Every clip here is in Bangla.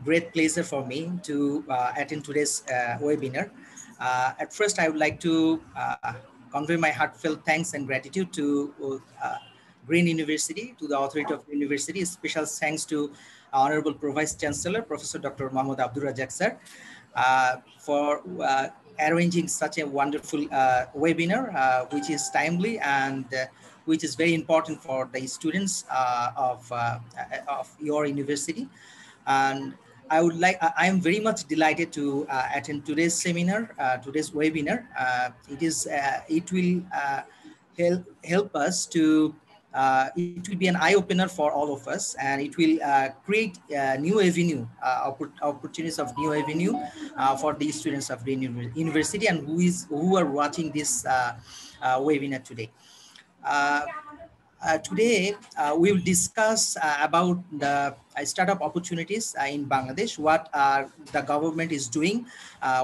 great pleasure for me to attend today's webinar. At first, I would like to convey my heartfelt thanks and gratitude to Green University, to the authority of the university. Special thanks to Honorable Vice Chancellor, Professor Dr. Mahmoud Abdur Razak sir, for arranging such a wonderful webinar, which is timely and which is very important for the students of your university. And I am very much delighted to attend today's seminar, today's webinar. It will help us to, it will be an eye-opener for all of us, and it will create a new avenue, opportunities of new avenue for the students of Green University and who are watching this webinar today. Today, we will discuss about the startup opportunities in Bangladesh, what the government is doing,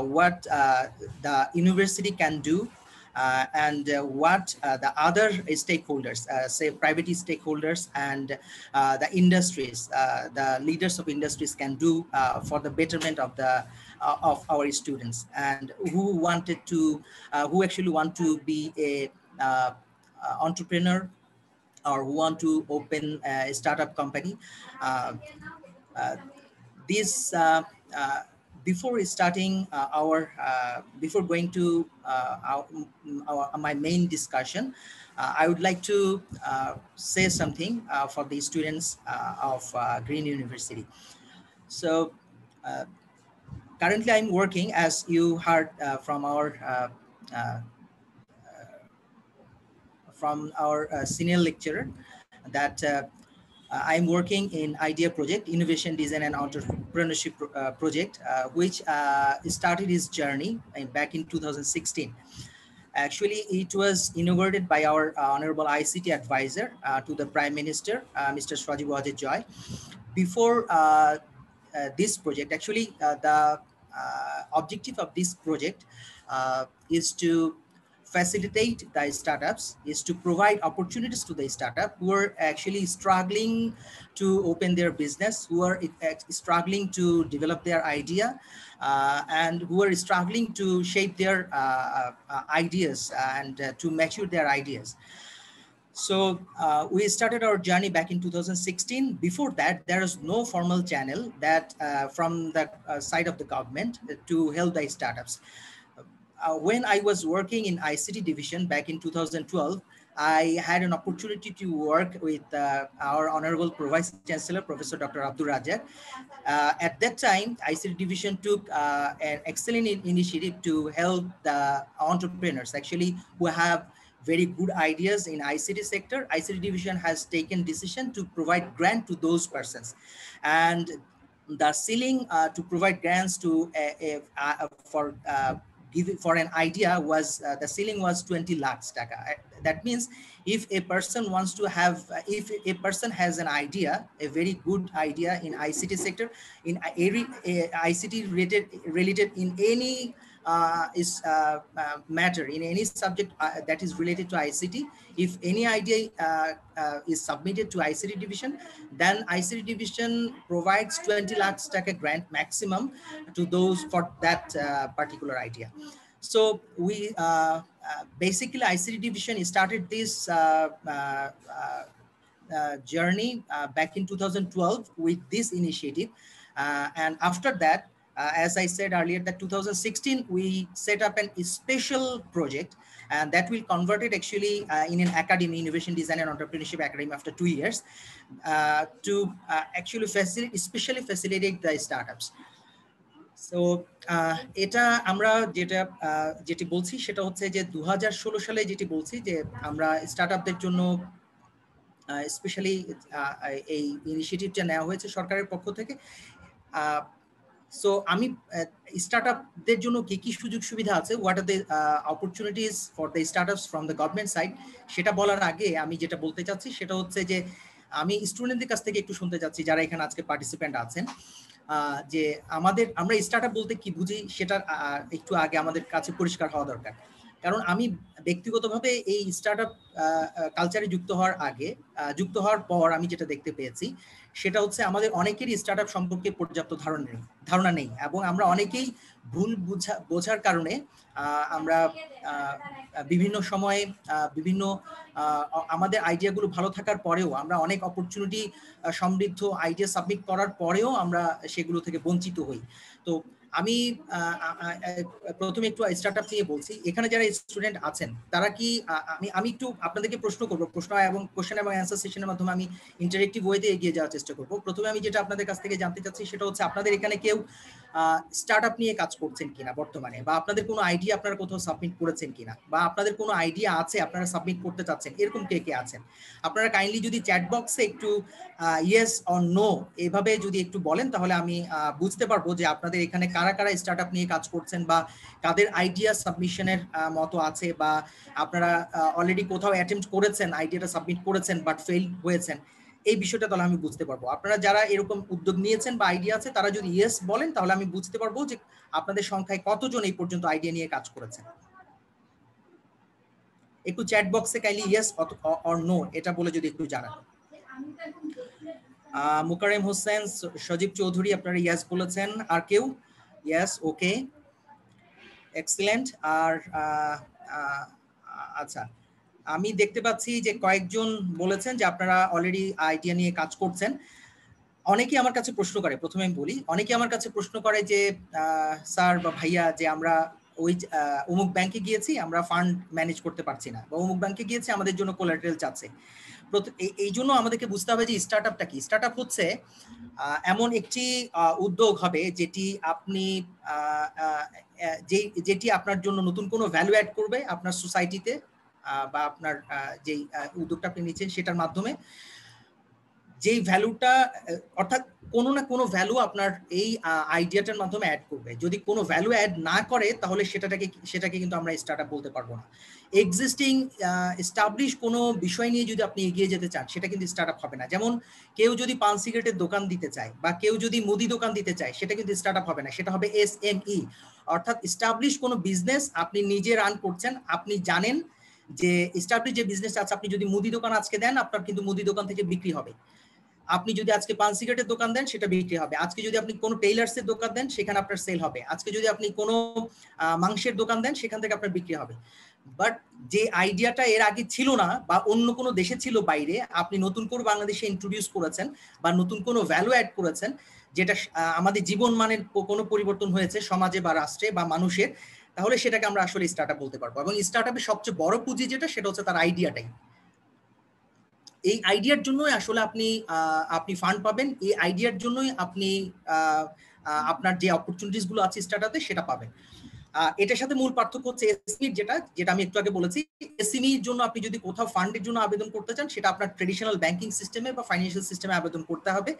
what the university can do, and what the other stakeholders, say private stakeholders and the industries, the leaders of industries can do for the betterment of of our students, and who actually want to be a entrepreneur or who want to open a startup company. This before starting before going to my main discussion, I would like to say something for the students of Green University. So currently I'm working, as you heard from our senior lecturer, that I'm working in IDEA project, Innovation, Design and Entrepreneurship project, which started its journey back in 2016. Actually, it was inaugurated by our Honorable ICT Advisor to the Prime Minister, Mr. Swajib Wajid Joy. Before this project, actually, the objective of this project is to facilitate the startups, is to provide opportunities to the startup who are actually struggling to open their business, who are struggling to develop their idea, and who are struggling to shape their ideas and to mature their ideas. So we started our journey back in 2016. Before that, there was no formal channel that from the side of the government to help the startups. When I was working in ICT division back in 2012, I had an opportunity to work with our Honorable Vice Chancellor, Professor Dr. Abdur Razak. At that time, ICT division took an excellent initiative to help the entrepreneurs, actually, who have very good ideas in ICT sector. ICT division has taken decision to provide grant to those persons. And the ceiling to provide grants to for an idea was the ceiling was 20 lakhs taka. That means if a person wants to have, if a person has an idea, a very good idea in ICT sector, in ICT related in any matter, in any subject that is related to ICT, if any idea is submitted to ICT division, then ICT division provides 20 lakhs taka grant maximum to those for that particular idea. So we basically ICT division started this journey back in 2012 with this initiative, and after that, as I said earlier, that 2016 we set up a special project, and that will convert it actually in an academy, Innovation, Design and Entrepreneurship Academy, after 2 years to actually especially facilitate the startups. So এটা আমরা যেটি বলছি সেটা হচ্ছে যে 2016 সালে যেটি বলছি যে আমরা স্টার্টআপদের জন্য স্পেশালি এই ইনিশিয়েটিভটা নেওয়া হয়েছে সরকারের পক্ষ থেকে। সো আমি স্টার্টআপদের জন্য কি সুযোগ সুবিধা আছে, what are the opportunities for the startups from the government side, সেটা বলার আগে আমি যেটা বলতে চাচ্ছি সেটা হচ্ছে যে আমি স্টুডেন্টদের কাছ থেকে একটু শুনতে চাচ্ছি যারা এখানে আজকে পার্টিসিপেন্ট আছেন, যে আমরা স্টার্টআপ বলতে কি বুঝি সেটা একটু আগে আমাদের কাছে পরিষ্কার হওয়া দরকার। কারণ আমি ব্যক্তিগতভাবে এই স্টার্টআপ কালচারে যুক্ত হওয়ার পর আমি যেটা দেখতে পেয়েছি সেটা হচ্ছে আমাদের অনেকেরই স্টার্টআপ সম্পর্কে পর্যাপ্ত ধারণা নেই এবং আমরা অনেকেই ভুল বোঝার কারণে আমরা বিভিন্ন সময়ে বিভিন্ন আমাদের আইডিয়াগুলো ভালো থাকার পরেও আমরা অনেক অপরচুনিটি সমৃদ্ধ আইডিয়া সাবমিট করার পরেও আমরা সেগুলো থেকে বঞ্চিত হই। তো আমি প্রথমে একটু স্টার্টআপ নিয়ে বলছি। এখানে যারা স্টুডেন্ট আছেন তারা কি আমি একটু আপনাদেরকে প্রশ্ন করব, কোশ্চেন এবং অ্যান্সার সেশনের মাধ্যমে আমি ইন্টারেক্টিভ ওয়েতে এগিয়ে যাওয়ার চেষ্টা করব। প্রথমে আমি যেটা আপনাদের কাছ থেকে জানতে চাচ্ছি সেটা হচ্ছে আপনাদের এখানে কেউ স্টার্টআপ নিয়ে কাজ করছেন কিনা বর্তমানে, বা আপনাদের কোনো আইডিয়া আপনারা কোথাও সাবমিট করেছেন কিনা, বা আপনাদের কোনো আইডিয়া আছে আপনারা সাবমিট করতে চাচ্ছেন, এরকম কে কে আছেন? আপনারা কাইন্ডলি যদি চ্যাট বক্সে একটু ইয়েস অর নো এভাবে যদি একটু বলেন তাহলে আমি বুঝতে পারবো যে আপনাদের এখানে কারা কারা স্টার্টআপ নিয়ে কাজ করছেন বা কাদের আইডিয়া সাবমিশনের মতো আছে, বা আপনারা অলরেডি কোথাও অ্যাটেম্প্ট করেছেন, আইডিয়াটা সাবমিট করেছেন বাট ফেল হয়েছেন, এই বিষয়টা তাহলে আমি বুঝতে পারবো। আপনারা যারা এরকম উদ্যোগ নিয়েছেন বা আইডিয়া আছে তারা যদি ইয়েস বলেন তাহলে আমি বুঝতে পারবো যে আপনাদের সংখ্যায় কতজন এই পর্যন্ত আইডিয়া নিয়ে কাজ করেছেন। একটু চ্যাট বক্সে কাইন্ডলি ইয়েস অর নো এটা বলে যদি একটু জানান। মুকারেম হোসেন, সজীব চৌধুরী আপনারা ইয়েস বলেছেন। আর কেউ? ইয়েস, ওকে, এক্সিলেন্ট। আর আচ্ছা, আমি দেখতে পাচ্ছি যে কয়েকজন বলেছেন যে আপনারা অলরেডি আইডিয়া নিয়ে কাজ করছেন। অনেকেই আমার কাছে প্রশ্ন করে, প্রথমে আমি বলি, অনেকেই আমার কাছে প্রশ্ন করে যে স্যার বা ভাইয়া যে আমরা ওই অমুক ব্যাংকে গিয়েছি, আমরা ফান্ড ম্যানেজ করতে পারছি না, বা অমুক ব্যাংকে গিয়েছি আমাদের জন্য কোলাটেরাল চাচ্ছে। এই জন্য আমাদেরকে বুঝতে হবে যে স্টার্টআপটা কি। স্টার্টআপ হচ্ছে এমন একটি উদ্যোগ হবে যেটি আপনার জন্য নতুন কোনো ভ্যালু অ্যাড করবে আপনার সোসাইটিতে, বা আপনার যেই উদ্যোগটা আপনি নিচ্ছেন সেটার মাধ্যমে যেই ভ্যালুটা, অর্থাৎ কোনো না কোনো ভ্যালু আপনার এই আইডিয়াটার মাধ্যমে অ্যাড করবে। যদি কোনো ভ্যালু অ্যাড না করে তাহলে সেটাকে কিন্তু আমরা স্টার্টআপ বলতে পারবো না। এক্সিস্টিং এস্টাবলিশ কোনো বিষয় নিয়ে যদি আপনি এগিয়ে যেতে চান সেটা কিন্তু স্টার্টআপ হবে না। যেমন কেউ যদি পান সিগারেটের দোকান দিতে চায় বা কেউ যদি মুদি দোকান দিতে চায় সেটা কিন্তু স্টার্টআপ হবে না, সেটা হবে SME। অর্থাৎ এস্টাবলিশ কোনো বিজনেস আপনি নিজে রান করছেন, আপনি জানেন যে এস্টাবলিশ যে বিজনেস আছে, আপনি যদি মুদি দোকান আজকে দেন আপনার কিন্তু মুদি দোকান থেকে বিক্রি হবে। আপনি যদি আজকে পান সিগারেটের দোকান দেন সেটা বিক্রি হবে। আজকে যদি আপনি কোনো টেইলার্সের দোকান দেন সেখানে আপনার সেল হবে। আজকে যদি আপনি কোনো মাংসের দোকান দেন সেখান থেকে আপনার বিক্রি হবে। বাট যে আইডিয়াটা এর আগে ছিল না বা অন্য কোনো দেশে ছিল বাইরে, আপনি নতুন করে বাংলাদেশে ইন্ট্রোডিউস করেছেন বা নতুন কোনো ভ্যালু অ্যাড করেছেন, যেটা আমাদের জীবন মানের কোনো পরিবর্তন হয়েছে সমাজে বা রাষ্ট্রে বা মানুষের, তাহলে সেটাকে আমরা আসলে স্টার্টআপ বলতে পারবো। এবং স্টার্টআপের সবচেয়ে বড় পুঁজি যেটা, সেটা হচ্ছে তার আইডিয়াটাই। এই আইডিয়ার জন্যই আসলে আপনি ফান্ড পাবেন, এই আইডিয়ার জন্যই আপনি আপনার যে অপরচুনিটিস গুলো আছে স্টার্টআপে সেটা পাবেন। এটার সাথে মূল পার্থক্য হচ্ছে এসএমই, যেটা আমি একটু আগে বলেছি। এসএমইর জন্য আপনি যদি কোথাও ফান্ডের জন্য আবেদন করতে চান সেটা আপনার ট্রেডিশনাল ব্যাংকিং সিস্টেমে বা ফাইন্যান্সিয়াল সিস্টেমে আবেদন করতে হবে,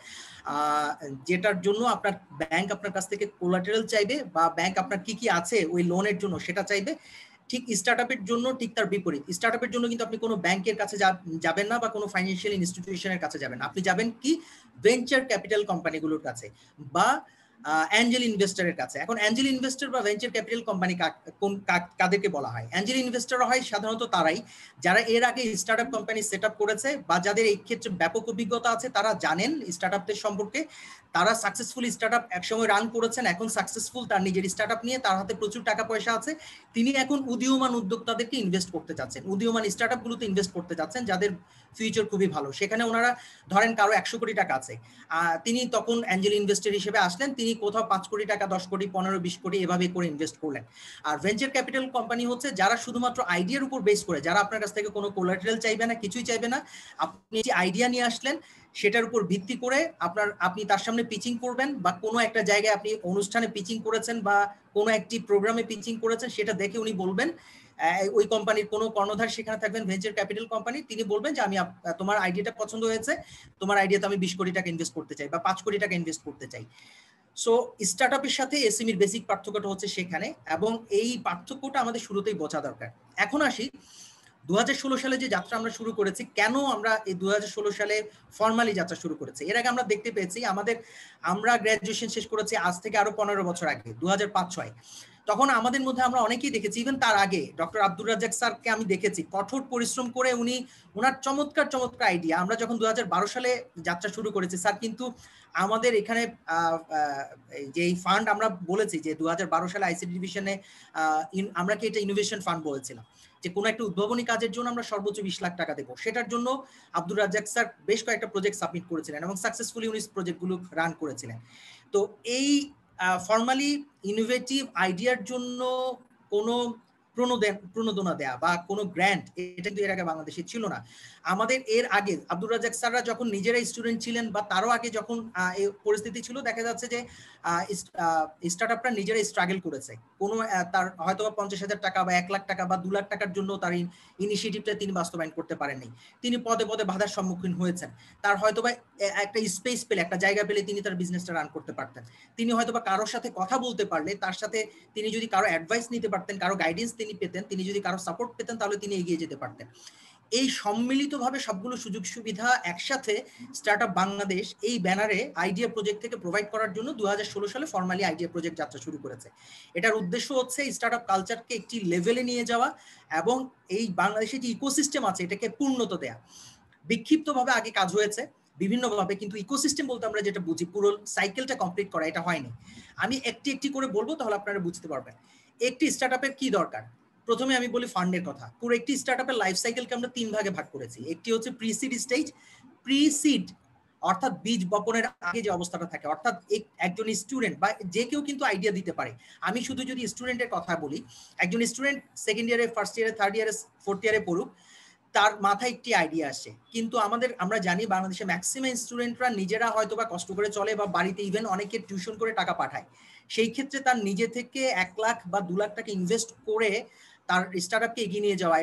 যেটার জন্য আপনার ব্যাংক আপনার কাছ থেকে কোলাটেরাল চাইবে, বা ব্যাংক আপনার কি কি আছে ওই লোনের জন্য সেটা চাইবে। ঠিক স্টার্টআপের জন্য ঠিক তার বিপরীত। স্টার্টআপের জন্য কিন্তু আপনি কোনো ব্যাংকের কাছে যাবেন না বা কোনো ফাইন্যান্সিয়াল ইনস্টিটিউশনের কাছে যাবেন না, আপনি যাবেন কি ভেঞ্চার ক্যাপিটাল কোম্পানিগুলোর কাছে বা অ্যাঞ্জেল ইনভেস্টরের কাছে। এখন অ্যাঞ্জেল ইনভেস্টর বা ভেঞ্চার ক্যাপিটাল কোম্পানি কাদেরকে বলা হয়? অ্যাঞ্জেল ইনভেস্টর হয় সাধারণত তারাই যারা এর আগে স্টার্টআপ কোম্পানি সেট আপ করেছে বা যাদের এই ক্ষেত্রে ব্যাপক অভিজ্ঞতা আছে, তারা জানেন স্টার্টআপদের সম্পর্কে, তারা সাকসেসফুল স্টার্টআপ একসময় রান করেছেন, এখন সাকসেসফুল তার নিজের স্টার্টআপ নিয়ে, তার হাতে প্রচুর টাকা পয়সা আছে, তিনি এখন উদীয়মান উদ্যোক্তাদেরকে ইনভেস্ট করতে চাচ্ছেন, উদীয়মান স্টার্টআপগুলোতে ইনভেস্ট করতে চাচ্ছেন যাদের ফিউচার খুবই ভালো। সেখানে ওনারা ধরেন কারো 100 কোটি টাকা আছে, তিনি তখন অ্যাঞ্জেল ইনভেস্টর হিসেবে আসলেন, তিনি কোথাও 5 কোটি টাকা, 10 কোটি, 15-20 কোটি এভাবে করে ইনভেস্ট করলেন। আর ভেঞ্চার ক্যাপিটাল কোম্পানি হচ্ছে যারা শুধুমাত্র আইডিয়ার উপর বেস করে, যারা আপনার কাছ থেকে কোনো কোলাটেরাল চাইবে না, কিছুই চাইবে না, আপনি যে আইডিয়া নিয়ে আসলেন সেটার উপর ভিত্তি করে আপনি তার সামনে পিচিং করবেন, বা কোনো একটা জায়গায় আপনি অনুষ্ঠানে পিচিং করেছেন বা কোনো একটি প্রোগ্রামে পিচিং করেছেন, সেটা দেখে উনি বলবেন, ওই কোম্পানির কোনো কর্ণধার সেখানে থাকবেন ভেঞ্চার ক্যাপিটাল কোম্পানি, তিনি বলবেন যে আমি তোমার আইডিয়াটা পছন্দ হয়েছে, তোমার আইডিয়াতে আমি 20 কোটি টাকা ইনভেস্ট করতে চাই বা 5 কোটি টাকা ইনভেস্ট করতে চাই। সো স্টার্টআপের সাথে এসএমইর বেসিক পার্থক্যটা হচ্ছে সেখানে, এবং এই পার্থক্যটা আমাদের শুরুতেই বোঝা দরকার। এখন আসি 2016 সালে যে যাত্রা আমরা শুরু করেছি, কেন আমরা এই 2016 সালে ফর্মালি যাত্রা শুরু করেছি? এর আগে আমরা দেখতে পেয়েছি আমরা গ্র্যাজুয়েশন শেষ করেছি আজ থেকে আরো 15 বছর আগে, 2005-06 তখন আমাদের মধ্যে আমরা অনেকেই দেখেছি, ইভেন তার আগে ডক্টর আব্দুর রাজ্জাক স্যারকে আমি দেখেছি কঠোর পরিশ্রম করে উনি ওনার চমৎকার চমৎকার আইডিয়া। আমরা যখন 2012 সালে যাত্রা শুরু করেছি স্যার কিন্তু আমাদের এখানে যে ফান্ড আমরা বলেছি যে 2012 সালে আইসিটি ডিভিশনে আমরা কি এটা ইনোভেশন ফান্ড বলেছিলাম যে কোনো একটা উদ্ভাবনী কাজের জন্য আমরা সর্বোচ্চ 20 লাখ টাকা দেবো। সেটার জন্য আব্দুর রাজ্জাক স্যার বেশ কয়েকটা প্রজেক্ট সাবমিট করেছিলেন এবং সাকসেসফুলি উনি প্রজেক্টগুলো রান করেছিলেন। তো এই ফর্মালি ইনোভেটিভ আইডিয়ার জন্য কোনো প্রণোদনা দেয়া বা কোনো গ্র্যান্ট, এটা কিন্তু এর আগে বাংলাদেশে ছিল না। আমাদের এর আগে আব্দুর রাজ্জাক স্যাররা যখন নিজেরাই স্টুডেন্ট ছিলেন বা তারও আগে যখন এই পরিস্থিতি ছিল, দেখা যাচ্ছে যে স্টার্টআপরা নিজেরাই স্ট্রাগল করেছে। কোনো তার হয়তো 50,000 টাকা বা 1 লাখ টাকা বা 2 লাখ টাকার জন্য তার ইনিশিয়েটিভটা তিনি বাস্তবায়ন করতে পারেননি। তিনি পদে পদে বাধার সম্মুখীন হয়েছেন। তার হয়তো বা একটা স্পেস পেলে, একটা জায়গা পেলে তিনি তার বিজনেসটা রান করতে পারতেন। তিনি হয়তো বা কারোর সাথে কথা বলতে পারলে, তার সাথে তিনি যদি কারো অ্যাডভাইস নিতে পারতেন, কারো গাইডেন্স তিনি পেতেন, তিনি যদি কারো সাপোর্ট পেতেন, তাহলে তিনি এগিয়ে যেতে পারতেন। এই সম্মিলিতভাবে সবগুলো সুযোগ সুবিধা একসাথে স্টার্টআপ বাংলাদেশ এই ব্যানারে আইডিয়া প্রজেক্ট থেকে প্রোভাইড করার জন্য 2016 সালে ফর্মালি আইডিয়া প্রজেক্ট যাত্রা শুরু করেছে। এটার উদ্দেশ্য হচ্ছে স্টার্টআপ কালচারকে একটি লেভেলে নিয়ে যাওয়া এবং এই বাংলাদেশে যে ইকোসিস্টেম আছে এটাকে পূর্ণতা দেয়া। বিক্ষিপ্তভাবে আগে কাজ হয়েছে বিভিন্নভাবে, কিন্তু ইকোসিস্টেম বলতে আমরা যেটা বুঝি পুরো সাইকেলটা কমপ্লিট করা, এটা হয়নি। আমি একটি একটি করে বলবো, তাহলে আপনারা বুঝতে পারবেন একটি স্টার্টআপের কি দরকার। প্রথমে আমি বলি ফান্ডের কথা। পুরো একটি স্টার্টআপের লাইফ সাইকেলকে আমরা 3 ভাগে ভাগ করেছি। একটি হচ্ছে প্রি-সিড স্টেজ। প্রি-সিড অর্থাৎ বীজ বপনের আগে যে অবস্থাটা থাকে, অর্থাৎ একজন স্টুডেন্ট বা যে কেউ কিন্তু আইডিয়া দিতে পারে। আমি শুধু যদি স্টুডেন্টের কথা বলি, একজন স্টুডেন্ট সেকেন্ড ইয়ারে, ফার্স্ট ইয়ারে, থার্ড ইয়ারে, ফোর্থ ইয়ারে পড়ুক, তার মাথায় একটি আইডিয়া আসে, কিন্তু আমরা জানি বাংলাদেশে ম্যাক্সিমাম স্টুডেন্টরা নিজেরা হয়তো বা কষ্ট করে চলে বা বাড়িতে ইভেন অনেকে টিউশন করে টাকা পাঠায়। সেই ক্ষেত্রে তার নিজে থেকে 1 লাখ বা 2 লাখ টাকা ইনভেস্ট করে তার স্টার্টআপকে এগিয়ে নিয়ে যাওয়া,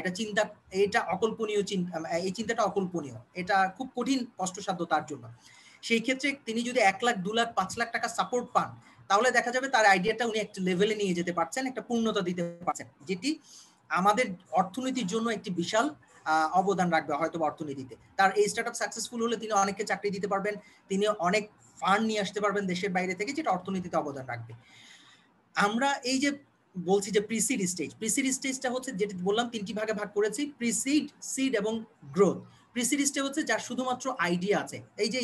এটা অকল্পনীয় চিন্তা। এই চিন্তাটা অকল্পনীয়, এটা খুব কঠিন, কষ্টসাধ্য তার জন্য। সেই ক্ষেত্রে তিনি যদি 1 লাখ, 2 লাখ, 5 লাখ টাকা সাপোর্ট পান, তাহলে দেখা যাবে তার আইডিয়াটা উনি একটা লেভেলে নিয়ে যেতে পারছেন, একটা পূর্ণতা দিতে পারছেন, যেটি আমাদের অর্থনীতির জন্য একটি বিশাল অবদান রাখবে হয়তো অর্থনীতিতে। তার এই স্টার্টআপ সাকসেসফুল হলে তিনি অনেককে চাকরি দিতে পারবেন, তিনি অনেক ফান্ড নিয়ে আসতে পারবেন দেশের বাইরে থেকে, যেটা অর্থনীতিতে অবদান রাখবে। আমরা এই যে বলছি যে প্রিসিড স্টেজটা হচ্ছে যেটা বললাম 3টি ভাগে ভাগ করেছি, প্রিসিড, সিড এবং গ্রোথ। প্রিসিড স্টেজ হচ্ছে যার শুধুমাত্র আইডিয়া আছে। এই যে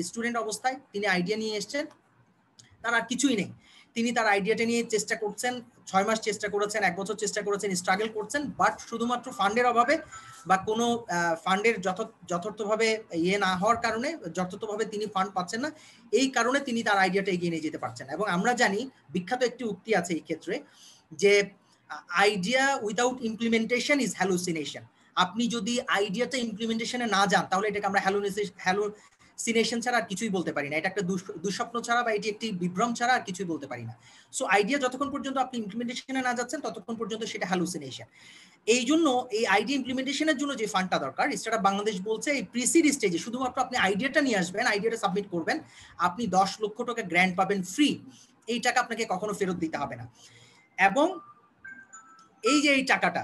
স্টুডেন্ট অবস্থায় তিনি আইডিয়া নিয়ে এসেছেন, তার আর কিছুই নেই, তিনি তার আইডিয়াটা নিয়ে চেষ্টা করছেন, 6 মাস চেষ্টা করেছেন, 1 বছর চেষ্টা করেছেন, স্ট্রাগল করছেন, বাট শুধুমাত্র ফান্ডের অভাবে বা কোনো ফান্ডের যথার্থভাবে না হওয়ার কারণে, যথার্থভাবে তিনি ফান্ড পাচ্ছেন না, এই কারণে তিনি তার আইডিয়াটা এগিয়ে নিয়ে যেতে পারছেন। এবং আমরা জানি বিখ্যাত একটি উক্তি আছে এই ক্ষেত্রে, যে idea without implementation is hallucination. আপনি যদি আইডিয়াটা ইমপ্লিমেন্টেশনে না যান, তাহলে এটাকে আমরা হ্যালুসিনেশন ছাড়া আর কিছুই বলতে পারি না। এটা একটা দুঃস্বপ্ন ছাড়া বা এটি একটি বিভ্রম ছাড়া আর কিছুই বলতে পারি না। সো আইডিয়া যতক্ষণ পর্যন্ত আপনি ইমপ্লিমেন্টেশনে না যাচ্ছেন, ততক্ষণ পর্যন্ত সেটা হ্যালুসিনেশন। এই জন্য এই আইডিয়া ইমপ্লিমেন্টেশনের জন্য যে ফান্ডটা দরকার, স্টার্টআপ বাংলাদেশ বলছে এই প্রিসিড স্টেজে শুধুমাত্র আপনি আইডিয়াটা নিয়ে আসবেন, আইডিয়াটা সাবমিট করবেন, আপনি 10 লক্ষ টাকা গ্র্যান্ট পাবেন ফ্রি। এই টাকা আপনাকে কখনো ফেরত দিতে হবে না। এবং এই যে এই টাকাটা,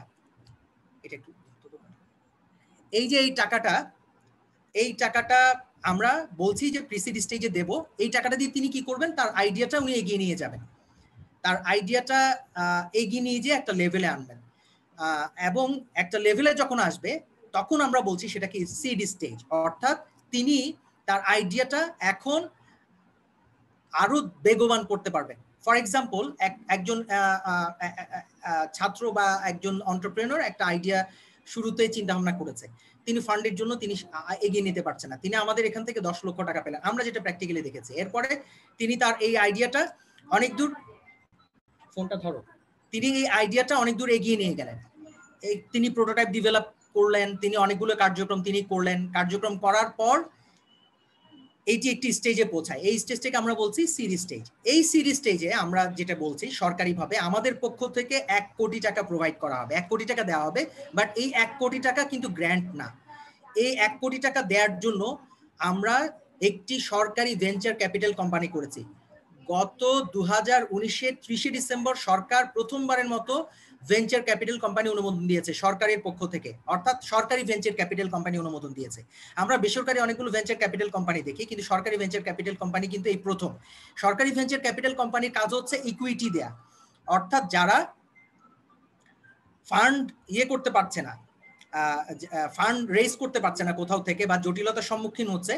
এই টাকাটা আমরা বলছি যে প্রিসিড স্টেজে দেব। এই টাকাটা দিয়ে তিনি কি করবেন, তার আইডিয়াটা উনি এগিয়ে নিয়ে যাবেন, তার আইডিয়াটা এগিয়ে নিয়ে যেয়ে একটা লেভেলে আনবেন। এবং একটা লেভেলে যখন আসবে, তখন আমরা বলছি সেটা কি সিড স্টেজ, অর্থাৎ তিনি তার আইডিয়াটা এখন আরো বেগবান করতে পারবেন। ফর এক্সাম্পল, একজন ছাত্র বা একজন এন্টারপ্রেনার একটা আইডিয়া শুরুতে চিন্তা ভাবনা করেছে, তিনি ফান্ডের জন্য তিনি এগিয়ে নিতে পারছেন না, তিনি আমাদের এখান থেকে 10 লক্ষ টাকা পেলেন, আমরা যেটা প্র্যাকটিক্যালি দেখেছি। এরপরে তিনি তার এই আইডিয়াটা অনেক দূর, ফোনটা ধরো, তিনি এই আইডিয়াটা অনেক দূর এগিয়ে নিয়ে গেলেন। তিনি প্রোটোটাইপ ডেভেলপ করলেন, তিনি অনেকগুলো কার্যক্রম তিনি করলেন, কার্যক্রম করার পর এইটি একটি স্টেজে পৌঁছায়। এই স্টেজটাকে আমরা বলছি সিড স্টেজ। এই সিড স্টেজে আমরা যেটা বলছি সরকারিভাবে আমাদের পক্ষ থেকে 1 কোটি টাকা প্রোভাইড করা হবে, 1 কোটি টাকা দেওয়া হবে। বাট এই 1 কোটি টাকা কিন্তু গ্র্যান্ট না। এই 1 কোটি টাকা দেওয়ার জন্য আমরা একটি সরকারি ভেঞ্চার ক্যাপিটাল কোম্পানি করেছি। গত 2019-এর 30 ডিসেম্বর সরকার প্রথমবারের মতো ভেঞ্চার ক্যাপিটাল কোম্পানি অনুমোদন দিয়েছে সরকারের পক্ষ থেকে, অর্থাৎ সরকারি ভেঞ্চার ক্যাপিটাল কোম্পানি অনুমোদন দিয়েছে। আমরা বেসরকারি অনেকগুলো ভেঞ্চার ক্যাপিটাল কোম্পানি দেখি, কিন্তু সরকারি ভেঞ্চার ক্যাপিটাল কোম্পানি কিন্তু এই প্রথম। সরকারি ভেঞ্চার ক্যাপিটাল কোম্পানির কাজ হচ্ছে ইকুইটি দেয়া, অর্থাৎ যারা ফান্ড করতে পারছে না, ফান্ড রেজ করতে পারছে না কোথাও থেকে বা জটিলতার সম্মুখীন হচ্ছে,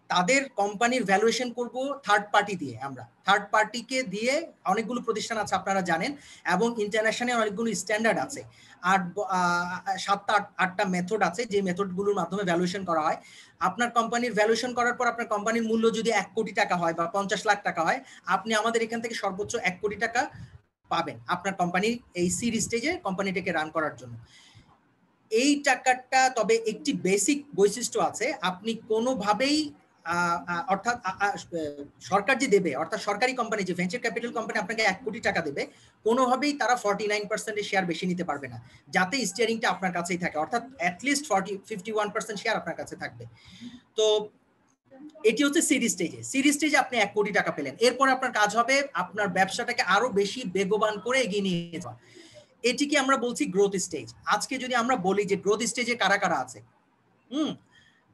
তাদের কোম্পানির ভ্যালুয়েশন করব থার্ড পার্টি দিয়ে। আমরা থার্ড পার্টিকে দিয়ে, অনেকগুলো প্রতিষ্ঠান আছে আপনারা জানেন, এবং ইন্টারন্যাশনাল অনেকগুলো স্ট্যান্ডার্ড আছে, 7-8টা মেথড আছে, যে মেথডগুলোর মাধ্যমে ভ্যালুয়েশন করা হয়। আপনার কোম্পানির ভ্যালুয়েশন করার পর আপনার কোম্পানির মূল্য যদি 1 কোটি টাকা হয় বা 50 লাখ টাকা হয়, আপনি আমাদের এখান থেকে সর্বোচ্চ 1 কোটি টাকা পাবেন আপনার কোম্পানির এই সিড স্টেজে কোম্পানিটাকে রান করার জন্য। এই টাকাটা তবে একটি বেসিক বৈশিষ্ট্য আছে, আপনি কোনোভাবেই অর্থাৎ সরকার যে দেবে, অর্থাৎ সরকারি কোম্পানি যে ভেঞ্চার ক্যাপিটাল কোম্পানি আপনাকে 1 কোটি টাকা দেবে, কোনোভাবেই তারা 49% শেয়ার বেশি নিতে পারবে না, যাতে স্টিয়ারিংটা আপনার কাছেই থাকে, অর্থাৎ অ্যাটলিস্ট 51% শেয়ার আপনার কাছে থাকবে। তো এটি হচ্ছে সিড স্টেজে। সিড স্টেজে আপনি 1 কোটি টাকা পেলেন, এরপর আপনার কাজ হবে আপনার ব্যবসাটাকে আরো বেশি বেগবান করে এগিয়ে নিয়ে যাওয়া। এটিকে আমরা বলছি গ্রোথ স্টেজ। আজকে যদি আমরা বলি যে গ্রোথ স্টেজে কারা কারা আছে,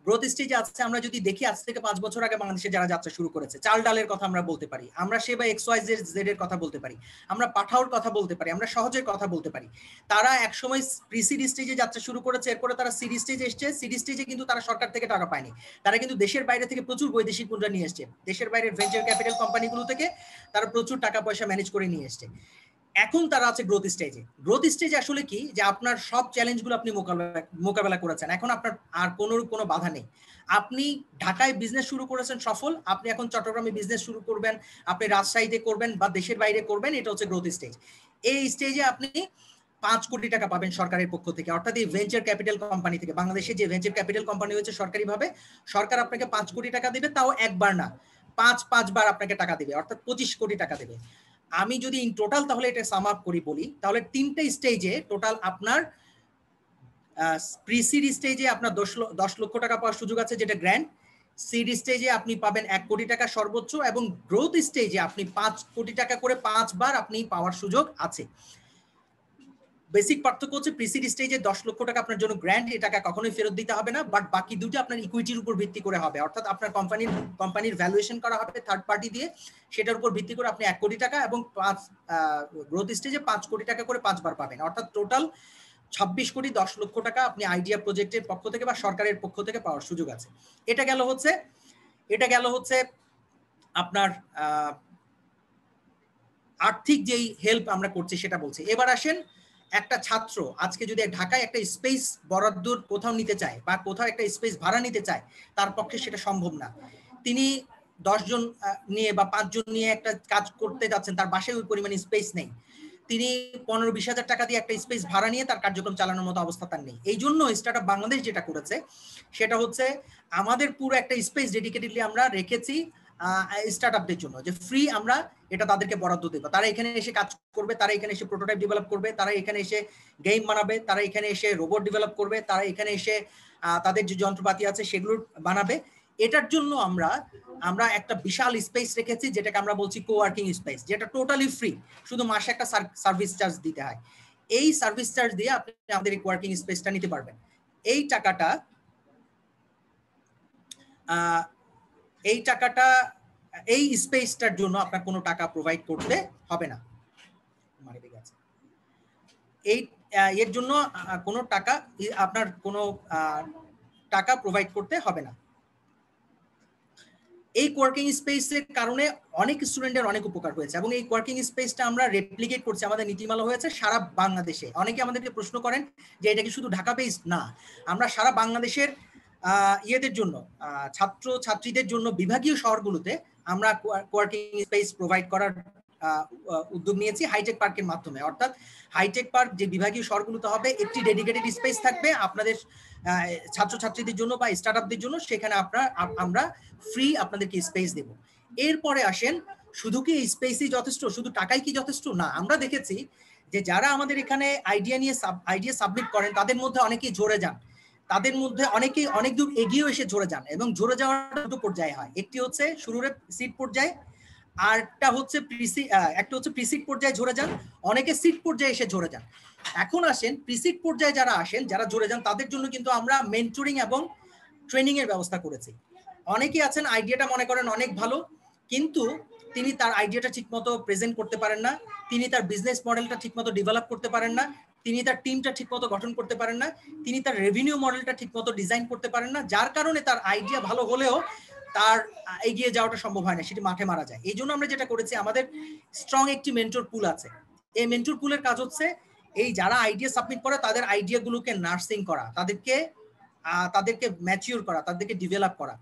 গ্রোথ স্টেজে আছে, আমরা যদি দেখি আজ থেকে 5 বছর আগে বাংলাদেশে যারা যাত্রা শুরু করেছে, চাল ডালের কথা আমরা বলতে পারি, আমরা সেবা XYZ এর কথা বলতে পারি, আমরা পাঠাওর কথা বলতে পারি, আমরা সহজের কথা বলতে পারি। তারা একসময় প্রিসিড স্টেজে যাত্রা শুরু করেছে, এরপরে তারা সিড স্টেজে এসছে। সিড স্টেজে কিন্তু তারা সরকার থেকে টাকা পায়নি, তারা কিন্তু দেশের বাইরে থেকে প্রচুর বৈদেশিক মুদ্রা নিয়ে এসছে, দেশের বাইরের ভেঞ্চার ক্যাপিটাল কোম্পানিগুলো থেকে তারা প্রচুর টাকা পয়সা ম্যানেজ করে নিয়ে এসছে। এখন তারা আছে গ্রোথ স্টেজে। গ্রোথ স্টেজে আসলে কি, যে আপনার সব চ্যালেঞ্জগুলো আপনি মোকাবেলা করেছেন, এখন আপনার আর কোনো বাধা নেই। আপনি ঢাকায় বিজনেস শুরু করেছেন সফল, আপনি এখন চট্টগ্রামে বিজনেস শুরু করবেন, আপনি রাজশাহীতে করবেন বা দেশের বাইরে করবেন, এটা হচ্ছে গ্রোথ স্টেজ। এই স্টেজে আপনি 5 কোটি টাকা পাবেন সরকারের পক্ষ থেকে, অর্থাৎ এই ভেঞ্চার ক্যাপিটাল কোম্পানি থেকে। বাংলাদেশে যে ভেঞ্চার ক্যাপিটাল কোম্পানি হয়েছে সরকারিভাবে, সরকার আপনাকে 5 কোটি টাকা দেবে, তাও একবার না, 5 বার আপনাকে টাকা দেবে, অর্থাৎ 25 কোটি টাকা দেবে। আমি যদি ইন টোটাল তাহলে এটা সাম আপ করি বলি, তাহলে 3টে স্টেজে টোটাল আপনার প্রি-সিড স্টেজে আপনার 10 লক্ষ টাকা পাওয়ার সুযোগ আছে, যেটা গ্র্যান্ড। সিড স্টেজে আপনি পাবেন 1 কোটি টাকা সর্বোচ্চ, এবং গ্রোথ স্টেজে আপনি 5 কোটি টাকা করে 5 বার আপনি পাওয়ার সুযোগ আছে। বেসিক পার্থক্য হচ্ছে প্রি-সিড স্টেজে 10 লক্ষ টাকা আপনার জন্য গ্র্যান্ড, এই টাকা কখনোই ফেরত দিতে হবে না, বাট বাকি দুটো আপনার ইকুইটির উপর ভিত্তি করে হবে, অর্থাৎ আপনার কোম্পানির ভ্যালুয়েশন করা হবে থার্ড পার্টি দিয়ে, সেটার উপর ভিত্তি করে আপনি 1 কোটি টাকা এবং গ্রোথ স্টেজে 5 কোটি টাকা করে 5 বার পাবেন, অর্থাৎ টোটাল 26 কোটি 10 লক্ষ টাকা আপনি আইডিয়া প্রজেক্টের পক্ষ থেকে বা সরকারের পক্ষ থেকে পাওয়ার সুযোগ আছে। এটা গেল হচ্ছে আপনার আর্থিক যেই হেল্প আমরা করছি সেটা বলছি। এবার আসেন, একটা ছাত্র আজকে যদি ঢাকায় একটা স্পেস বরাদ্দর কোথাও নিতে চায় বা কোথাও একটা স্পেস ভাড়া নিতে চায়, তার পক্ষে সেটা সম্ভব না। তিনি 10 জন নিয়ে বা 5 জন নিয়ে একটা কাজ করতে যাচ্ছেন, তার বাসায় ওই পরিমাণ স্পেস নেই, তিনি 15-20 হাজার টাকা দিয়ে একটা স্পেস ভাড়া নিয়ে তার কার্যক্রম চালানোর মতো অবস্থা তার নেই। এই জন্য স্টার্টআপ বাংলাদেশ যেটা করেছে সেটা হচ্ছে আমাদের পুরো একটা স্পেস ডেডিকেটেডলি আমরা রেখেছি স্টার্টআপদের জন্য, যে ফ্রি আমরা এটা তাদেরকে বরাদ্দ দেবো, তারা এখানে এসে কাজ করবে, তারা এখানে এসে প্রোটোটাইপ ডেভেলপ করবে, তারা এখানে এসে গেম বানাবে, তারা এখানে এসে রোবট ডেভেলপ করবে, তারা এখানে এসে তাদের যে যন্ত্রপাতি আছে সেগুলো বানাবে। এটার জন্য আমরা একটা বিশাল স্পেস রেখেছি, যেটাকে আমরা বলছি কোওয়ার্কিং স্পেস, যেটা টোটালি ফ্রি, শুধু মাসে একটা সার্ভিস চার্জ দিতে হয়। এই সার্ভিস চার্জ দিয়ে আপনি আমাদের এই কোওয়ার্কিং স্পেসটা নিতে পারবেন। এই টাকাটা এই স্পেসটার জন্য আপনার কোনো টাকা প্রোভাইড করতে হবে না, এর জন্য কোনো টাকা আপনার কোনো টাকা প্রোভাইড করতে হবে না। এই কোয়ার্কিং স্পেসের কারণে অনেক স্টুডেন্টের অনেক উপকার হয়েছে, এবং এই কোয়ার্কিং স্পেসটা আমরা রেপ্লিকেট করছি, আমাদের নীতিমালা হয়েছে সারা বাংলাদেশে। অনেকে আমাদেরকে প্রশ্ন করেন যে এটা কি শুধু ঢাকা বেসড? না, আমরা সারা বাংলাদেশের ইয়েদের জন্য, ছাত্র ছাত্রীদের জন্য বিভাগীয় শহরগুলোতে আমরা কোয়ার্কিং স্পেস প্রোভাইড করার উদ্যোগ নিয়েছি হাইটেক পার্কের মাধ্যমে। অর্থাৎ হাইটেক পার্ক যে বিভাগীয় শহরগুলোতে হবে, একটি ডেডিকেটেড স্পেস থাকবে আপনাদের ছাত্রছাত্রীদের জন্য বা স্টার্টআপদের জন্য, সেখানে আমরা ফ্রি আপনাদেরকে স্পেস দেব। এরপরে আসেন, শুধু কি স্পেসই যথেষ্ট, শুধু টাকাই কি যথেষ্ট? না, আমরা দেখেছি যে যারা আমাদের এখানে আইডিয়া সাবমিট করেন, তাদের মধ্যে অনেকেই ঝরে যান, তাদের মধ্যে অনেকেই অনেক দূর এগিয়েও এসে ঝরে যান, এবং ঝরে যাওয়ার দুটো পর্যায়ে হয়। একটি হচ্ছে শুরুর সিড পর্যায়ে, আর একটা হচ্ছে প্রিসিড পর্যায়ে ঝরে যান, অনেকে সিড পর্যায়ে এসে ঝরে যান। এখন আসেন প্রিসিড পর্যায়ে যারা ঝরে যান, তাদের জন্য কিন্তু আমরা মেন্টরিং এবং ট্রেনিং এর ব্যবস্থা করেছি। অনেকেই আছেন আইডিয়াটা মনে করেন অনেক ভালো, কিন্তু তিনি তার আইডিয়াটা ঠিকমতো প্রেজেন্ট করতে পারেন না, তিনি তার বিজনেস মডেলটা ঠিকমতো ডেভেলপ করতে পারেন না, তিনি তার টিমটা ঠিকমতো গঠন করতে পারেন না, তিনি তার রেভিনিউ মডেলটা ঠিকমতো ডিজাইন করতে পারেন না, যার কারণে তার আইডিয়া ভালো হলেও তার এগিয়ে যাওয়াটা সম্ভব হয় না, সেটি মাঠে মারা যায়। এই জন্য আমরা যেটা করেছি, আমাদের স্ট্রং একটি মেন্টর পুল আছে। এই মেন্টর পুলের কাজ হচ্ছে এই যারা আইডিয়া সাবমিট করে তাদের আইডিয়াগুলোকে নার্সিং করা, তাদেরকে ম্যাচিউর করা, তাদেরকে ডেভেলপ করা।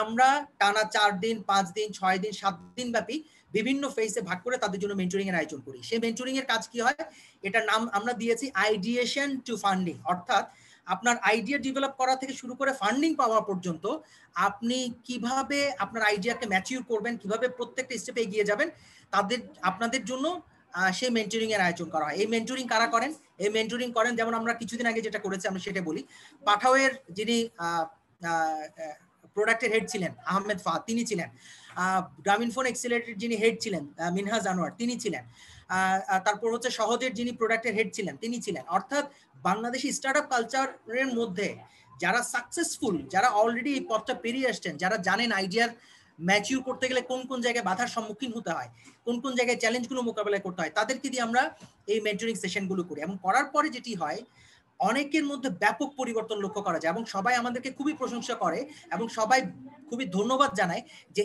আমরা টানা 4 দিন 5 দিন 6 দিন 7 দিন ব্যাপী বিভিন্ন ফেজে ভাগ করে তাদের জন্য মেন্টরিং এর আয়োজন করি। সেই মেন্টরিং এর কাজ কি হয়, এটার নাম আমরা দিয়েছি আইডিয়েশন টু ফান্ডিং। অর্থাৎ আপনার আইডিয়া ডেভেলপ করা থেকে শুরু করে ফান্ডিং পাওয়া পর্যন্ত আপনি কিভাবে আপনার আইডিয়াকে ম্যাচিউর করবেন, কিভাবে প্রত্যেকটা স্টেপে এগিয়ে যাবেন, আপনাদের জন্য সেই মেন্টরিং এর আয়োজন করা হয়। এই মেন্টরিং কারা করেন? এই মেন্টরিং করেন, যেমন আমরা কিছুদিন আগে যেটা করেছি আমরা সেটা বলি। পাঠাওয়ের যিনি প্রোডাক্টের হেড ছিলেন আহমেদ ফাহাদ, তিনি ছিলেন। গ্রামীণফোন এক্সিলারেটর যিনি হেড ছিলেন মিনহাজ আনোয়ার, তিনি ছিলেন। তারপর হচ্ছে সহজের যিনি প্রোডাক্টের হেড ছিলেন, তিনি ছিলেন। অর্থাৎ বাংলাদেশি স্টার্টআপ কালচারের মধ্যে যারা সাকসেসফুল, যারা অলরেডি এই পথটা পেরিয়ে আসছেন, যারা জানেন আইডিয়ার ম্যাচিউর করতে গেলে কোন কোন জায়গায় বাধার সম্মুখীন হতে হয়, কোন কোন জায়গায় চ্যালেঞ্জগুলো মোকাবেলা করতে হয়, তাদেরকে দিয়ে আমরা এই মেন্টরিং সেশনগুলো করি। এবং করার পরে যেটি হয়, অনেকের মধ্যে ব্যাপক পরিবর্তন লক্ষ্য করা যায় এবং সবাই আমাদেরকে খুবই প্রশংসা করে এবং সবাই খুবই ধন্যবাদ জানায় যে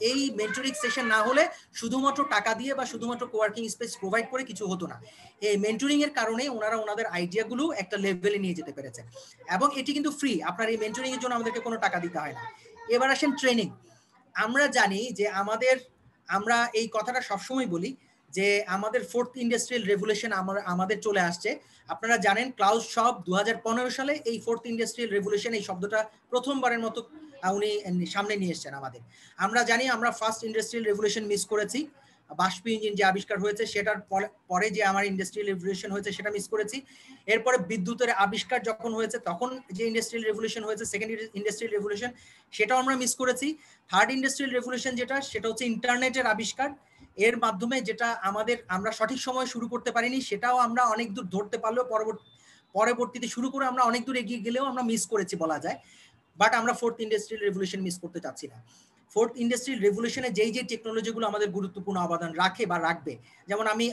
এই মেন্টরিং সেশন না হলে শুধুমাত্র টাকা দিয়ে বা শুধুমাত্র কোয়ার্কিং স্পেস প্রোভাইড করে কিছু হতো না। এই মেন্টরিং এর কারণে ওনারা ওনাদের আইডিয়াগুলো একটা লেভেলে নিয়ে যেতে পেরেছে। এবং এটি কিন্তু ফ্রি, আপনার এই মেন্টরিং এর জন্য আমাদেরকে কোনো টাকা দিতে হয় না। এবার আসেন ট্রেনিং। আমরা জানি যে আমরা এই কথাটা সবসময় বলি যে আমাদের 4th ইন্ডাস্ট্রিয়াল রেভলিউশন আমাদের চলে আসছে। আপনারা জানেন ক্লাউস শপ 2015 সালে এই 4th ইন্ডাস্ট্রিয়াল রেভলিউশন এই শব্দটা প্রথমবারের মতো উনি সামনে নিয়ে এসেছেন আমাদের। আমরা জানি আমরা ফার্স্ট ইন্ডাস্ট্রিয়াল রেভলিউশন মিস করেছি, বাষ্প ইঞ্জিন যে আবিষ্কার হয়েছে সেটার পরে যে আমার ইন্ডাস্ট্রিয়াল রেভলিউশন হয়েছে সেটা মিস করেছি। এরপরে বিদ্যুতের আবিষ্কার যখন হয়েছে তখন যে ইন্ডাস্ট্রিয়াল রেভলিউশন হয়েছে, সেকেন্ড ইন্ডাস্ট্রিয়াল রেভলিউশন, সেটাও আমরা মিস করেছি। থার্ড ইন্ডাস্ট্রিয়াল রেভলিউশন সেটা হচ্ছে ইন্টারনেটের আবিষ্কার। এর মাধ্যমে যেটা আমরা সঠিক সময় শুরু করতে পারিনি, সেটাও আমরা অনেক দূর ধরতে পারলেও পরবর্তীতে শুরু করে আমরা অনেক দূর এগিয়ে গেলেও আমরা মিস করেছি বলা যায়। বাট আমরা 4th ইন্ডাস্ট্রিয়াল রেভলিউশন মিস করতে চাচ্ছি না। 4th ইন্ডাস্ট্রিয়াল রেভলিউশনে যেই টেকনোলজিগুলো আমাদের গুরুত্বপূর্ণ অবদান রাখে বা রাখবে, যেমন আমি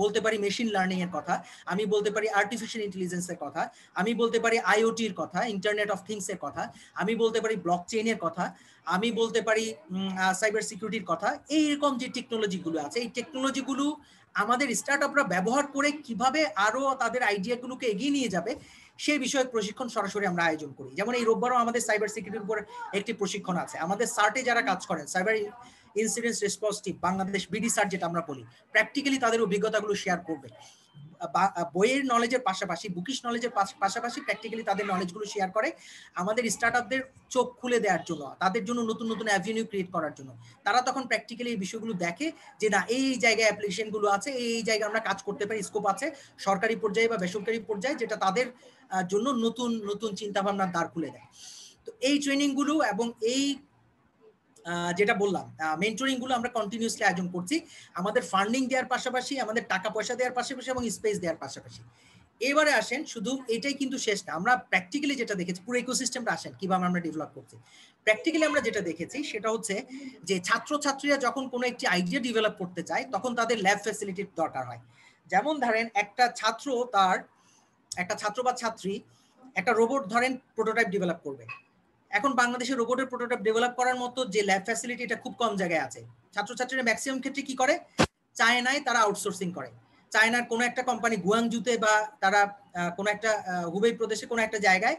বলতে পারি মেশিন লার্নিং এর কথা, আমি বলতে পারি আর্টিফিশিয়াল ইন্টেলিজেন্সের কথা, আমি বলতে পারি আইওটির কথা, ইন্টারনেট অফ থিংস এর কথা, আমি বলতে পারি ব্লকচেইনের কথা, আমি বলতে পারি সাইবার সিকিউরিটির কথা। এইরকম যে টেকনোলজিগুলো আছে, এই টেকনোলজিগুলো আমাদের স্টার্টআপরা ব্যবহার করে কিভাবে আরো তাদের আইডিয়াগুলোকে এগিয়ে নিয়ে যাবে সেই বিষয়ে প্রশিক্ষণ সরাসরি আমরা আয়োজন করি। যেমন এই রোববারও আমাদের সাইবার সিকিউরিটির উপর একটি প্রশিক্ষণ আছে। আমাদের সার্টে যারা কাজ করেন, cyber incident response team Bangladesh, BD shirt যেটা আমরা বলি, প্র্যাকটিক্যালি তাদের অভিজ্ঞতাগুলো শেয়ার করবে। বইয়ের নলেজের পাশাপাশি, বুকিশ নলেজের পাশাপাশি প্র্যাকটিক্যালি তাদের নলেজগুলো শেয়ার করে আমাদের স্টার্টআপদের চোখ খুলে দেওয়ার জন্য, তাদের জন্য নতুন নতুন অ্যাভিনিউ ক্রিয়েট করার জন্য। তারা তখন প্র্যাকটিক্যালি এই বিষয়গুলো দেখে যে না, এই জায়গায় অ্যাপ্লিকেশনগুলো আছে, এই জায়গায় আমরা কাজ করতে পারি, স্কোপ আছে সরকারি পর্যায়ে বা বেসরকারি পর্যায়ে, যেটা তাদের জন্য নতুন নতুন চিন্তাভাবনার দ্বার খুলে দেয়। তো এই ট্রেনিংগুলো এবং এই যেটা বললাম মেন্টরিংগুলো আমরা কন্টিনিউসলি আয়োজন করছি, আমাদের ফান্ডিং দেওয়ার পাশাপাশি, আমাদের টাকা পয়সা দেওয়ার পাশাপাশি এবং স্পেস দেওয়ার পাশাপাশি। এবারে আসেন, শুধু এটাই কিন্তু শেষ না। আমরা প্র্যাকটিক্যালি যেটা দেখেছি, পুরো ইকোসিস্টেমটা আসেন কিভাবে আমরা ডেভেলপ করছি। প্র্যাকটিক্যালি আমরা যেটা দেখেছি সেটা হচ্ছে যে ছাত্রছাত্রীরা যখন কোনো একটি আইডিয়া ডেভেলপ করতে চায় তখন তাদের ল্যাব ফ্যাসিলিটির দরকার হয়। যেমন ধরেন একটা ছাত্র বা ছাত্রী একটা রোবট ধরেন প্রোটোটাইপ ডেভেলপ করবে। এখন বাংলাদেশে রোবটের প্রোটোটাইপ ডেভেলপ করার মতো যে ল্যাব ফ্যাসিলিটি, এটা খুব কম জায়গায় আছে। ছাত্রছাত্রীরা ম্যাক্সিমাম ক্ষেত্রে কি করে, চায়নায় তারা আউটসোর্সিং করে। চায়নার কোনো একটা কোম্পানি গুয়াংজুতে বা তারা কোনো একটা হুবেই প্রদেশে কোনো একটা জায়গায়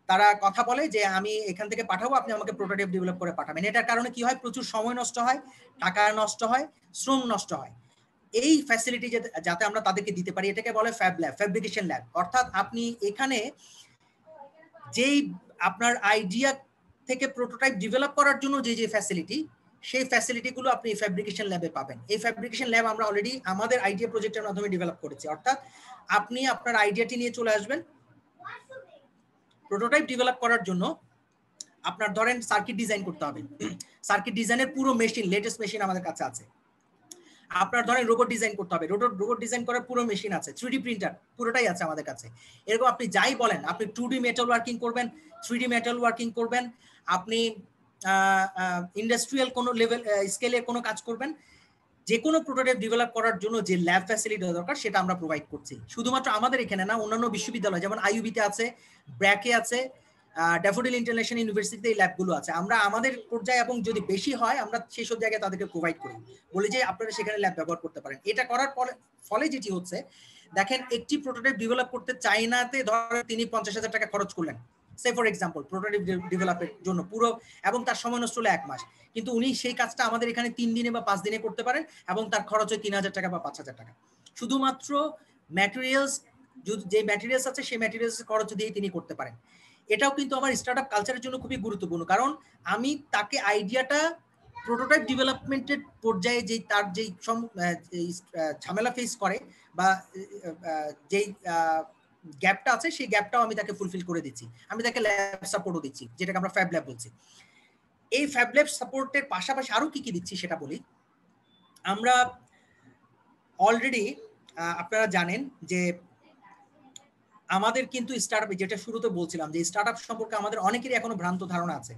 তারা কথা বলে যে আমি এখান থেকে পাঠাবো, আপনি আমাকে প্রোটোটাইপ ডেভেলপ করে পাঠাবেন। এটার কারণে কি হয়, প্রচুর সময় নষ্ট হয়, টাকা নষ্ট হয়, শ্রম নষ্ট হয়। এই ফ্যাসিলিটি যাতে আমরা তাদেরকে দিতে পারি, এটাকে বলে ফ্যাব ল্যাব, ফ্যাব্রিকেশন ল্যাব। অর্থাৎ আপনি এখানে যেই আপনার আইডিয়া থেকে প্রোটোটাইপ ডেভেলপ করার জন্য যে ফ্যাসিলিটি, সেই ফ্যাসিলিটিগুলো আপনি ফ্যাব্রিকেশন ল্যাবে পাবেন। এই ফ্যাব্রিকেশন ল্যাব আমরা অলরেডি আমাদের আইডিয়া প্রজেক্টের মাধ্যমে ডেভেলপ করেছি। অর্থাৎ আপনি আপনার আইডিয়াটি নিয়ে চলে আসবেন, প্রোটোটাইপ ডেভেলপ করার জন্য আপনার ধরেন সার্কিট ডিজাইন করতে হবে, সার্কিট ডিজাইনের পুরো মেশিন, লেটেস্ট মেশিন আমাদের কাছে আছে। আপনার ধরেন রোবট ডিজাইন করতে হবে, রোবট ডিজাইন করার পুরো মেশিন আছে, 3D প্রিন্টার পুরোটাই আছে আমাদের কাছে। এরকম আপনি যাই বলেন, আপনি 2D মেটাল ওয়ার্কিং করবেন, 3D মেটাল ওয়ার্কিং করবেন, আপনি ইন্ডাস্ট্রিয়াল কোনো লেভেল স্কেলে কোনো কাজ করবেন, যে কোনো প্রোটোটাইপ ডেভেলপ করার জন্য যে ল্যাব ফ্যাসিলিটি দরকার সেটা আমরা প্রোভাইড করছি। শুধুমাত্র আমাদের এখানে না, অন্যান্য বিশ্ববিদ্যালয় যেমন আইইউবিতে আছে, ব্র্যাকে আছে, ড্যাফোডিল ইন্টারন্যাশনাল ইউনিভার্সিটিতে এই ল্যাবগুলো আছে। আমরা আমাদের পর্যায়ে এবং যদি বেশি হয় আমরা সেই সব জায়গায় তাদেরকে প্রোভাইড করি, বলি যে আপনারা সেখানে ল্যাব ব্যবহার করতে পারেন। এটা করার ফলে যেটি হচ্ছে, দেখেন একটি প্রোটোটাইপ ডেভেলপ করতে চায়নাতে ধরেন তিনি 50,000 টাকা খরচ করলেন, সে ফর এক্সাম্পল, প্রোটোটাইপ ডেভেলপের জন্য পুরো, এবং তার সময় নষ্ট হলো 1 মাস, কিন্তু উনি সেই কাজটা আমাদের এখানে 3 দিনে বা 5 দিনে করতে পারেন এবং তার খরচ হয় 3,000 টাকা বা 5,000 টাকা। শুধুমাত্র ম্যাটেরিয়ালস, যে ম্যাটেরিয়ালস আছে সেই ম্যাটেরিয়ালস খরচ দিয়ে তিনি করতে পারেন। এটাও কিন্তু আমার স্টার্টআপ কালচারের জন্য খুবই গুরুত্বপূর্ণ, কারণ আমি তাকে আইডিয়াটা প্রোটোটাইপ ডেভেলপমেন্টের পর্যায়ে যেই তার যেই ঝামেলা ফেস করে বা যেই গ্যাপটা আছে সেই গ্যাপটাও আমি তাকে ফুলফিল করে দিচ্ছি। আমি তাকে ল্যাব সাপোর্টও দিচ্ছি, যেটাকে আমরা ফ্যাব ল্যাব বলছি। এই ফ্যাব ল্যাব সাপোর্টের পাশাপাশি আরো কি কি দিচ্ছি সেটা বলি। আমরা অলরেডি আপনারা জানেন যে আমাদের কিন্তু স্টার্টআপ, যেটা শুরুতে বলছিলাম যে স্টার্টআপ সম্পর্কে আমাদের অনেকেরই এখনো ভ্রান্ত ধারণা আছে।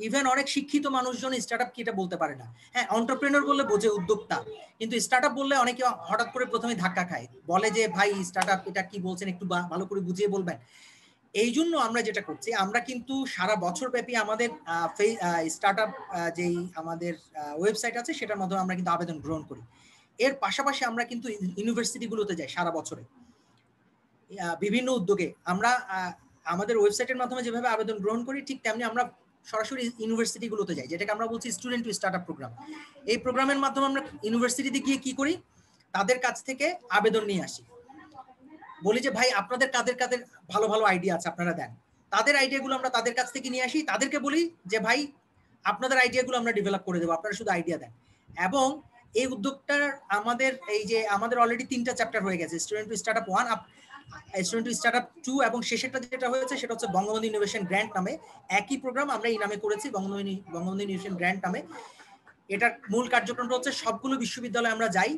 ইভেন অনেক শিক্ষিত মানুষজন স্টার্টআপ কি এটা বলতে পারে না। হ্যাঁ, এন্টারপ্রেনার বললে বোঝে উদ্যোক্তা, কিন্তু স্টার্টআপ বললে অনেকে হঠাৎ করে প্রথমে ধাক্কা খায়, বলে যে ভাই স্টার্টআপ এটা কি বলছেন, একটু ভালো করে বুঝিয়ে বলবেন। এই জন্য আমরা যেটা করছি, আমরা কিন্তু সারা বছর ব্যাপী আমাদের স্টার্টআপ যেই আমাদের ওয়েবসাইট আছে সেটার মাধ্যমে আমরা কিন্তু আবেদন গ্রহণ করি। এর পাশাপাশি আমরা কিন্তু ইউনিভার্সিটিগুলোতে যাই সারা বছরে বিভিন্ন উদ্যোগে। আমরা আমাদের ওয়েবসাইটের মাধ্যমে যেভাবে আবেদন গ্রহণ করি, ঠিক তেমনি আমরা সরাসরি ইউনিভার্সিটিগুলোতে যাই, যেটাকে আমরা বলছি স্টুডেন্ট টু স্টার্টআপ প্রোগ্রাম। এই প্রোগ্রামের মাধ্যমে আমরা ইউনিভার্সিটিতে গিয়ে কি করি, তাদের কাছ থেকে আবেদন নিয়ে আসি, বলি যে ভাই আপনাদের কাদের কাদের ভালো ভালো আইডিয়া আছে আপনারা দেন। তাদের আইডিয়াগুলো আমরা তাদের কাছ থেকে নিয়ে আসি, তাদেরকে বলি যে ভাই আপনাদের আইডিয়াগুলো আমরা ডেভেলপ করে দেবো, আপনারা শুধু আইডিয়া দেন। এবং এই উদ্যোগটার আমাদের এই যে আমাদের অলরেডি 3টা চ্যাপ্টার হয়ে গেছে, student to startup 1, student to startup 2, এবং শেষেরটা যেটা হয়েছে সেটা হচ্ছে বঙ্গবন্ধু ইনোভেশন গ্র্যান্ট নামে একই প্রোগ্রাম আমরা এই নামে করেছি, বঙ্গবন্ধু ইনোভেশন গ্র্যান্ট নামে। এটার মূল কার্যক্রমটা হচ্ছে সবগুলো বিশ্ববিদ্যালয়ে আমরা যাই,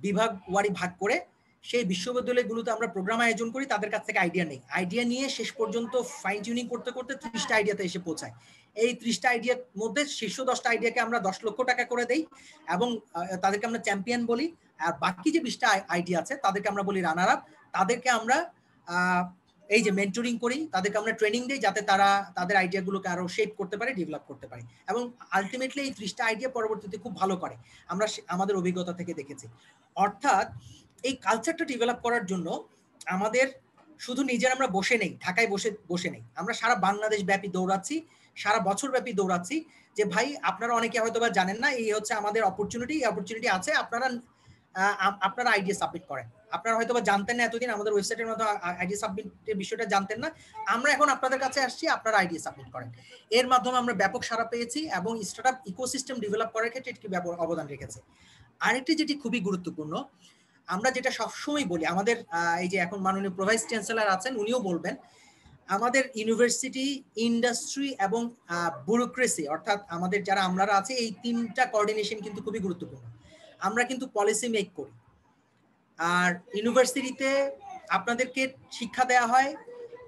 বিভাগ ওয়ারি ভাগ করে সেই বিশ্ববিদ্যালয়গুলোতে আমরা প্রোগ্রাম আয়োজন করি, তাদের কাছ থেকে আইডিয়া নেই, আইডিয়া নিয়ে শেষ পর্যন্ত ফাইন টিউনিং করতে করতে 30টা আইডিয়াতে এসে পৌঁছায়। এই 30টা আইডিয়ার মধ্যে শীর্ষ 10টা আইডিয়াকে আমরা 10 লক্ষ টাকা করে দেই এবং তাদেরকে আমরা চ্যাম্পিয়ন বলি। আর বাকি যে 20টা আইডিয়া আছে তাদেরকে আমরা বলি রানার আপ। তাদেরকে আমরা এই যে মেন্টরিং করি, তাদেরকে আমরা ট্রেনিং দিই যাতে তারা তাদের আইডিয়াগুলোকে আরো শেপ করতে পারে, ডেভেলপ করতে পারে, এবং আলটিমেটলি এই 30টা আইডিয়া পরবর্তীতে খুব ভালো করে, আমরা আমাদের অভিজ্ঞতা থেকে দেখেছি। অর্থাৎ এই কালচারটা ডেভেলপ করার জন্য আমাদের শুধু নিজের আমরা বসে নেই, ঢাকায় বসে নেই, আমরা সারা বাংলাদেশ ব্যাপী দৌড়াচ্ছি, সারা বছর ব্যাপী দৌড়াচ্ছি যে ভাই আপনারা অনেকে হয়তো বা জানেন না, এই হচ্ছে আমাদের অপরচুনিটি আছে, আপনারা আইডিয়া সাবমিট করেন। আপনারা হয়তো বা জানতেন না এতদিন, আমাদের ওয়েবসাইটের মধ্যে আইডিয়া সাবমিটের বিষয়টা জানতেন না, আমরা এখন আপনাদের কাছে আসছি, আপনারা আইডিয়া সাবমিট করেন। এর মাধ্যমে আমরা ব্যাপক সাড়া পেয়েছি এবং স্টার্টআপ ইকোসিস্টেম ডেভেলপ করার ক্ষেত্রে এটি ব্যাপক অবদান রেখেছে। আরেকটি যেটি খুবই গুরুত্বপূর্ণ, আমরা যেটা সবসময় বলি, আমাদের এই যে এখন মাননীয় প্রভাইস চ্যান্সেলর আছেন উনিও বলবেন, আমাদের ইউনিভার্সিটি, ইন্ডাস্ট্রি এবং ব্যুরোক্রেসি, অর্থাৎ আমাদের যারা আমরা আছে, এই 3টা কোঅর্ডিনেশন কিন্তু খুবই গুরুত্বপূর্ণ। আমরা কিন্তু পলিসি মেক করি, আর ইউনিভার্সিটিতে আপনাদেরকে শিক্ষা দেওয়া হয়,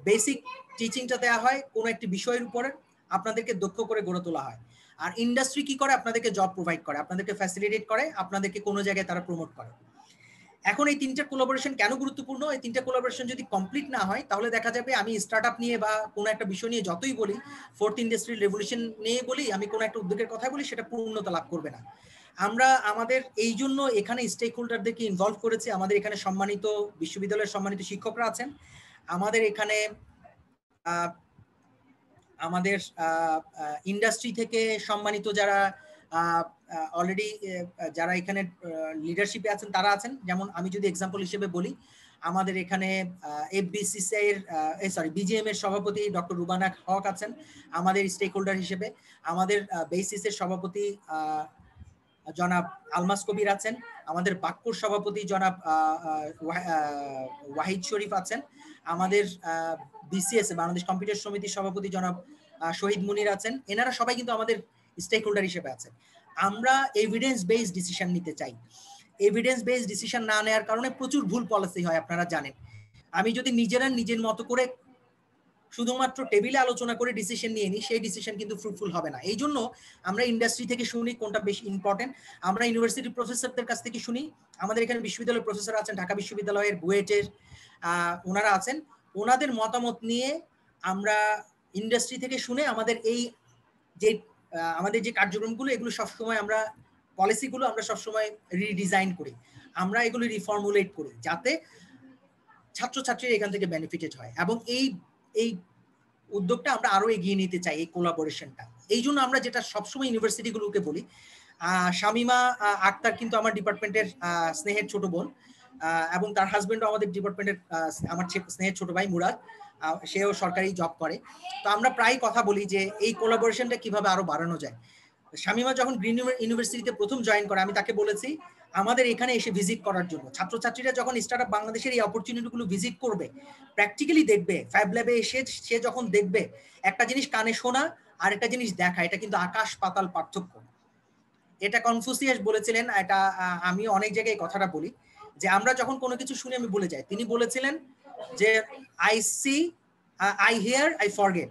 বেসিক টিচিংটা দেওয়া হয় কোনো একটি বিষয়ের উপরে, আপনাদেরকে দক্ষ করে গড়ে তোলা হয়। আর ইন্ডাস্ট্রি কি করে, আপনাদেরকে জব প্রোভাইড করে, আপনাদেরকে ফ্যাসিলিটেট করে, আপনাদেরকে কোনো জায়গায় তারা প্রমোট করে। এখন এই 3টা কোলাবোরেশন কেন গুরুত্বপূর্ণ, এই 3টা কোলাবোরেশন যদি কমপ্লিট না হয় তাহলে দেখা যাবে আমি স্টার্টআপ নিয়ে বা কোনো একটা বিষয় নিয়ে যতই বলি, 4th ইন্ডাস্ট্রিয়াল রেভলিউশন নিয়ে বলি, আমি কোনো একটা উদ্যোগের কথা বলি, সেটা পূর্ণতা লাভ করবে না। আমরা আমাদের এই জন্য এখানে স্টেক হোল্ডারদেরকে ইনভলভ করেছি। আমাদের এখানে সম্মানিত বিশ্ববিদ্যালয়ের সম্মানিত শিক্ষকরা আছেন, আমাদের এখানে আমাদের ইন্ডাস্ট্রি থেকে সম্মানিত যারা অলরেডি যারা এখানে লিডারশিপে আছেন তারা আছেন। যেমন আমি যদি এক্সাম্পল হিসেবে বলি, আমাদের এখানে এফবিসিসিআই এর বিজিএম এর সভাপতি ডক্টর রুবানা হক আছেন আমাদের স্টেক হোল্ডার হিসেবে। আমাদের বেসিস এর সভাপতি জনাব আলমাস কবির আছেন। আমাদের বাক্যর সভাপতি জনাব ওয়াহিদ শরীফ আছেন। আমাদের বিসিএস বাংলাদেশ কম্পিউটার সমিতির সভাপতি জনাব শহীদ মুনির আছেন। এনারা সবাই কিন্তু আমাদের স্টেক হোল্ডার হিসেবে আছেন। আমরা এভিডেন্স বেসড ডিসিশন নিতে চাই। এভিডেন্স বেসড ডিসিশন না নেওয়ার কারণে প্রচুর ভুল পলিসি হয়, আপনারা জানেন। আমি যদি নিজের মতো করে শুধুমাত্র টেবিলে আলোচনা করে ডিসিশন নিয়ে নিই, সেই ডিসিশন কিন্তু ফ্রুটফুল হবে না। এই জন্য আমরা ইন্ডাস্ট্রি থেকে শুনি কোনটা বেশি ইম্পর্টেন্ট, আমরা ইউনিভার্সিটি প্রফেসরদের কাছ থেকে শুনি। আমাদের এখানে বিশ্ববিদ্যালয়ের প্রফেসর আছেন, ঢাকা বিশ্ববিদ্যালয়ের বুয়েটের ওনারা আছেন, ওনাদের মতামত নিয়ে আমরা ইন্ডাস্ট্রি থেকে শুনে আমাদের এই যে আমাদের যে কার্যক্রমগুলো এগুলো সবসময় আমরা পলিসিগুলো আমরা সবসময় রিডিজাইন করি, আমরা এগুলো রিফর্মুলেট করি যাতে ছাত্রছাত্রীরা এখান থেকে বেনিফিটেড হয়। এবং এই উদ্যোগটা আমরা আরো এগিয়ে নিতে চাই, এই কোলাবোরেশনটা। এই জন্য আমরা যেটা সবসময় ইউনিভার্সিটিগুলোকে বলি, শামিমা আক্তার কিন্তু আমার ডিপার্টমেন্টের স্নেহের ছোট বোন, এবং তার হাজবেন্ডও আমাদের ডিপার্টমেন্টের আমার স্নেহের ছোট ভাই মুরাদ, সেও সরকারি জব করে। তো আমরা প্রায় কথা বলি যে এই কোলাবোরেশনটা কিভাবে আরো বাড়ানো যায়। শামিমা যখন গ্রিন ইউনিভার্সিটিতে প্রথম জয়েন করে, আমি তাকে বলেছি আমাদের এখানে এসে ভিজিট করার জন্য। ছাত্রছাত্রীরা যখন স্টার্টআপ বাংলাদেশের এই অপরচুনিটিগুলো ভিজিট করবে, প্র্যাকটিক্যালি দেখবে, ফ্যাব ল্যাবে এসে সে যখন দেখবে, একটা জিনিস কানে শোনা আর একটা জিনিস দেখা, এটা কিন্তু আকাশ পাতাল পার্থক্য। এটা কনফুসিয়াস বলেছিলেন, এটা আমি অনেক জায়গায় কথাটা বলি যে আমরা যখন কোনো কিছু শুনে আমি ভুলে যাই, তিনি বলেছিলেন যে I see, I hear, I forget,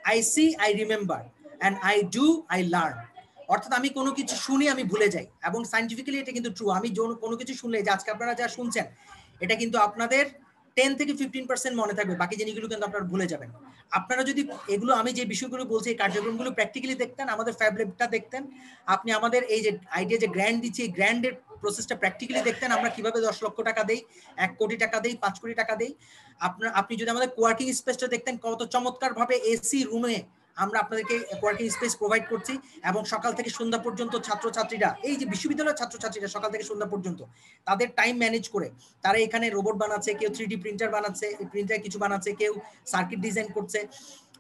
I see, I remember, and I do, I learn. অর্থাৎ আমি কোনো কিছু শুনি আমি ভুলে যাই, এবং সাইন্টিফিক্যালি এটা কিন্তু ট্রু। আমি কোনো কিছু শুনলে, যে আজকে আপনারা যা শুনছেন, এটা কিন্তু আপনাদের 10 থেকে 15% মনে থাকবে, বাকি জিনিসগুলো কিন্তু আপনারা ভুলে যাবেন। আপনারা যদি এগুলো, আমি যে বিষয়গুলো বলছি, এই কার্যক্রমগুলো প্র্যাকটিক্যালি দেখতেন, আমাদের ফ্যাব ল্যাবটা দেখতেন, আপনি আমাদের এই যে আইডিয়া যে গ্র্যান্ড দিচ্ছি, এই গ্র্যান্ডের প্রসেসটা প্র্যাকটিক্যালি দেখতেন, আমরা কিভাবে 10 লক্ষ টাকা দেই, 1 কোটি টাকা দেই, 5 কোটি টাকা দেই। আপনি যদি আমাদের কোয়ার্কিং স্পেসটা দেখতেন, কত চমৎকার ভাবে এসি রুমে আমরা আপনাদেরকে কোয়ার্কিং স্পেস প্রোভাইড করছি, এবং সকাল থেকে সন্ধ্যা পর্যন্ত ছাত্রছাত্রীরা, এই যে বিশ্ববিদ্যালয়ের ছাত্রছাত্রীরা সকাল থেকে সন্ধ্যা পর্যন্ত তাদের টাইম ম্যানেজ করে তারা এখানে রোবট বানাচ্ছে, কেউ 3D প্রিন্টার বানাচ্ছে, প্রিন্টার কিছু বানাচ্ছে, কেউ সার্কিট ডিজাইন করছে।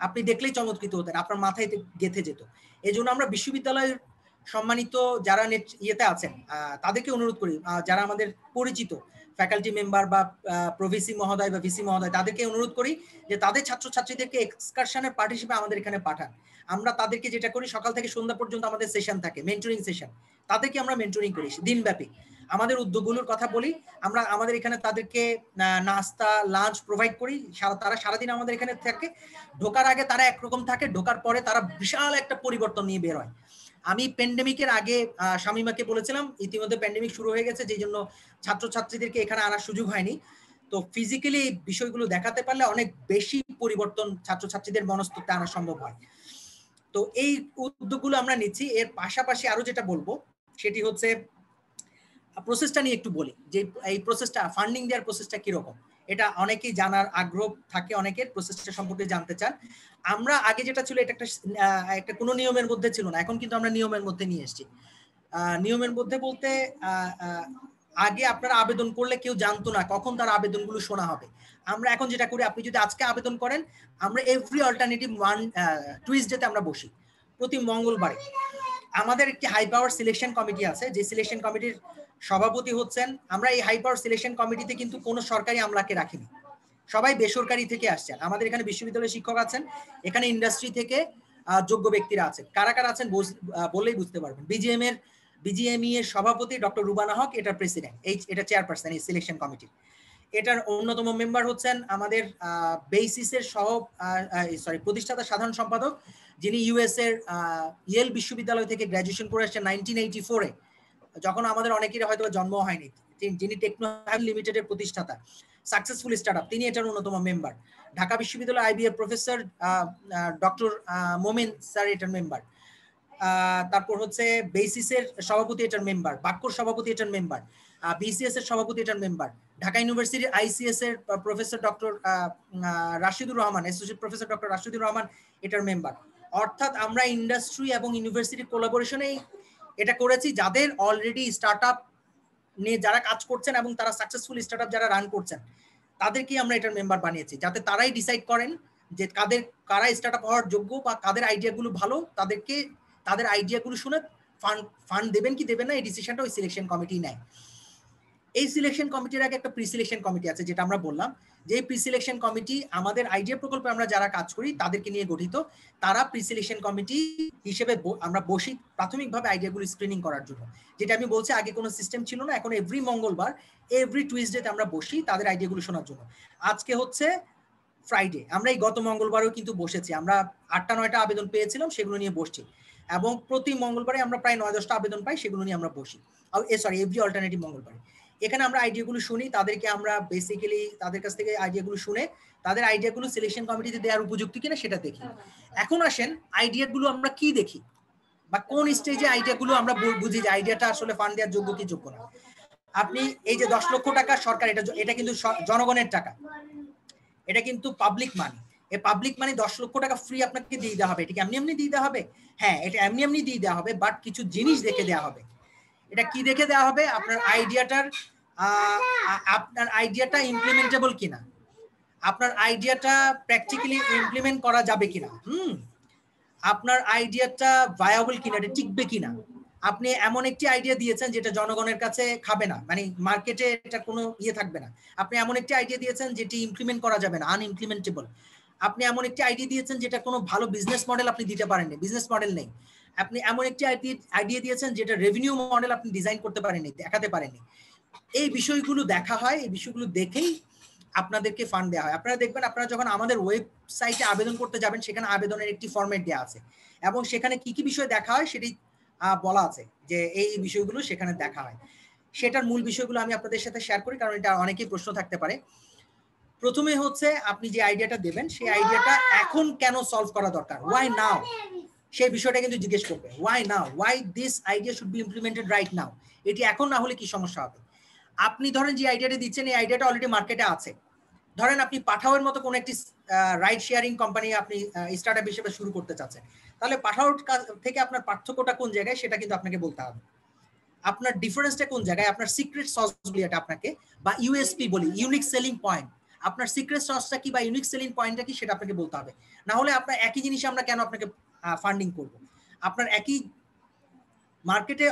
আপনি দেখলেই চমৎকৃত হতেন, আপনার মাথায় গেঁথে যেত। এই জন্য আমরা বিশ্ববিদ্যালয়ের সম্মানিত যারা ইয়েতে আছেন তাদেরকে অনুরোধ করি, যারা আমাদের পরিচিত ফ্যাকাল্টি মেম্বার বা প্রভিসি মহোদয় বা ভিসি মহোদয়, তাদেরকে অনুরোধ করি যে তাদের ছাত্রছাত্রীদেরকে এক্সকারশনের পার্ট হিসেবে আমাদের এখানে পাঠান। আমরা তাদেরকে যেটা করি, সকাল থেকে সন্ধ্যা পর্যন্ত আমাদের সেশন থাকে, মেন্টরিং সেশন, তাদেরকে আমরা মেন্টরিং করি দিনব্যাপী। আমাদের উদ্যোগগুলোর কথা বলি, আমরা আমাদের এখানে তাদেরকে নাস্তা লাঞ্চ প্রোভাইড করি, তারা সারাদিন আমাদের এখানে থাকে। ঢোকার আগে তারা একরকম থাকে, ঢোকার পরে তারা বিশাল একটা পরিবর্তন নিয়ে বের হয়। আমি প্যান্ডেমিকের আগে শামিমাকে বলেছিলাম, ইতিমধ্যে প্যান্ডেমিক শুরু হয়ে গেছে, যেই জন্য ছাত্রছাত্রীদেরকে এখানে আনার সুযোগ হয়নি। তো ফিজিক্যালি এই বিষয়গুলো দেখাতে পারলে অনেক বেশি পরিবর্তন ছাত্রছাত্রীদের মনস্তত্ত্বে আনা সম্ভব হয়। তো এই উদ্যোগগুলো আমরা নিচ্ছি। এর পাশাপাশি আরো যেটা বলবো সেটি হচ্ছে প্রসেসটা নিয়ে একটু বলি, যে এই প্রসেসটা, ফান্ডিং দেওয়ার প্রসেসটা কিরকম, এটা অনেকেই জানার আগ্রহ থাকে, অনেকের প্রসেসটা সম্পর্কে জানতে চান। আমরা আগে যেটা ছিল, এটা একটা কোনো নিয়মের মধ্যে ছিল না, এখন কিন্তু আমরা নিয়মের মধ্যে নিয়ে এসেছি। নিয়মের মধ্যে বলতে আগে আপনারা আবেদন করলে কেউ জানতো না কখন তার আবেদনগুলো শোনা হবে। আমরা এখন যেটা করি, আপনি যদি আজকে আবেদন করেন, আমরা এভরি অল্টারনেটিভ টুইসডেতে আমরা বসি, প্রতি মঙ্গলবারে। আমাদের একটি হাই পাওয়ার সিলেকশন কমিটি আছে, যে সিলেকশন কমিটির সভাপতি হচ্ছেন, আমরা এই হাই পাওয়ার সিলেকশন কমিটিতে কিন্তু কোনো সরকারি আমলাকে রাখিনি, সবাই বেসরকারি থেকে আসছেন। আমাদের এখানে বিশ্ববিদ্যালয়ের শিক্ষক আছেন, এখানে ইন্ডাস্ট্রি থেকে যোগ্য ব্যক্তিরা আছেন। কারা কারা আছেন বললেই বুঝতে পারবেন। বিজিএমই এর সভাপতি ডক্টর রুবানা হক, এটার প্রেসিডেন্ট, এটা চেয়ারপারসন এই সিলেকশন কমিটির। এটার অন্যতম মেম্বার হচ্ছেন আমাদের বেসিসের প্রতিষ্ঠাতা সাধারণ সম্পাদক, যিনি ইউএস এর ইয়েল বিশ্ববিদ্যালয় থেকে গ্র্যাজুয়েশন করে আসছেন 1984-এ, যখন আমাদের অনেকেরই হয়তো জন্ম হয়নি। যিনি টেকনো লিমিটেডের প্রতিষ্ঠাতা, সাকসেসফুল স্টার্টআপ, তিনি এটার অন্যতম মেম্বার। ঢাকা বিশ্ববিদ্যালয় আইবিএর প্রফেসর ডক্টর মোমেন স্যার এটার মেম্বার। তারপর হচ্ছে বেসিসের সভাপতি এটার মেম্বার, বাক্যর সভাপতি এটার মেম্বার, বিসিএস এর সভাপতি এটার মেম্বার, ঢাকা ইউনিভার্সিটির আইসিএস এর professor doctor Rashidur Rahman, associate professor doctor Rashidur Rahman এটার মেম্বার। অর্থাৎ আমরা ইন্ডাস্ট্রি এবং ইউনিভার্সিটির কোলাবোরেশনেই এটা করেছি, যাদের অলরেডি স্টার্টআপ নিয়ে যারা কাজ করছেন এবং তারা সাকসেসফুল স্টার্টআপ যারা রান করছেন, তাদেরকেই আমরা এটার মেম্বার বানিয়েছি, যাতে তারাই ডিসাইড করেন যে কারা স্টার্টআপ হওয়ার যোগ্য বা কাদের আইডিয়াগুলো ভালো, তাদের আইডিয়াগুলো শুনে ফান্ড দেবেন কি দেবেন না, এই ডিসিশনটা ওই সিলেকশন কমিটি নেয়। এই সিলেকশন কমিটির আগে একটা প্রি সিলেকশন কমিটি আছে, যেটা আমরা বললাম যে প্রি সিলেকশন কমিটি আমাদের আইডিয়া প্রকল্পে আমরা যারা কাজ করি তাদেরকে নিয়ে গঠিত। তারা প্রি সিলেকশন কমিটি হিসেবে আমরা বসি প্রাথমিকভাবে আইডিয়াগুলো স্ক্রিনিং করার জন্য। যেটা আমি বলছি, আগে কোনো সিস্টেম ছিল না, এখন এভরি মঙ্গলবার, এভরি টুইসডেতে আমরা বসি তাদের আইডিয়াগুলো শোনার জন্য। আজকে হচ্ছে ফ্রাইডে। আমরা এই গত মঙ্গলবারেও কিন্তু বসেছি, আমরা 8টা-9টা আবেদন পেয়েছিলাম, সেগুলো নিয়ে বসছি এবং প্রতি মঙ্গলবারে আমরা প্রায় 9-10টা আবেদন পাই, সেগুলো নিয়ে আমরা বসি। সরি, এভরি অল্টারনেটিভ মঙ্গলবারে। এখানে আমরা আইডিয়াগুলো শুনি, তাদেরকে আমরা বেসিক্যালি তাদের কাছ থেকে আইডিয়াগুলো শুনে তাদের আইডিয়াগুলো সিলেকশন কমিটিতে দেওয়ার উপযুক্ত কিনা সেটা দেখি। এখন আসেন আইডিয়াগুলো আমরা কি দেখি বা কোন স্টেজে আইডিয়াগুলো আমরা বুঝি যে আইডিয়াটা আসলে ফান্ড দেওয়ার যোগ্য কি যোগ্য না। আপনি এই যে 10 লক্ষ টাকা সরকার, এটা কিন্তু জনগণের টাকা, এটা কিন্তু পাবলিক মানি। এই পাবলিক মানি 10 লক্ষ টাকা ফ্রি আপনাকে দিয়ে দেওয়া হবে। এটা কি এমনি এমনি দিয়ে দেওয়া হবে? হ্যাঁ, এটা এমনি এমনি দিয়ে দেওয়া হবে, বাট কিছু জিনিস দেখে দেওয়া হবে। এটা কি দেখে দেওয়া হবে? আপনার আইডিয়াটা ইমপ্লিমেন্টেবল কিনা, আপনার আইডিয়াটা প্র্যাকটিক্যালি ইমপ্লিমেন্ট করা যাবে কিনা, আপনার আইডিয়াটা ভায়াবল কিনা, এটা টিকবে কিনা। আপনি এমন একটি আইডিয়া দিয়েছেন যেটা জনগণের কাছে খাবে না, মানে মার্কেটে এটা কোনো ইয়ে থাকবে না। আপনি এমন একটি আইডিয়া দিয়েছেন যেটি ইমপ্লিমেন্ট করা যাবে না, আনইমপ্লিমেন্টেবল। আপনি এমন একটি আইডিয়া দিয়েছেন যেটা কোনো ভালো বিজনেস মডেল আপনি দিতে পারেননি, বিজনেস মডেল নেই। আপনি এমন একটি আইডিয়া দিয়েছেন যেটা রেভিনিউ মডেল আপনি ডিজাইন করতে পারেননি, দেখাতে পারেননি। এই বিষয়গুলো দেখা হয়, এই বিষয়গুলো দেখেই আপনাদেরকে ফান্ড দেওয়া হয়। আপনারা দেখবেন, আপনারা যখন আমাদের ওয়েবসাইটে আবেদন করতে যাবেন, সেখানে আবেদনের একটি ফরম্যাট দেওয়া আছে এবং সেখানে কি কি বিষয় দেখা হয় সেটি বলা আছে যে এই বিষয়গুলো সেখানে দেখা হয়। সেটার মূল বিষয়গুলো আমি আপনাদের সাথে শেয়ার করি, কারণ এটা অনেকেই প্রশ্ন থাকতে পারে। প্রথমে হচ্ছে আপনি যে আইডিয়াটা দেবেন, সেই আইডিয়াটা এখন কেন সলভ করা দরকার, ওয়াই নাও, সেই বিষয়টা কিন্তু জিজ্ঞেস করবে। Why now, why this idea should be implemented right now. এটি এখন না হলে কি সমস্যা হবে? আপনি ধরেন যে আইডিয়াটা দিচ্ছেন, এই আইডিয়াটা অলরেডি মার্কেটে আছে। ধরেন আপনি পাঠাওয়ের মতো কোনো একটি রাইড শেয়ারিং কোম্পানি আপনি স্টার্টআপ হিসেবে শুরু করতে চাচ্ছেন, তাহলে পাঠাওর থেকে আপনার পার্থক্যটা কোন জায়গায় সেটা কিন্তু আপনাকে বলতে হবে। আপনার ডিফারেন্সটা কোন জায়গায়, আপনার সিক্রেট সস বলি এটা আপনাকে, বা ইউএসপি বলি, ইউনিক সেলিং পয়েন্ট। আপনার সিক্রেট সসটা কি বা ইউনিক সেলিং পয়েন্টটা কি সেটা আপনাকে বলতে হবে। না হলে আপনার একই জিনিস আমরা কেন আপনাকে ফান্ডিং করব? আপনার একই মার্কেটে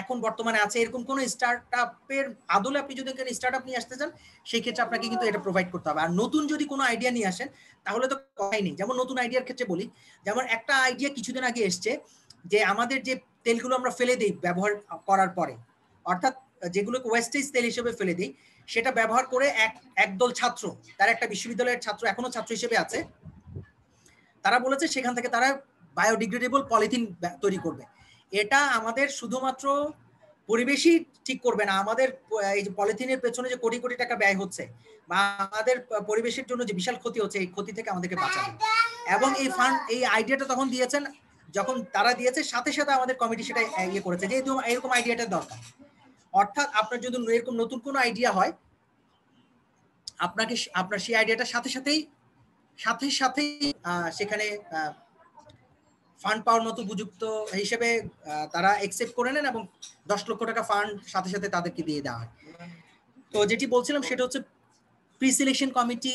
এখন বর্তমানে আছে এরকম কোন স্টার্টআপের আদলে আপনি যদি স্টার্টআপ নিয়ে আসতে চান, সেই ক্ষেত্রে আপনাকে কিন্তু এটা প্রোভাইড করতে হবে। আর নতুন যদি কোনো আইডিয়া নিয়ে আসেন, তাহলে তো কথাই নেই। যেমন নতুন আইডিয়ার ক্ষেত্রে বলি, যেমন একটা আইডিয়া কিছুদিন আগে এসছে যে আমাদের যে তেলগুলো আমরা ফেলে দিই ব্যবহার করার পরে, অর্থাৎ যেগুলোকে ওয়েস্টেজ তেল হিসেবে ফেলে দিই, সেটা ব্যবহার করে একদল ছাত্র, তারা একটা বিশ্ববিদ্যালয়ের ছাত্র, এখনো ছাত্র হিসেবে আছে, তারা বলেছে সেখান থেকে তারা বায়োডিগ্রেডেবল পলিথিন তৈরি করবে। এটা আমাদের শুধুমাত্র পরিবেশই ঠিক করবে না, আমাদের এই যে পলিথিনের পেছনে যে কোটি কোটি টাকা ব্যয় হচ্ছে বা আমাদের পরিবেশের জন্য যে বিশাল ক্ষতি হচ্ছে, এই ক্ষতি থেকে আমাদেরকে বাঁচাবে। এবং এই আইডিয়াটা তখন দিয়েছেন, যখন তারা দিয়েছে সাথে সাথে আমাদের কমিটি সেটা ইয়ে করেছে যে এরকম আইডিয়াটার দরকার। অর্থাৎ আপনার যদি এরকম নতুন কোনো আইডিয়া হয়, আপনার সেই আইডিয়াটার সাথে সাথেই সেখানে ফান্ড পাওয়ার মতো উপযুক্ত হিসেবে তারা অ্যাকসেপ্ট করে নেন এবং 10 লক্ষ টাকা ফান্ড সাথে সাথে তাদেরকে দিয়ে দেওয়া হয়। তো যেটি বলছিলাম সেটা হচ্ছে প্রি সিলেকশন কমিটি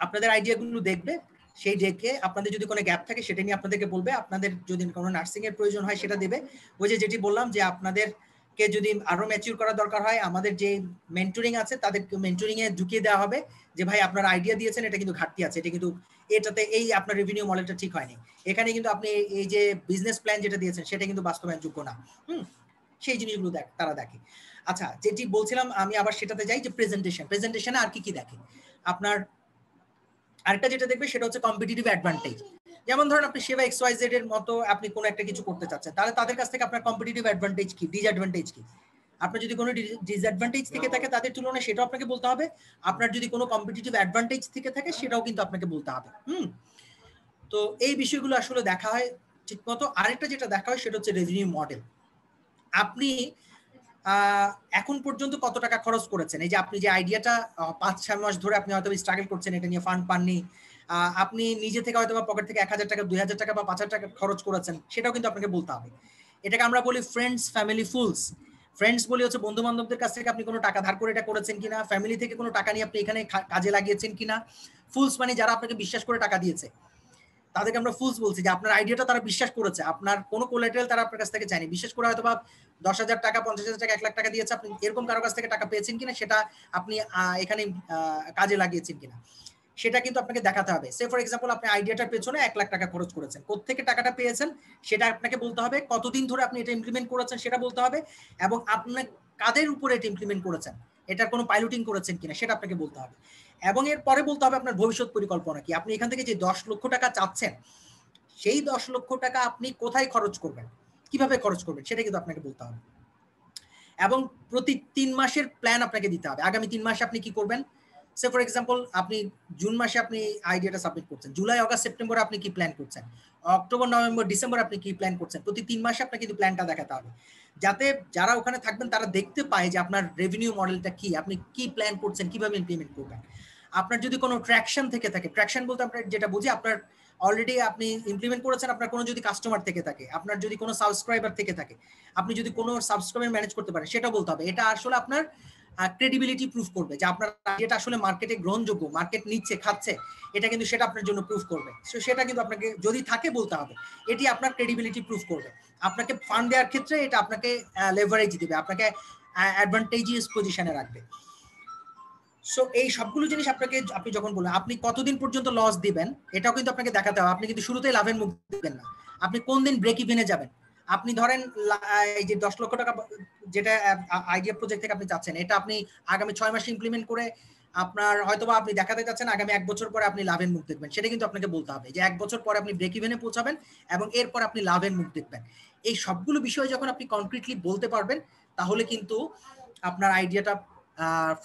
আপনাদের আইডিয়াগুলো দেখবে, সেই দেখে আপনাদের যদি কোনো গ্যাপ থাকে সেটা নিয়ে আপনাদেরকে বলবে। আপনাদের যদি কোনো নার্সিং এর প্রয়োজন হয় সেটা দেবে। ওই যেটি বললাম যে আপনাদেরকে যদি আরো ম্যাচিউর করা দরকার হয়, আমাদের যে মেন্টরিং আছে তাদেরকে মেন্টরিং এ ঢুকিয়ে দেওয়া হবে যে ভাই আপনারা আইডিয়া দিয়েছেন, এটা কিন্তু ঘাটতি আছে, এটা কিন্তু এটাতে এই আপনার রেভিনিউ মডেলটা ঠিক হয়নি, এখানে কিন্তু আপনি এই যে বিজনেস প্ল্যান যেটা দিয়েছেন সেটা কিন্তু বাস্তবায়নযোগ্য না। সেই জিনিসগুলো তারা দেখে। আচ্ছা, যেটি বলছিলাম আমি আবার সেটাতে যাই যে প্রেজেন্টেশনে আর কি দেখে। আপনার আরেকটা যেটা দেখবে সেটা হচ্ছে কম্পিটিটিভ অ্যাডভান্টেজ। যেমন ধরেন আপনি সেবা XYZ এর মতো আপনি কোনো একটা কিছু করতে চাচ্ছেন, তাহলে তাদের কাছ থেকে আপনার কম্পিটিটিভ অ্যাডভান্টেজ কি, ডিসঅ্যাডভান্টেজ কি। আপনার যদি কোনো ডিসঅ্যাডভান্টেজ থেকে থাকে তাদের তুলনায়, সেটাও আপনাকে বলতে হবে। আপনার যদি কোনো কম্পিটিটিভ অ্যাডভান্টেজ থেকে থাকে সেটাও কিন্তু আপনাকে বলতে হবে। তো এই বিষয়গুলো আসলে দেখা হয় ঠিক মতো। আরেকটা যেটা দেখা হয় সেটা হচ্ছে রেভিনিউ মডেল। আপনি এখন পর্যন্ত কত টাকা খরচ করেছেন, এই যে আপনি যে আইডিয়াটা 5-6 মাস ধরে আপনি হয়তো স্ট্রাগল করছেন, এটা নিয়ে ফান্ড পাননি, আপনি নিজে থেকে হয়তো পকেট থেকে 1000 টাকা, 2000 টাকা বা 5000 টাকা খরচ করেছেন, সেটাও কিন্তু আপনাকে বলতে হবে। এটাকে আমরা বলি ফ্রেন্ডস, ফ্যামিলি, ফুলস। ফ্রেন্ডস বলি হচ্ছে বন্ধু বান্ধবদের কাছ থেকে আপনি কোনো টাকা ধার করে এটা করেছেন কিনা, ফ্যামিলি থেকে কোনো টাকা নিয়ে আপনি এখানে কাজে লাগিয়েছেন কিনা, ফুলস মানে যারা আপনাকে বিশ্বাস করে টাকা দিয়েছে, তাদেরকে আমরা ফুলস বলছি, যে আপনার আইডিয়াটা তারা বিশ্বাস করেছে, আপনার কোনো কোলাটেরাল তারা আপনার কাছ থেকে চায়নি, বিশেষ করে হয়তো বা 10,000 টাকা, 50,000 টাকা, 1 লাখ টাকা দিয়েছে, আপনি এরকম কারো কাছ থেকে টাকা পেয়েছেন কিনা সেটা আপনি এখানে কাজে লাগিয়েছেন কিনা সেটা কিন্তু আপনাকে দেখাতে হবে। সে ফর এক্সাম্পল আপনি আইডিয়াটার পেছনে 1 লাখ টাকা খরচ করেছেন, কোত্থেকে টাকাটা পেয়েছেন সেটা আপনাকে বলতে হবে, কতদিন ধরে আপনি এটা ইমপ্লিমেন্ট করেছেন সেটা বলতে হবে, এবং আপনি কাদের উপরে এটা ইমপ্লিমেন্ট করেছেন, এটার কোনো পাইলটিং করেছেন কিনা সেটা আপনাকে বলতে হবে। এবং এর পরে বলতে হবে আপনার ভবিষ্যৎ পরিকল্পনা কি। আপনি এখান থেকে যে 10 লক্ষ টাকা চাচ্ছেন, সেই 10 লক্ষ টাকা আপনি কোথায় খরচ করবেন, কিভাবে খরচ করবেন, সেটা কিন্তু আপনাকে বলতে হবে। এবং প্রতি 3 মাসের প্ল্যান আপনাকে দিতে হবে। আগামী 3 মাসে আপনি কি করবেন। সে ফর এক্সাম্পল আপনি জুন মাসে আপনি আইডিয়াটা সাবমিট করছেন, জুলাই, অগাস্ট, সেপ্টেম্বরে আপনি কি প্ল্যান করছেন, অক্টোবর, নভেম্বর, ডিসেম্বর আপনি কি প্ল্যান করছেন। প্রতি 3 মাসে আপনাকে কিন্তু প্ল্যানটা দেখাতে হবে, যাতে যারা ওখানে থাকবেন তারা দেখতে পায় যে আপনার রেভিনিউ মডেলটা কি, আপনি কি প্ল্যান করছেন, কিভাবে ইমপ্লিমেন্ট করবেন। আপনার যদি কোনো ট্র্যাকশন থেকে থাকে, ট্র্যাকশন বলতে আপনার যেটা বুঝি আপনার অলরেডি আপনি ইমপ্লিমেন্ট করেছেন, আপনার কোনো যদি কাস্টমার থেকে থাকে, আপনার যদি কোনো সাবস্ক্রাইবার থেকে থাকে, আপনি যদি কোনো সাবস্ক্রাইবার ম্যানেজ করতে পারেন, সেটা বলতে হবে। এটা আসলে আপনার ক্রেডিবিলিটি প্রুফ করবে যে আপনার যেটা আসলে মার্কেটে গ্রহণযোগ্য, মার্কেট নিচ্ছে, খাচ্ছে, এটা কিন্তু সেটা আপনার জন্য প্রুফ করবে। সেটা কিন্তু আপনাকে যদি থাকে বলতে হবে, এটি আপনার ক্রেডিবিলিটি প্রুফ করবে। আপনাকে ফান্ড দেওয়ার ক্ষেত্রে এটা আপনাকে লেভারেজ দিবে, আপনাকে অ্যাডভান্টেজিয়াস পজিশনে রাখবে। সো এই সবগুলো জিনিস আপনাকে, আপনি যখন বলেন আপনি কতদিন পর্যন্ত লস দিবেন, এটাও কিন্তু আপনাকে দেখাতে হবে। আপনি কিন্তু শুরুতেই লাভের মুখ দিবেন না, আপনি কোন দিন ব্রেক ইভেনে যাবেন। আপনি ধরেন এই যে 10 লক্ষ টাকা যেটা আইডিয়া প্রজেক্ট থেকে আপনি চাচ্ছেন, এটা আপনি আগামী 6 মাসে ইমপ্লিমেন্ট করে আপনার হয়তোবা আপনি দেখাতে চাচ্ছেন আগামী 1 বছর পরে আপনি লাভের মুখ দেখবেন। সেটা কিন্তু আপনাকে বলতে হবে যে 1 বছর পরে আপনি ব্রেক ইভেনে পৌঁছাবেন এবং এরপর আপনি লাভের মুখ দেখবেন। এই সবগুলো বিষয় যখন আপনি কনক্রিটলি বলতে পারবেন, তাহলে কিন্তু আপনার আইডিয়াটা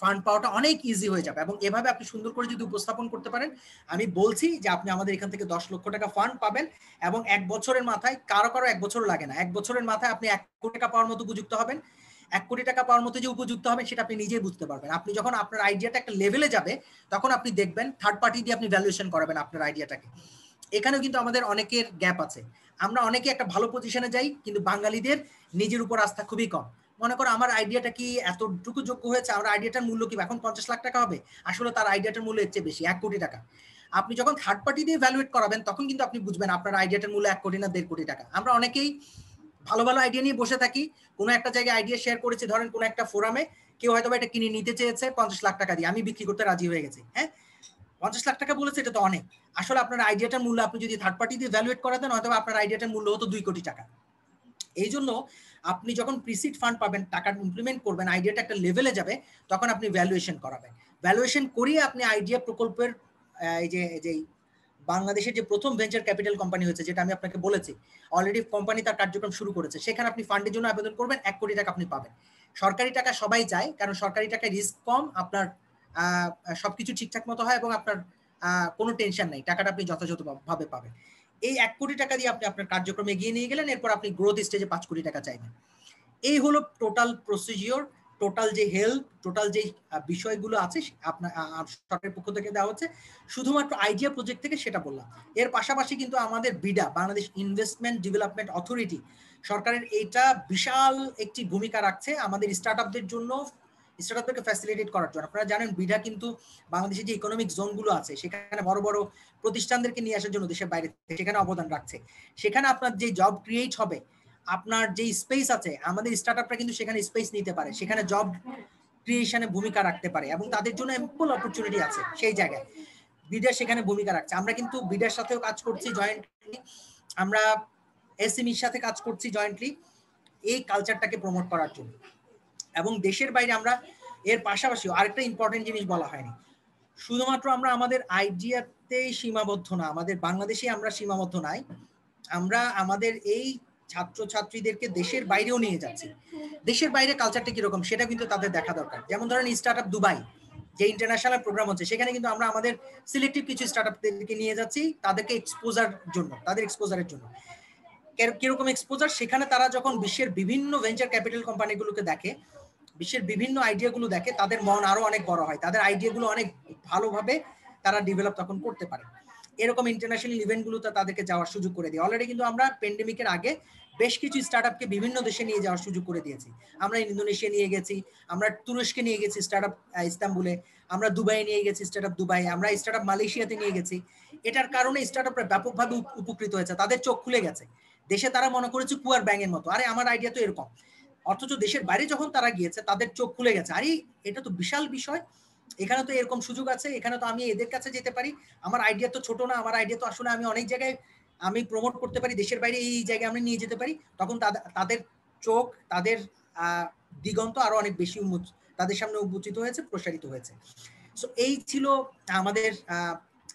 ফান্ড পাওয়াটা অনেক ইজি হয়ে যাবে। এবং এভাবে আপনি সুন্দর করে যদি উপস্থাপন করতে পারেন, আমি বলছি যে আপনি আমাদের এখান থেকে 10 লক্ষ টাকা ফান্ড পাবেন এবং 1 বছরের মাথায়, কারো 1 বছর লাগে না, 1 বছরের মাথায় আপনি 1 কোটি টাকা পাওয়ার মতো উপযুক্ত হবেন। 1 কোটি টাকা পাওয়ার মতো যে উপযুক্ত হবেন সেটা আপনি নিজেই বুঝতে পারবেন। আপনি যখন আপনার আইডিয়াটা একটা লেভেলে যাবে, তখন আপনি দেখবেন থার্ড পার্টি দিয়ে আপনি ভ্যালুয়েশন করাবেন আপনার আইডিয়াটাকে। এখানেও কিন্তু আমাদের অনেকের গ্যাপ আছে। আমরা অনেকে একটা ভালো পজিশনে যাই, কিন্তু বাঙালিদের নিজের উপর আস্থা খুবই কম। মনে করো আমার আইডিয়াটা কি এতটুকু যোগ্য হয়েছে, আমার আইডিয়াটার মূল্য কি এখন 50 লাখ টাকা হবে, আসলে তার আইডিয়াটার মূল্য এর চেয়ে বেশি, 1 কোটি টাকা। আপনি যখন থার্ড পার্টি দিয়ে ভ্যালুয়েট করাবেন, তখন কিন্তু আপনি বুঝবেন আপনার আইডিয়াটার মূল্য 1 কোটি না 1.5 কোটি টাকা। আমরা অনেকেই ভালো ভালো আইডিয়া নিয়ে বসে থাকি, কোনো একটা জায়গায় আইডিয়া শেয়ার করেছি, ধরেন কোনো একটা ফোরামে কেউ হয়তো এটা কিনে নিতে চেয়েছে 50 লাখ টাকা দিয়ে, আমি বিক্রি করতে রাজি হয়ে গেছি। হ্যাঁ, 50 লাখ টাকা বলেছে, এটা তো অনেক। আসলে আপনার আইডিয়াটার মূল্য আপনি যদি থার্ড পার্টি দিয়ে ভ্যালুয়েট করাতেন, হয়তো আপনার আইডিয়াটার মূল্য হতো 2 কোটি টাকা। এই জন্য আপনি যখন প্রিসিড ফান্ড পাবেন, টাকা ইমপ্লিমেন্ট করবেন, আইডিয়াটা একটা লেভেলে যাবে, তখন আপনি ভ্যালুয়েশন করাবেন। ভ্যালুয়েশন করিয়ে আপনি আইডিয়া প্রকল্পের এই যে বাংলাদেশের যে প্রথম ভেঞ্চার ক্যাপিটাল কোম্পানি হয়েছে, যেটা আমি আপনাকে বলেছি, অলরেডি কোম্পানি তার কার্যক্রম শুরু করেছে, সেখানে আপনি ফান্ডের জন্য আবেদন করবেন, 1 কোটি টাকা আপনি পাবেন। সরকারি টাকা সবাই চায়, কারণ সরকারি টাকায় রিস্ক কম, আপনার সবকিছু ঠিকঠাক মতো হয় এবং আপনার কোনো টেনশন নেই, টাকাটা আপনি যথাযথভাবে পাবেন। এই 1 কোটি টাকা দিয়ে আপনি আপনার কার্যক্রমে এগিয়ে নিয়ে গেলেন, এরপর আপনি গ্রোথ স্টেজে 5 কোটি টাকা চাইবেন। এই হলো টোটাল প্রসিজিওর, টোটাল যে হেল্প, টোটাল যে বিষয়গুলো আছে আপনার সরকারের পক্ষ থেকে দেওয়া হচ্ছে, শুধুমাত্র আইডিয়া প্রজেক্ট থেকে সেটা বললাম। এর পাশাপাশি কিন্তু আমাদের BIDA, Bangladesh investment development authority, সরকারের এইটা বিশাল একটি ভূমিকা রাখছে আমাদের স্টার্টআপদের জন্য, স্টার্টআপকে ফ্যাসিলিটেট করার জন্য। আপনারা জানেন বিডা কিন্তু বাংলাদেশের যে ইকোনমিক জোনগুলো আছে, সেখানে বড় বড় প্রতিষ্ঠানদেরকে নিয়ে আসার জন্য দেশের বাইরে থেকে সেখানে অবদান রাখছে। সেখানে আপনার যে জব ক্রিয়েট হবে, আপনার যে স্পেস আছে, আমাদের স্টার্টআপটা কিন্তু সেখানে স্পেস নিতে পারে, সেখানে জব ক্রিয়েশনে ভূমিকা রাখতে পারে এবং তাদের জন্য এম্পল অপরচুনিটি আছে সেই জায়গায়। বিডা সেখানে ভূমিকা রাখছে। আমরা কিন্তু বিডার সাথেও কাজ করছি জয়েন্টলি, আমরা এসএমইর সাথে কাজ করছি জয়েন্টলি এই কালচারটাকে প্রমোট করার জন্য। এবং দেশের বাইরে আমরা এর পাশাপাশি আরেকটা ইম্পর্টেন্ট জিনিস বলা হয়নি, শুধুমাত্র আমরা আমাদের আইডিয়াতেই সীমাবদ্ধ না, আমাদের বাংলাদেশে আমরা সীমাবদ্ধ নাই, আমরা আমাদের এই ছাত্রছাত্রীদেরকে দেশের বাইরেও নিয়ে যাচ্ছি। দেশের বাইরে কালচারটা কিরকম সেটা কিন্তু তাদের দেখা দরকার। যেমন ধরেন স্টার্টআপ দুবাই যে ইন্টারন্যাশনাল প্রোগ্রাম হচ্ছে, সেখানে কিন্তু আমরা আমাদের সিলেক্টিভ কিছু স্টার্টআপদেরকে নিয়ে যাচ্ছি তাদেরকে এক্সপোজার জন্য, তাদের এক্সপোজারের জন্য। কিরকম এক্সপোজার, সেখানে তারা যখন বিশ্বের বিভিন্ন ভেঞ্চার ক্যাপিটাল কোম্পানিগুলোকে দেখে, বিশ্বের বিভিন্ন আইডিয়াগুলো দেখে, তাদের মন আরো অনেক বড় হয়, তাদের আইডিয়াগুলো অনেক ভালোভাবে তারা ডেভেলপ তখন করতে পারে। এরকম ইন্টারন্যাশনাল ইভেন্টগুলোতে তাদেরকে যাওয়ার সুযোগ করে দিই। অলরেডি কিন্তু আমরা প্যান্ডেমিকের আগে বেশ কিছু স্টার্টআপকে বিভিন্ন দেশে নিয়ে যাওয়ার সুযোগ করে দিয়েছি। আমরা ইন্দোনেশিয়া নিয়ে গেছি, আমরা তুরস্কে নিয়ে গেছি স্টার্টআপ ইস্তাম্বুলে, আমরা দুবাই নিয়ে গেছি স্টার্টআপ দুবাই, আমরা স্টার্টআপ মালয়েশিয়াতে নিয়ে গেছি। এটার কারণে স্টার্টআপরা ব্যাপকভাবে উপকৃত হয়েছে, তাদের চোখ খুলে গেছে। দেশে তারা মনে করেছে কুয়ার ব্যাঙের মতো, আরে আমার আইডিয়া তো এরকম, অথচ দেশের বাইরে যখন তারা গিয়েছে তাদের চোখ খুলে গেছে, আরে এটা তো বিশাল বিষয়, এখানে তো এরকম সুযোগ আছে, এখানে তো আমি এদের কাছে যেতে পারি, আমার আইডিয়া তো ছোট না, আমার আইডিয়া তো আসলে আমি অনেক জায়গায় আমি প্রমোট করতে পারি, দেশের বাইরে এই জায়গায় আমি নিয়ে যেতে পারি। তখন তাদের চোখ, তাদের দিগন্ত আরো অনেক বেশি তাদের সামনে উন্মোচিত হয়েছে, প্রসারিত হয়েছে। সো এই ছিল আমাদের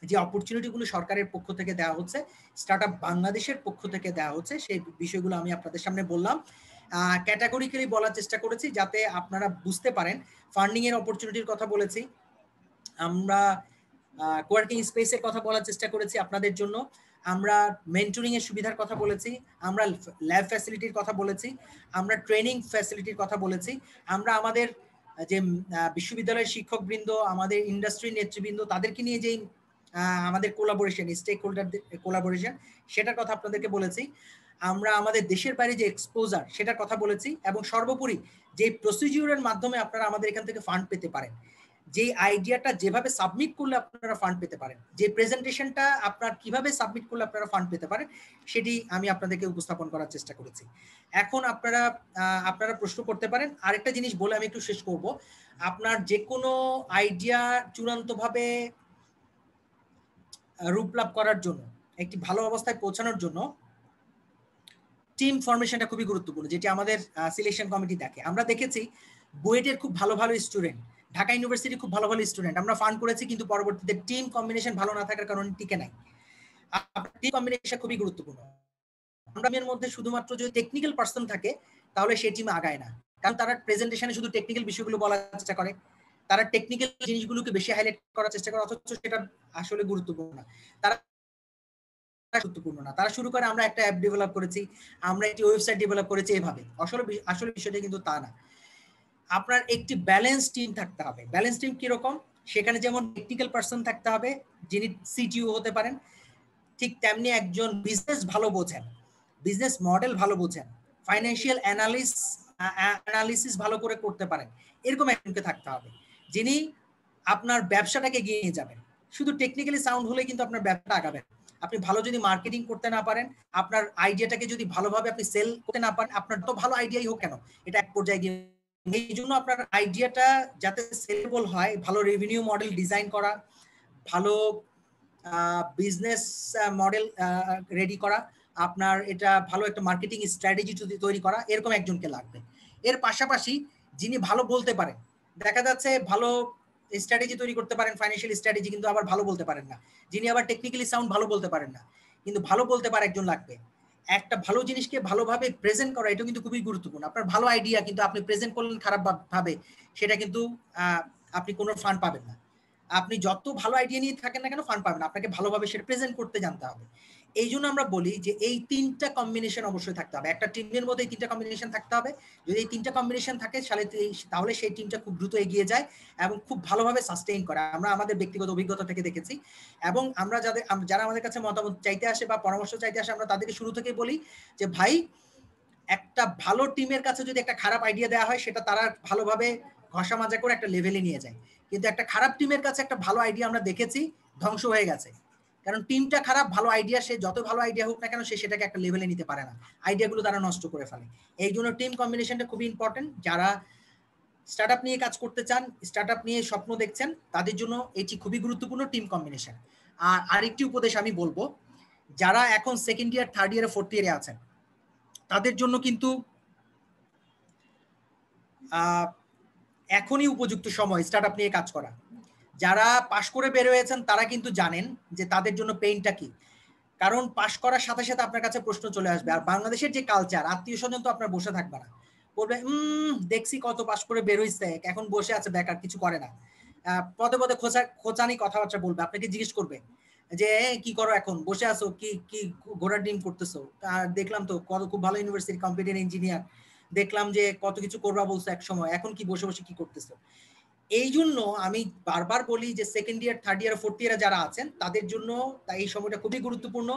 যে অপরচুনিটিগুলো সরকারের পক্ষ থেকে দেওয়া হচ্ছে, স্টার্টআপ বাংলাদেশের পক্ষ থেকে দেওয়া হচ্ছে, সেই বিষয়গুলো আমি আপনাদের সামনে বললাম। ক্যাটাগরিক্যালি বলার চেষ্টা করেছি যাতে আপনারা বুঝতে পারেন। ফান্ডিং এর অপরচুনিটির কথা বলেছি, আমরা কোয়ার্কিং স্পেসের কথা বলার চেষ্টা করেছি আপনাদের জন্য, আমরা মেন্টরিং এর সুবিধার কথা বলেছি, আমরা ল্যাব ফ্যাসিলিটির কথা বলেছি, আমরা ট্রেনিং ফ্যাসিলিটির কথা বলেছি, আমরা আমাদের যে বিশ্ববিদ্যালয়ের শিক্ষকবৃন্দ, আমাদের ইন্ডাস্ট্রির নেতৃবৃন্দ, তাদেরকে নিয়ে যেই আমাদের কোলাবোরেশন, স্টেক হোল্ডারদের কোলাবোরেশন, সেটার কথা আপনাদেরকে বলেছি। আমরা আমাদের দেশের বাইরে যে এক্সপোজার, সেটার কথা বলেছি। এবং সর্বোপরি যে প্রসিডিউরের মাধ্যমে আপনারা আমাদের এখান থেকে ফান্ড পেতে পারেন, যে আইডিয়াটা যেভাবে সাবমিট করলে আপনারা ফান্ড পেতে পারেন, যে প্রেজেন্টেশনটা আপনার কিভাবে সাবমিট করলে আপনারা ফান্ড পেতে পারেন, সেটি আমি আপনাদেরকে উপস্থাপন করার চেষ্টা করেছি। এখন আপনারা প্রশ্ন করতে পারেন। আরেকটা জিনিস বলে আমি একটু শেষ করব। আপনার যে কোনো আইডিয়া চূড়ান্তভাবে রূপ লাভ করার জন্য, একটি ভালো অবস্থায় পৌঁছানোর জন্য টিম ফরমেশনটা খুবই গুরুত্বপূর্ণ, যেটি আমাদের সিলেকশন কমিটি দেখে। আমরা দেখেছি বুয়েটের খুব ভালো ভালো স্টুডেন্ট, ঢাকা ইউনিভার্সিটি খুব ভালো ভালো স্টুডেন্ট আমরা ফান্ড করেছি, কিন্তু পরবর্তীতে টিম কম্বিনেশন ভালো না থাকার কারণে টিকে নাই। টিম কম্বিনেশন খুবই গুরুত্বপূর্ণ। আমরা টিমের মধ্যে শুধুমাত্র যদি টেকনিক্যাল পার্সন থাকে তাহলে সেই টিম আগায় না, কারণ তারা প্রেজেন্টেশনে শুধু টেকনিক্যাল বিষয়গুলো বলার চেষ্টা করে, তারা টেকনিক্যাল জিনিসগুলোকে বেশি হাইলাইট করার চেষ্টা করে, অথচ সেটা আসলে গুরুত্বপূর্ণ না। তারা গুরুত্বপূর্ণ না, তারা শুরু করে আমরা একটা অ্যাপ ডেভেলপ করেছি, আমরা একটি ওয়েবসাইট ডেভেলপ করেছি, এভাবে। আসলে বিষয়টা কিন্তু তা না। আপনার একটি ব্যালেন্স টিম থাকতে হবে। ব্যালেন্স টিম কিরকম? সেখানে যেমন টেকনিক্যাল পার্সন থাকতে হবে, যিনি সিটিও হতে পারেন, ঠিক তেমনি একজন বিজনেস ভালো বোঝেন, বিজনেস মডেল ভালো বোঝেন, ফাইন্যান্সিয়াল অ্যানালিসিস ভালো করে করতে পারেন, এরকম একজনকে থাকতে হবে, যিনি আপনার ব্যবসাটাকে এগিয়ে নিয়ে যাবেন। শুধু টেকনিক্যালি সাউন্ড হলে কিন্তু আপনার ব্যবসা আগাবে। আপনি ভালো যদি মার্কেটিং করতে না পারেন, আপনার আইডিয়াটাকে যদি ভালোভাবে আপনি সেল করতে না পারেন, আপনার তো ভালো আইডিয়াই হোক কেন, এটা এক পর্যায়ে গিয়ে, এই জন্য আপনার আইডিয়াটা যাতে সেলেবল হয়, ভালো রেভিনিউ মডেল ডিজাইন করা, ভালো বিজনেস মডেল রেডি করা, আপনার এটা ভালো একটা মার্কেটিং স্ট্র্যাটেজি তৈরি করা, এরকম একজনকে লাগবে। এর পাশাপাশি যিনি ভালো বলতে পারেন, দেখা যাচ্ছে ভালো স্ট্র্যাটেজি তৈরি করতে পারেন, ফাইন্যান্সিয়াল স্ট্র্যাটেজি, কিন্তু আবার ভালো বলতে পারেন না, যিনি আবার টেকনিক্যালি সাউন্ড ভালো বলতে পারেন না, কিন্তু ভালো বলতে পারে একজন লাগবে। একটা ভালো জিনিসকে ভালোভাবে প্রেজেন্ট করা, এটা কিন্তু খুবই গুরুত্বপূর্ণ। আপনার ভালো আইডিয়া কিন্তু আপনি প্রেজেন্ট করলেন খারাপ ভাবে, সেটা কিন্তু আপনি কোনো ফান্ড পাবেন না। আপনি যত ভালো আইডিয়া নিয়ে থাকেন না কেন, ফান্ড পাবেন, আপনাকে ভালোভাবে সেটা প্রেজেন্ট করতে জানতে হবে। এই জন্য আমরা বলি যে এই তিনটা কম্বিনেশন অবশ্যই থাকতে হবে, একটা টিমের মধ্যে এই তিনটা কম্বিনেশন থাকতে হবে। যদি এই তিনটা কম্বিনেশন থাকে তাহলে সেই টিমটা খুব দ্রুত এগিয়ে যায় এবং খুব ভালোভাবে সাস্টেইন করে। আমরা আমাদের ব্যক্তিগত অভিজ্ঞতা থেকে দেখেছি। এবং আমরা যারা আমাদের কাছে মতামত চাইতে আসে বা পরামর্শ চাইতে আসে, আমরা তাদেরকে শুরু থেকেই বলি যে ভাই, একটা ভালো টিমের কাছে যদি একটা খারাপ আইডিয়া দেওয়া হয়, সেটা তারা ভালোভাবে ঘষা মাজা করে একটা লেভেলে নিয়ে যায়। কিন্তু একটা খারাপ টিমের কাছে একটা ভালো আইডিয়া আমরা দেখেছি ধ্বংস হয়ে গেছে, কারণ টিমটা খারাপ, ভালো আইডিয়া, সে যত ভালো আইডিয়া হোক না কেন, সে সেটাকে একটা লেভেলে নিতে পারে না, আইডিয়াগুলো তারা নষ্ট করে ফেলে। এই জন্য টিম কম্বিনেশনটা খুবই ইম্পর্টেন্ট। যারা স্টার্টআপ নিয়ে কাজ করতে চান, স্টার্টআপ নিয়ে স্বপ্ন দেখছেন, তাদের জন্য এটি খুবই গুরুত্বপূর্ণ, টিম কম্বিনেশন। আর আরেকটি উপদেশ আমি বলবো, যারা এখন সেকেন্ড ইয়ার, থার্ড ইয়ারে, ফোর্থ ইয়ারে আছেন, তাদের জন্য কিন্তু এখনই উপযুক্ত সময় স্টার্টআপ নিয়ে কাজ করা। যারা পাশ করে বের হয়েছেন তারা কিন্তু জানেন যে তাদের জন্য পেইনটা কি, কারণ পাশ করার সাথে সাথে আপনার কাছে প্রশ্ন চলে আসবে। আর বাংলাদেশের যে কালচার, আত্মীয় স্বজন তো আপনার বসে থাকবে না, বলবে দেখছি কত পাশ করে বের হইছে, এখন বসে আছে বেকার, কিছু করে না, পদে পদে খোঁচানি কথাবার্তা বলবে, আপনাকে জিজ্ঞেস করবে যে কি করো, এখন বসে আছো, কি কি ঘোড়ার ডিম করতেছো, আর দেখলাম তো কত খুব ভালো ইউনিভার্সিটি, কম্পিউটার ইঞ্জিনিয়ার, দেখলাম যে কত কিছু করবা বলছো এক সময়, এখন কি বসে বসে কি করতেছো। এই জন্য আমি বারবার বলি যে second year, third year, fourth ইয়ারে যারা আছেন, তাদের জন্য এই সময়টা খুবই গুরুত্বপূর্ণ।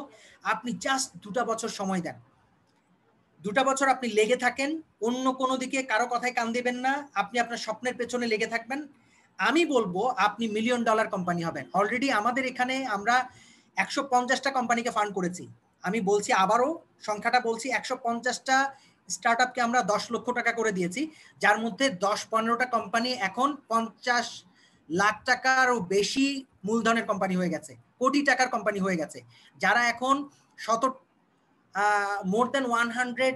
আপনি জাস্ট 2টা বছর সময় দেন, 2টা বছর আপনি লেগে থাকেন, অন্য কোনো দিকে কারো কথায় কান দেবেন না, আপনি আপনার স্বপ্নের পেছনে লেগে থাকবেন। আমি বলবো আপনি $1 মিলিয়ন কোম্পানি হবেন। অলরেডি আমাদের এখানে আমরা 150টা কোম্পানিকে ফান্ড করেছি। আমি বলছি আবারও, সংখ্যাটা বলছি, 150টা স্টার্টআপকে আমরা 10 লক্ষ টাকা করে দিয়েছি, যার মধ্যে 10-15টা কোম্পানি এখন 50 লাখ টাকারও বেশি মূলধনের কোম্পানি হয়ে গেছে, কোটি টাকার কোম্পানি হয়ে গেছে, যারা এখন মোর দেন 100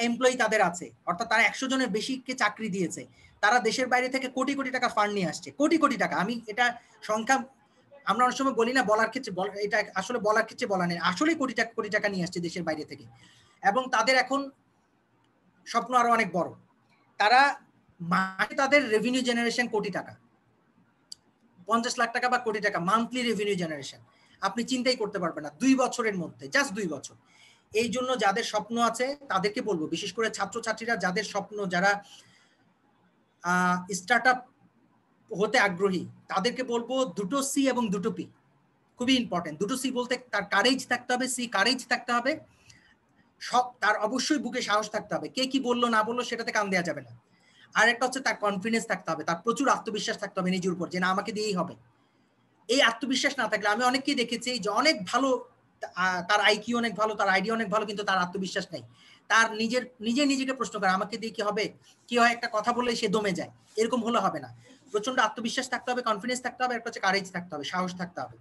এমপ্লয়ি তাদের আছে, অর্থাৎ তারা 100 জনের বেশিকে চাকরি দিয়েছে, তারা দেশের বাইরে থেকে কোটি কোটি টাকা ফান্ড নিয়ে আসছে, কোটি কোটি টাকা। আমি এটা সংখ্যা আমরা অনেক সময় বলি না, বলার ক্ষেত্রে এটা আসলে বলার ক্ষেত্রে বলা নেই, আসলেই কোটি টাকা নিয়ে আসছে দেশের বাইরে থেকে। এবং তাদের এখন স্বপ্ন আরো অনেক বড়, তারা মাসে তাদের রেভিনিউ জেনারেশন কোটি টাকা, 50 লাখ টাকা বা কোটি টাকা মান্থলি রেভিনিউ জেনারেশন, আপনি চিন্তাই করতে পারবেন না 2 বছরের মধ্যে, জাস্ট 2 বছর। এই জন্য যাদের স্বপ্ন আছে তাদেরকে বলবো, বিশেষ করে ছাত্রছাত্রীরা যাদের স্বপ্ন, যারা স্টার্টআপ হতে আগ্রহী, তাদেরকে বলবো দুটো সি এবং দুটো পি খুবই ইম্পর্টেন্ট। দুটো সি বলতে তার কারেজ থাকতে হবে, সি কারেজ থাকতে হবে, সব তার অবশ্যই বুকে সাহস থাকতে হবে, কে কি বললো না বললো সেটাতে কান দেওয়া যাবে না। আর একটা হচ্ছে তার কনফিডেন্স থাকতে হবে, তার প্রচুর আত্মবিশ্বাস থাকতে হবে নিজের উপর, যে না আমাকে দিয়েই হবে। এই আত্মবিশ্বাস না থাকলে, আমি অনেককেই দেখেছি যে অনেক ভালো, তার আইকিউ অনেক ভালো, তার আইডিয়া অনেক ভালো, কিন্তু তার আত্মবিশ্বাস নেই। তার নিজেকে প্রশ্ন করে আমাকে দিয়ে কি হবে, কি হয়, একটা কথা বললে সে দমে যায়, এরকম হলে হবে না। প্রচন্ড আত্মবিশ্বাস থাকতে হবে, কনফিডেন্স থাকতে হবে, একটা হচ্ছে কারেজ থাকতে হবে, সাহস থাকতে হবে।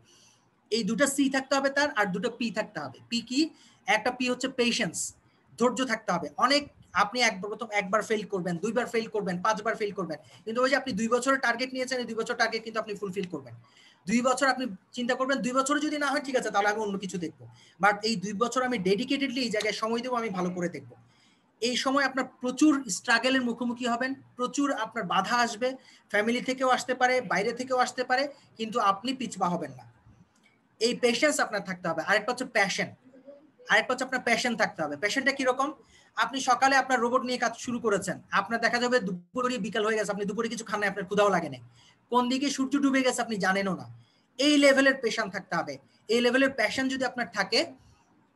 এই দুটো সি থাকতে হবে তার, আর দুটো পি থাকতে হবে। পি কি? একটা পি হচ্ছে পেশেন্স, ধৈর্য থাকতে হবে। অনেক আপনি প্রথম একবার ফেল করবেন, দুইবার ফেল করবেন, 5 বার ফেল করবেন, কিন্তু ওই যে আপনি 2 বছরের টার্গেট নিয়েছেন, এই 2 বছর টার্গেট কিন্তু আপনি ফুলফিল করবেন। 2 বছর আপনি চিন্তা করবেন, 2 বছরে যদি না হয় ঠিক আছে, তাহলে আমি অন্য কিছু দেখবো, বাট এই 2 বছর আমি ডেডিকেটেডলি এই জায়গায় সময় দেবো, আমি ভালো করে দেখবো। এই সময় আপনার প্রচুর স্ট্রাগলের মুখোমুখি হবেন, প্রচুর আপনার বাধা আসবে, ফ্যামিলি থেকেও আসতে পারে, বাইরে থেকেও আসতে পারে, কিন্তু আপনি পিছপা হবেন না। এই পেশেন্স আপনার থাকতে হবে। আরেকটা হচ্ছে প্যাশন, আরেকটা হচ্ছে আপনার প্যাশন থাকতে হবে। প্যাশনটা কিরকম? আপনি সকালে আপনার রোবট নিয়ে কাজ শুরু করেছেন, আপনার দেখা যাবে দুপুরে বিকাল হয়ে গেছে, আপনি দুপুরে কিছু খান না, আপনার ক্ষুধাও লাগে না, কোন দিকে সূর্য ডুবে গেছে আপনি জানেনও না। এই লেভেলের প্যাশন থাকতে হবে। এই লেভেলের প্যাশন যদি আপনার থাকে,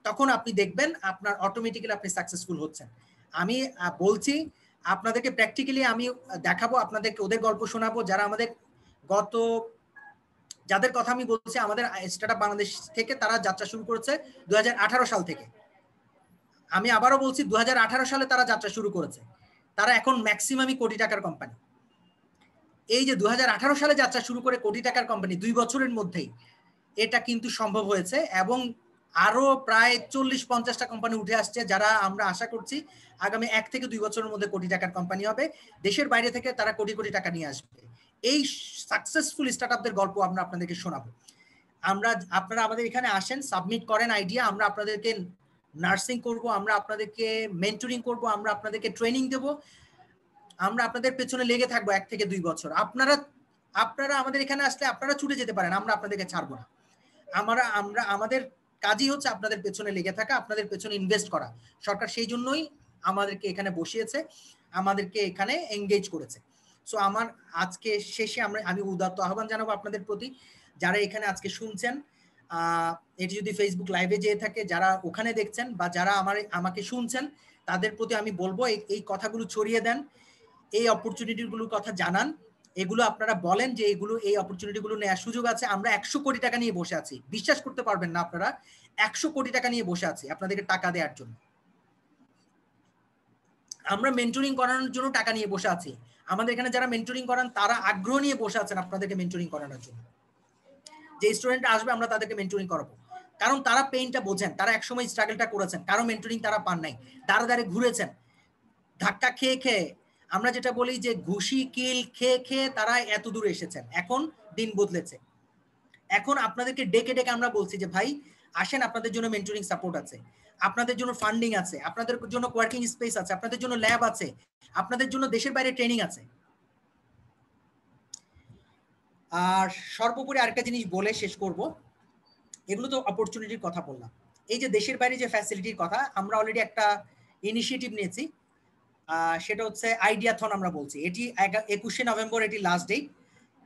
তখন আপনি দেখবেন আপনার অটোমেটিক্যালি আপনি সাকসেসফুল হচ্ছেন। আমি বলছি আপনাদেরকে, প্র্যাকটিক্যালি আমি দেখাবো আপনাদেরকে, ওদের গল্প শোনাবো, যারা আমাদের যাদের কথা আমি বলছি, আমাদের স্টার্টআপ বাংলাদেশ থেকে তারা যাত্রা শুরু করেছে 2018 সাল থেকে। আমি আবারও বলছি 2018 সালে তারা যাত্রা শুরু করেছে, তারা এখন ম্যাক্সিমামই কোটি টাকার কোম্পানি। এই যে 2018 সালে যাত্রা শুরু করে কোটি টাকার কোম্পানি 2 বছরের মধ্যেই, এটা কিন্তু সম্ভব হয়েছে। এবং আরো প্রায় 40-50টা কোম্পানি উঠে আসছে, যারা আমরা আশা করছি আগামী 1 থেকে 2 বছরের মধ্যে কোটি টাকার কোম্পানি হবে। দেশের বাইরে থেকে তারা কোটি কোটি টাকা নিয়ে আসবে। এই সাকসেসফুল স্টার্টআপদের গল্প আমরা আপনাদেরকে শোনাবো। আপনারা আমাদের এখানে আসেন, সাবমিট করেন আইডিয়া, আমরা আপনাদেরকে নার্সিং করব, আমরা আপনাদেরকে মেন্টরিং করব, আমরা আপনাদেরকে ট্রেনিং দেব, আমরা আপনাদের পেছনে লেগে থাকবো 1 থেকে 2 বছর। আপনারা আমাদের এখানে আসলে আপনারা ছুটে যেতে পারেন, আমরা আপনাদেরকে ছাড়বো না। আমাদের কাজই হচ্ছে আপনাদের পেছনে লেগে থাকা, আপনাদের পেছনে ইনভেস্ট করা। সরকার সেই জন্যই আমাদেরকে এখানে বসিয়েছে, আমাদেরকে এখানে এঙ্গেজ করেছে। সো আমার আজকে শেষে আমি উদাত্ত আহ্বান জানাবো আপনাদের প্রতি, যারা এখানে আজকে শুনছেন, এটি যদি ফেসবুক লাইভে যেয়ে থাকে, যারা ওখানে দেখছেন বা যারা আমাকে শুনছেন, তাদের প্রতি আমি বলবো এই কথাগুলো ছড়িয়ে দেন, এই অপরচুনিটিগুলোর কথা জানান, এগুলো আপনারা বলেন যে এই অপরচুনিটিগুলো নেওয়ার সুযোগ আছে। আমরা 100 কোটি টাকা নিয়ে বসে আছি, বিশ্বাস করতে পারবেন না আপনারা, 100 কোটি টাকা নিয়ে বসে আছি আপনাদেরকে টাকা দেওয়ার জন্য। আমরা মেন্টরিং করানোর জন্য টাকা নিয়ে বসে আছি। আমাদের এখানে যারা মেন্টরিং করান তারা আগ্রহ নিয়ে বসে আছেন আপনাদেরকে মেন্টরিং করানোর জন্য। যে স্টুডেন্ট আসবে আমরা তাদেরকে মেন্টরিং করাবো, কারণ তারা পেইনটা বোঝেন, তারা একসময় স্ট্রাগলটা করেছেন, কারো মেন্টরিং তারা পান নাই, দাঁড়ে দাঁড়ে ঘুরেছেন, ধাক্কা খেয়ে খেয়ে, আমরা যেটা বলি যে ঘুষি কিল খেয়ে খেয়ে তারা এত দূরে এসেছেন। এখন দিন বদলেছে, এখন আপনাদেরকে ডেকে ডেকে আমরা বলছি যে ভাই আসেন, আপনাদের জন্য মেন্টরিং সাপোর্ট আছে, আপনাদের জন্য ফান্ডিং আছে, আপনাদের জন্য ওয়ার্কিং স্পেস আছে, আপনাদের জন্য ল্যাব আছে, আপনাদের জন্য দেশের বাইরে ট্রেনিং আছে। আর সর্বোপরি আরেকটা জিনিস বলে শেষ করব, এগুলো তো অপরচুনিটির কথা বললাম, এই যে দেশের বাইরে যে ফ্যাসিলিটির কথা, আমরা অলরেডি একটা ইনিশিয়েটিভ নিয়েছি, সেটা হচ্ছে আইডিয়াথন আমরা বলছি। এটি 21শে নভেম্বর এটি লাস্ট ডেট।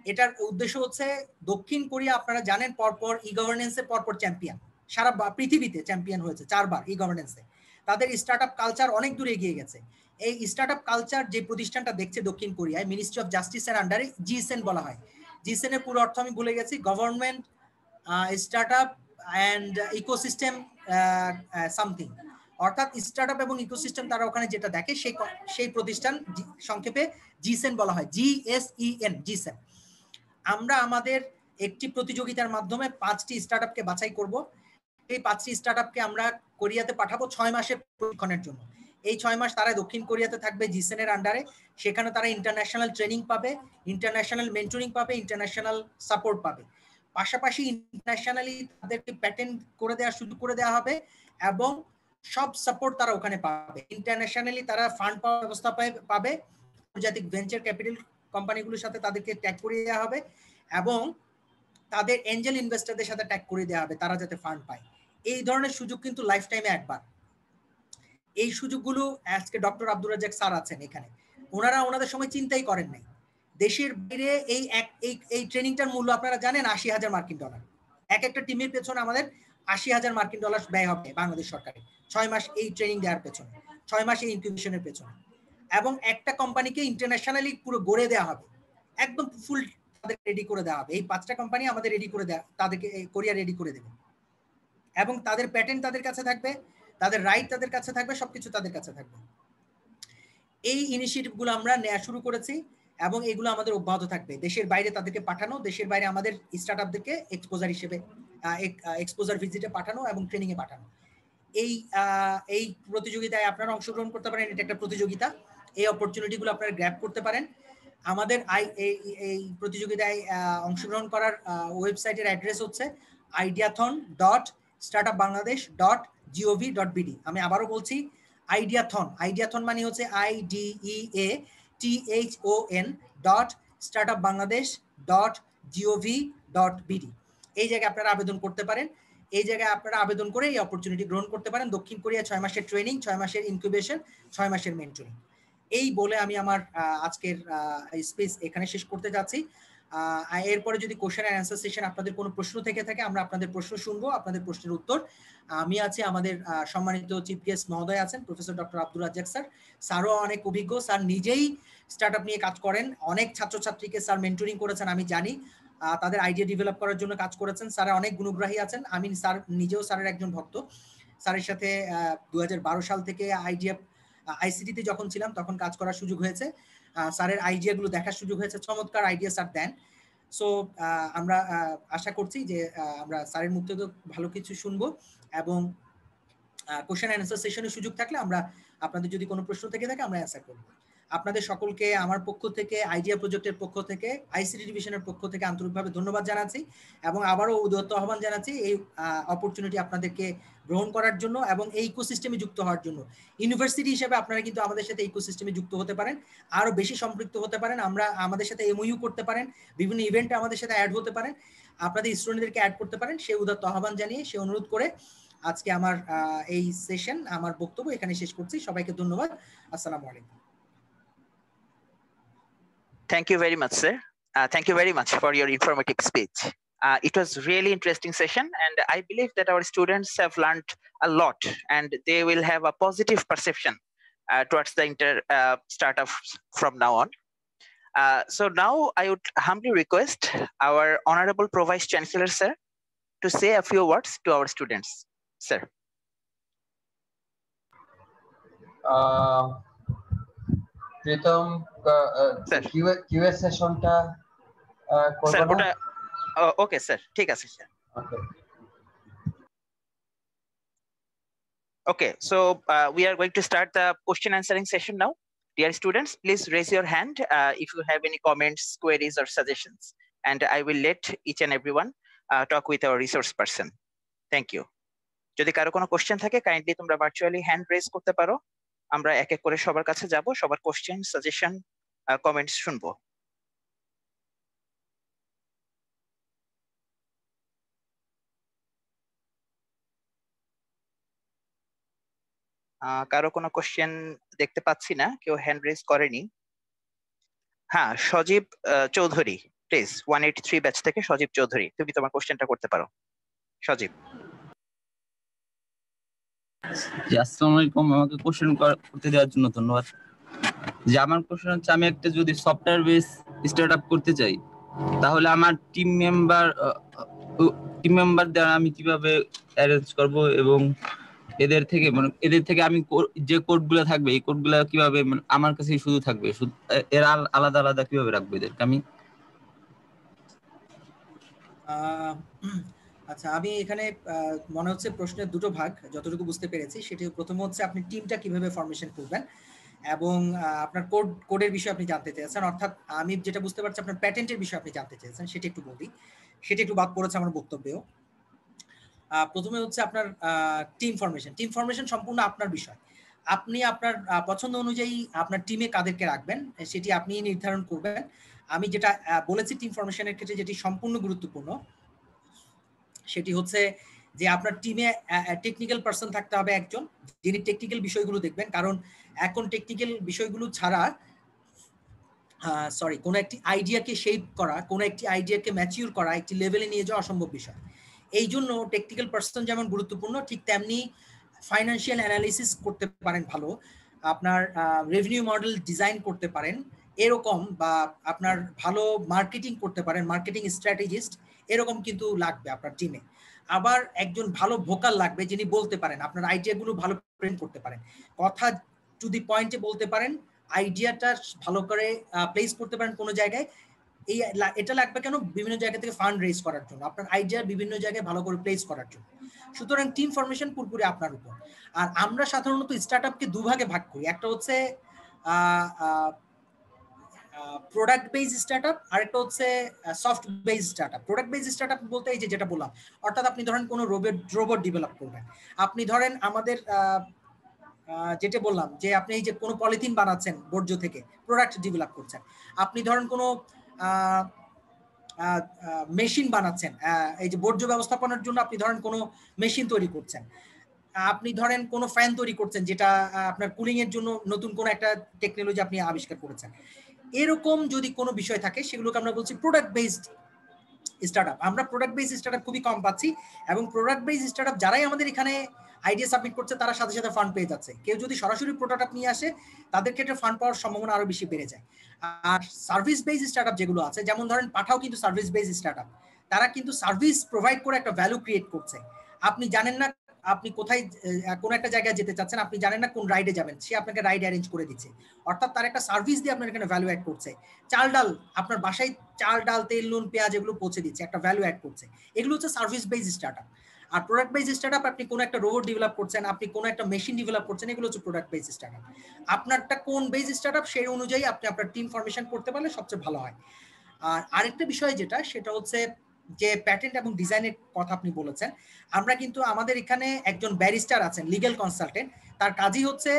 এটার উদ্দেশ্য হচ্ছে, দক্ষিণ কোরিয়া আপনারা জানেন পরপর ই গভর্নেন্সে পরপর চ্যাম্পিয়ন, সারা পৃথিবীতে চ্যাম্পিয়ন হয়েছে 4 বার ই গভর্নেন্সে। তাদের স্টার্টআপ কালচার অনেক দূরে এগিয়ে গেছে। এই স্টার্টআপ কালচার যে প্রতিষ্ঠানটা দেখছে দক্ষিণ কোরিয়ায়, মিনিস্ট্রি অফ জাস্টিসের আন্ডারে জিসেন বলা হয়। জিসেনের পুরো অর্থ আমি ভুলে গেছি, government startup and ecosystem something, অর্থাৎ স্টার্টআপ এবং ইকোসিস্টেম তারা ওখানে যেটা দেখে সেই প্রতিষ্ঠান সংক্ষেপে জিসেন বলা হয়, GSEN, জিসেন। আমরা আমাদের একটি প্রতিযোগিতার মাধ্যমে 5টি স্টার্টআপকে বাছাই করব। এই 5টি স্টার্টআপকে আমরা কোরিয়াতে পাঠাবো 6 মাসের প্রশিক্ষণের জন্য। এই 6 মাস তারা দক্ষিণ কোরিয়াতে থাকবে জিসেনের আন্ডারে। সেখানে তারা ইন্টারন্যাশনাল ট্রেনিং পাবে, ইন্টারন্যাশনাল মেন্টরিং পাবে, ইন্টারন্যাশনাল সাপোর্ট পাবে। পাশাপাশি ইন্টারন্যাশনালি তাদেরকে প্যাটেন্ট করে দেওয়ার সুযোগ করে দেওয়া হবে এবং সব সাপোর্ট তারা ওখানে পাবে। ইন্টারন্যাশনালি তারা ফান্ড পাওয়ার ব্যবস্থা পাবে, আন্তর্জাতিক ভেঞ্চার ক্যাপিটাল কোম্পানিগুলোর সাথে তাদেরকে ট্যাগ করিয়ে দেওয়া হবে এবং তাদের এঞ্জেল ইনভেস্টরদের সাথে ট্যাগ করে দেওয়া হবে তারা যাতে ফান্ড পায়। এই ধরনের সুযোগ কিন্তু লাইফ টাইমে একবার। এই সুযোগগুলো আজকে ডক্টর আব্দুর রাজ্জাক স্যার আছেন এখানে, ওনারা ওনাদের সময় চিন্তাই করেন নাই। দেশের বাইরে এই ট্রেনিংটার মূল্য আপনারা জানেন 80,000 মার্কিন ডলার। এক একটা টিমের পেছনে আমাদের 80,000 মার্কিন ডলার ব্যয় হবে বাংলাদেশ সরকারের 6 মাস এই ট্রেনিং দেওয়ার পেছনে, 6 মাস এই ইনকিউবেশনের পেছনে। এবং একটা কোম্পানিকে ইন্টারন্যাশনালি পুরো গড়ে দেওয়া হবে, একদম ফুল তাদের রেডি করে দেওয়া হবে। এই 5টা কোম্পানি আমাদের রেডি করে দেওয়া, তাদেরকে কোরিয়া রেডি করে দেবে এবং তাদের প্যাটেন্ট তাদের কাছে থাকবে, তাদের রাইট তাদের কাছে থাকবে, সবকিছু তাদের কাছে থাকবে। এই ইনিশিয়েটিভগুলো আমরা নেওয়া শুরু করেছি এবং এগুলো আমাদের অব্যাহত থাকবে। দেশের বাইরে তাদেরকে পাঠানো, দেশের বাইরে আমাদের স্টার্টআপদেরকে এক্সপোজার হিসেবে এক্সপোজার ভিজিটে পাঠানো এবং ট্রেনিংয়ে পাঠানো। এই প্রতিযোগিতায় আপনারা অংশগ্রহণ করতে পারেন। এটা একটা প্রতিযোগিতা, এই অপরচুনিটিগুলো আপনারা গ্র্যাব করতে পারেন। আমাদের এই প্রতিযোগিতায় অংশগ্রহণ করার ওয়েবসাইটের অ্যাড্রেস হচ্ছে ideathon.startupbangladesh.gov.bd। আমি আবারও বলছি, আইডিয়াথন মানে হচ্ছে ideathon.startupbangladesh.gov.bd। এই জায়গায় আপনারা আবেদন করতে পারেন। এই জায়গায় আপনারা আবেদন করে এই অপরচুনিটি গ্রহণ করতে পারেন। দক্ষিণ কোরিয়া 6 মাসের ট্রেনিং, 6 মাসের ইনকিউবেশন, 6 মাসের মেন্টরিং। এই বলে আমি আমার আজকের স্পিচ এখানে শেষ করতে যাচ্ছি। এরপরে যদি কোশ্চেন অ্যান্ড অ্যান্সার সেশন আপনাদের কোনো প্রশ্ন থেকে থাকে, আমরা আপনাদের প্রশ্ন শুনবো, আপনাদের প্রশ্নের উত্তর। আমি আছি, আমাদের সম্মানিত চিফ গেস্ট মহোদয় আছেন professor doctor Abdur Razzaq sir. স্যারও অনেক অভিজ্ঞ, স্যার নিজেই স্টার্টআপ নিয়ে কাজ করেন, অনেক ছাত্রছাত্রীকে স্যার মেন্টরিং করেছেন আমি জানি, তাদের আইডিয়া ডেভেলপ করার জন্য কাজ করেছেন। স্যার অনেক গুণগ্রাহী আছেন, আমি স্যার নিজেও স্যারের একজন ভক্ত। স্যারের সাথে 2012 সাল থেকে আইসিটিতে যখন ছিলাম তখন কাজ করার সুযোগ হয়েছে। স্যারের আইডিয়াগুলো দেখার সুযোগ হয়েছে, চমৎকার আইডিয়া স্যার দেন। সো আমরা আশা করছি যে আমরা স্যারের মুখ থেকে ভালো কিছু শুনবো এবং কোশ্চেন অ্যান্ড অ্যান্সার সেশনের সুযোগ থাকলে আমরা আপনাদের যদি কোনো প্রশ্ন থেকে থাকে আমরা অ্যান্সার করব। আপনাদের সকলকে আমার পক্ষ থেকে, আইডিয়া প্রজেক্টের পক্ষ থেকে, আইসিটি ডিভিশনের পক্ষ থেকে আন্তরিকভাবে ধন্যবাদ জানাচ্ছি এবং আবারও উদাত্ত আহ্বান জানাচ্ছি এই অপরচুনিটি আপনাদেরকে গ্রহণ করার জন্য এবং এই ইকোসিস্টেমে যুক্ত হওয়ার জন্য। ইউনিভার্সিটি হিসেবে আপনারা কিন্তু আমাদের সাথে ইকোসিস্টেমে যুক্ত হতে পারেন, আরও বেশি সম্পৃক্ত হতে পারেন। আমাদের সাথে এমওইউ করতে পারেন, বিভিন্ন ইভেন্টে আমাদের সাথে অ্যাড হতে পারেন, আপনাদের স্টুডেন্টদেরকে অ্যাড করতে পারেন। সেই উদাত্ত আহ্বান জানিয়ে, সে অনুরোধ করে আজকে আমার এই সেশন, আমার বক্তব্য এখানে শেষ করছি। সবাইকে ধন্যবাদ। আসসালামু আলাইকুম। Thank you very much, sir. Thank you very much for your informative speech. It was really interesting session, and I believe that our students have learned a lot, and they will have a positive perception towards the startup from now on. So now I would humbly request our Honorable Pro-Vice Chancellor, sir, to say a few words to our students, sir. Pritam QS সেশনটা করব না? ওকে স্যার, ঠিক আছে স্যার। Okay, so we are going to start the question answering session now. Dear students, please raise your hand if you have any comments, queries or suggestions, and I will let each and everyone talk with our resource person. Thank you. যদি কারো কোনো কোশ্চেন থাকে কাইন্ডলি তোমরা ভার্চুয়ালি হ্যান্ড রেজ করতে পারো, আমরা এক এক করে সবার কাছে যাব, সবার কোশ্চেন, সাজেশন, কমেন্টস শুনবো। কারো কোনো কোশ্চেন দেখতে পাচ্ছি না, কেউ হ্যান্ড রেজ করেনি। হ্যাঁ, সজীব চৌধুরী, প্লিজ 183 ব্যাচ থেকে সজীব চৌধুরী, তুমি তোমার কোশ্চেনটা করতে পারো। সজীব। আসসালামু আলাইকুম, আমাকে কোশ্চেন করতে দেওয়ার জন্য ধন্যবাদ। যে আমার কোশ্চেন হচ্ছে, আমি একটা যদি সফটওয়্যার বেস স্টার্টআপ করতে চাই তাহলে আমার টিম মেম্বার দ্বারা আমি কিভাবে অ্যারেঞ্জ করব এবং এদের থেকে আমি যে কোডগুলো থাকবে এই কোডগুলো কিভাবে আমার কাছেই শুধু থাকবে, এরা আলাদা আলাদা কিভাবে রাখবো এদেরকে আমি? আচ্ছা, আমি এখানে মনে হচ্ছে প্রশ্নের দুটো ভাগ যতটুকু বুঝতে পেরেছি। সেটি প্রথম হচ্ছে আপনি টিমটা কিভাবে ফরমেশন করবেন এবং আপনার কোডের বিষয়ে আপনি জানতে চেয়েছেন, অর্থাৎ আমি যেটা বুঝতে পারছি আপনার প্যাটেন্টের বিষয়ে আপনি জানতে চেয়েছেন, সেটা একটু বলি। সেটা একটু বাদ পড়েছে আমার বক্তব্যেও। প্রথমে হচ্ছে আপনার টিম ফরমেশন সম্পূর্ণ আপনার বিষয়। আপনি আপনার পছন্দ অনুযায়ী আপনার টিমে কাদেরকে রাখবেন সেটি আপনি নির্ধারণ করবেন। আমি যেটা বলেছি টিম ফরমেশনের ক্ষেত্রে যেটি সম্পূর্ণ গুরুত্বপূর্ণ সেটি হচ্ছে যে আপনার টিমে টেকনিক্যাল পার্সন থাকতে হবে একজন, যিনি টেকনিক্যাল বিষয়গুলো দেখবেন। কারণ এখন টেকনিক্যাল বিষয়গুলো ছাড়া কোনো একটি আইডিয়াকে শেপ করা, কোনো একটি আইডিয়াকে ম্যাচিউর করা, একটি লেভেলে নিয়ে যাওয়া অসম্ভব বিষয়। এই জন্য টেকনিক্যাল পার্সন যেমন গুরুত্বপূর্ণ, ঠিক তেমনি ফাইন্যান্সিয়াল অ্যানালিসিস করতে পারেন ভালো, আপনার রেভিনিউ মডেল ডিজাইন করতে পারেন এরকম, বা আপনার ভালো মার্কেটিং করতে পারেন, মার্কেটিং স্ট্র্যাটেজিস্ট এরকম কিন্তু লাগবে আপনার টিমে। আবার একজন ভালো ভোকাল লাগবে, যিনি বলতে পারেন, আপনার আইডিয়াগুলো ভালো প্রেজেন্ট করতে পারেন, কথা টু দি পয়েন্টে বলতে পারেন, আইডিয়াটা ভালো করে প্লেস করতে পারেন কোনো জায়গায়। এটা লাগবে কেন? বিভিন্ন জায়গা থেকে ফান্ড রেজ করার জন্য, আপনার আইডিয়া বিভিন্ন জায়গায় ভালো করে প্লেস করার জন্য। সুতরাং টিম ফরমেশন পুরোপুরি আপনার উপর। আর আমরা সাধারণত স্টার্টআপকে দুভাগে ভাগ করি, একটা হচ্ছে প্রোডাক্ট বেস স্টার্টআপ, আরেকটা হচ্ছে soft base startup. Product base startup বলতে এই যেটা বললাম, অর্থাৎ আপনি ধরেন কোনো রোবট ডেভেলপ করবেন, আপনি ধরেন আমাদের যেটা বললাম যে আপনি এই যে কোনো পলিথিন বানাচ্ছেন বর্জ্য থেকে, প্রোডাক্ট ডেভেলপ করছেন, আপনি ধরেন কোনো মেশিন বানাচ্ছেন, এই যে বর্জ্য ব্যবস্থাপনার জন্য আপনি ধরেন কোনো মেশিন তৈরি করছেন, আপনি ধরেন কোনো ফ্যান তৈরি করছেন যেটা আপনার কুলিং এর জন্য নতুন কোনো একটা টেকনোলজি আপনি আবিষ্কার করেছেন। এরকম যদি কোনো বিষয় থাকে সেগুলোকে আমরা বলছি প্রোডাক্ট বেসড স্টার্টআপ। আমরা প্রোডাক্ট বেসড স্টার্টআপ খুবই কম পাচ্ছি, এবং প্রোডাক্ট বেসড স্টার্টআপ যারাই আমাদের এখানে আইডিয়া সাবমিট করছে তারা সাথে সাথে ফান্ড পেয়ে যাচ্ছে। কেউ যদি সরাসরি প্রোডাক্ট নিয়ে আসে তাদের ক্ষেত্রে ফান্ড পাওয়ার সম্ভাবনা আরো বেশি বেড়ে যায়। আর সার্ভিস বেসড স্টার্টআপ যেগুলো আছে, যেমন ধরেন পাঠাও কিন্তু সার্ভিস বেসড স্টার্টআপ, তারা কিন্তু সার্ভিস প্রোভাইড করে একটা ভ্যালু ক্রিয়েট করছে। আপনি জানেন না আপনি কোথায় কোন একটা জায়গায় যেতে চাচ্ছেন, আপনি জানেন না কোন রাইডে যাবেন, সে আপনাকে রাইড অ্যারেঞ্জ করে দিচ্ছে, অর্থাৎ তার একটা সার্ভিস দিয়ে আপনার এখানে ভ্যালু অ্যাড করছে। চাল ডাল আপনার বাসায়, চাল ডাল তেল নুন পেঁয়াজ এগুলো পৌঁছে দিচ্ছে, একটা ভ্যালু অ্যাড করছে। এগুলো হচ্ছে সার্ভিস বেস স্টার্টআপ। আর প্রোডাক্ট বেস স্টার্টআপ, আপনি কোনো একটা রোবট ডেভেলপ করছেন, আপনি কোনো একটা মেশিন ডেভেলপ করছেন, এগুলো হচ্ছে প্রোডাক্ট বেস স্টার্টআপ। আপনারটা কোন বেস স্টার্টআপ সেই অনুযায়ী আপনি আপনার টিম ফরমেশন করতে পারলে সবচেয়ে ভালো হয়। আর আরেকটা বিষয় যেটা, সেটা হচ্ছে যে প্যাটেন্ট এবং ডিজাইনের কথা আপনি বলেছেন, আমরা কিন্তু আমাদের এখানে একজন ব্যারিস্টার আছেন, লিগ্যাল কনসালটেন্ট, তার কাজই হচ্ছে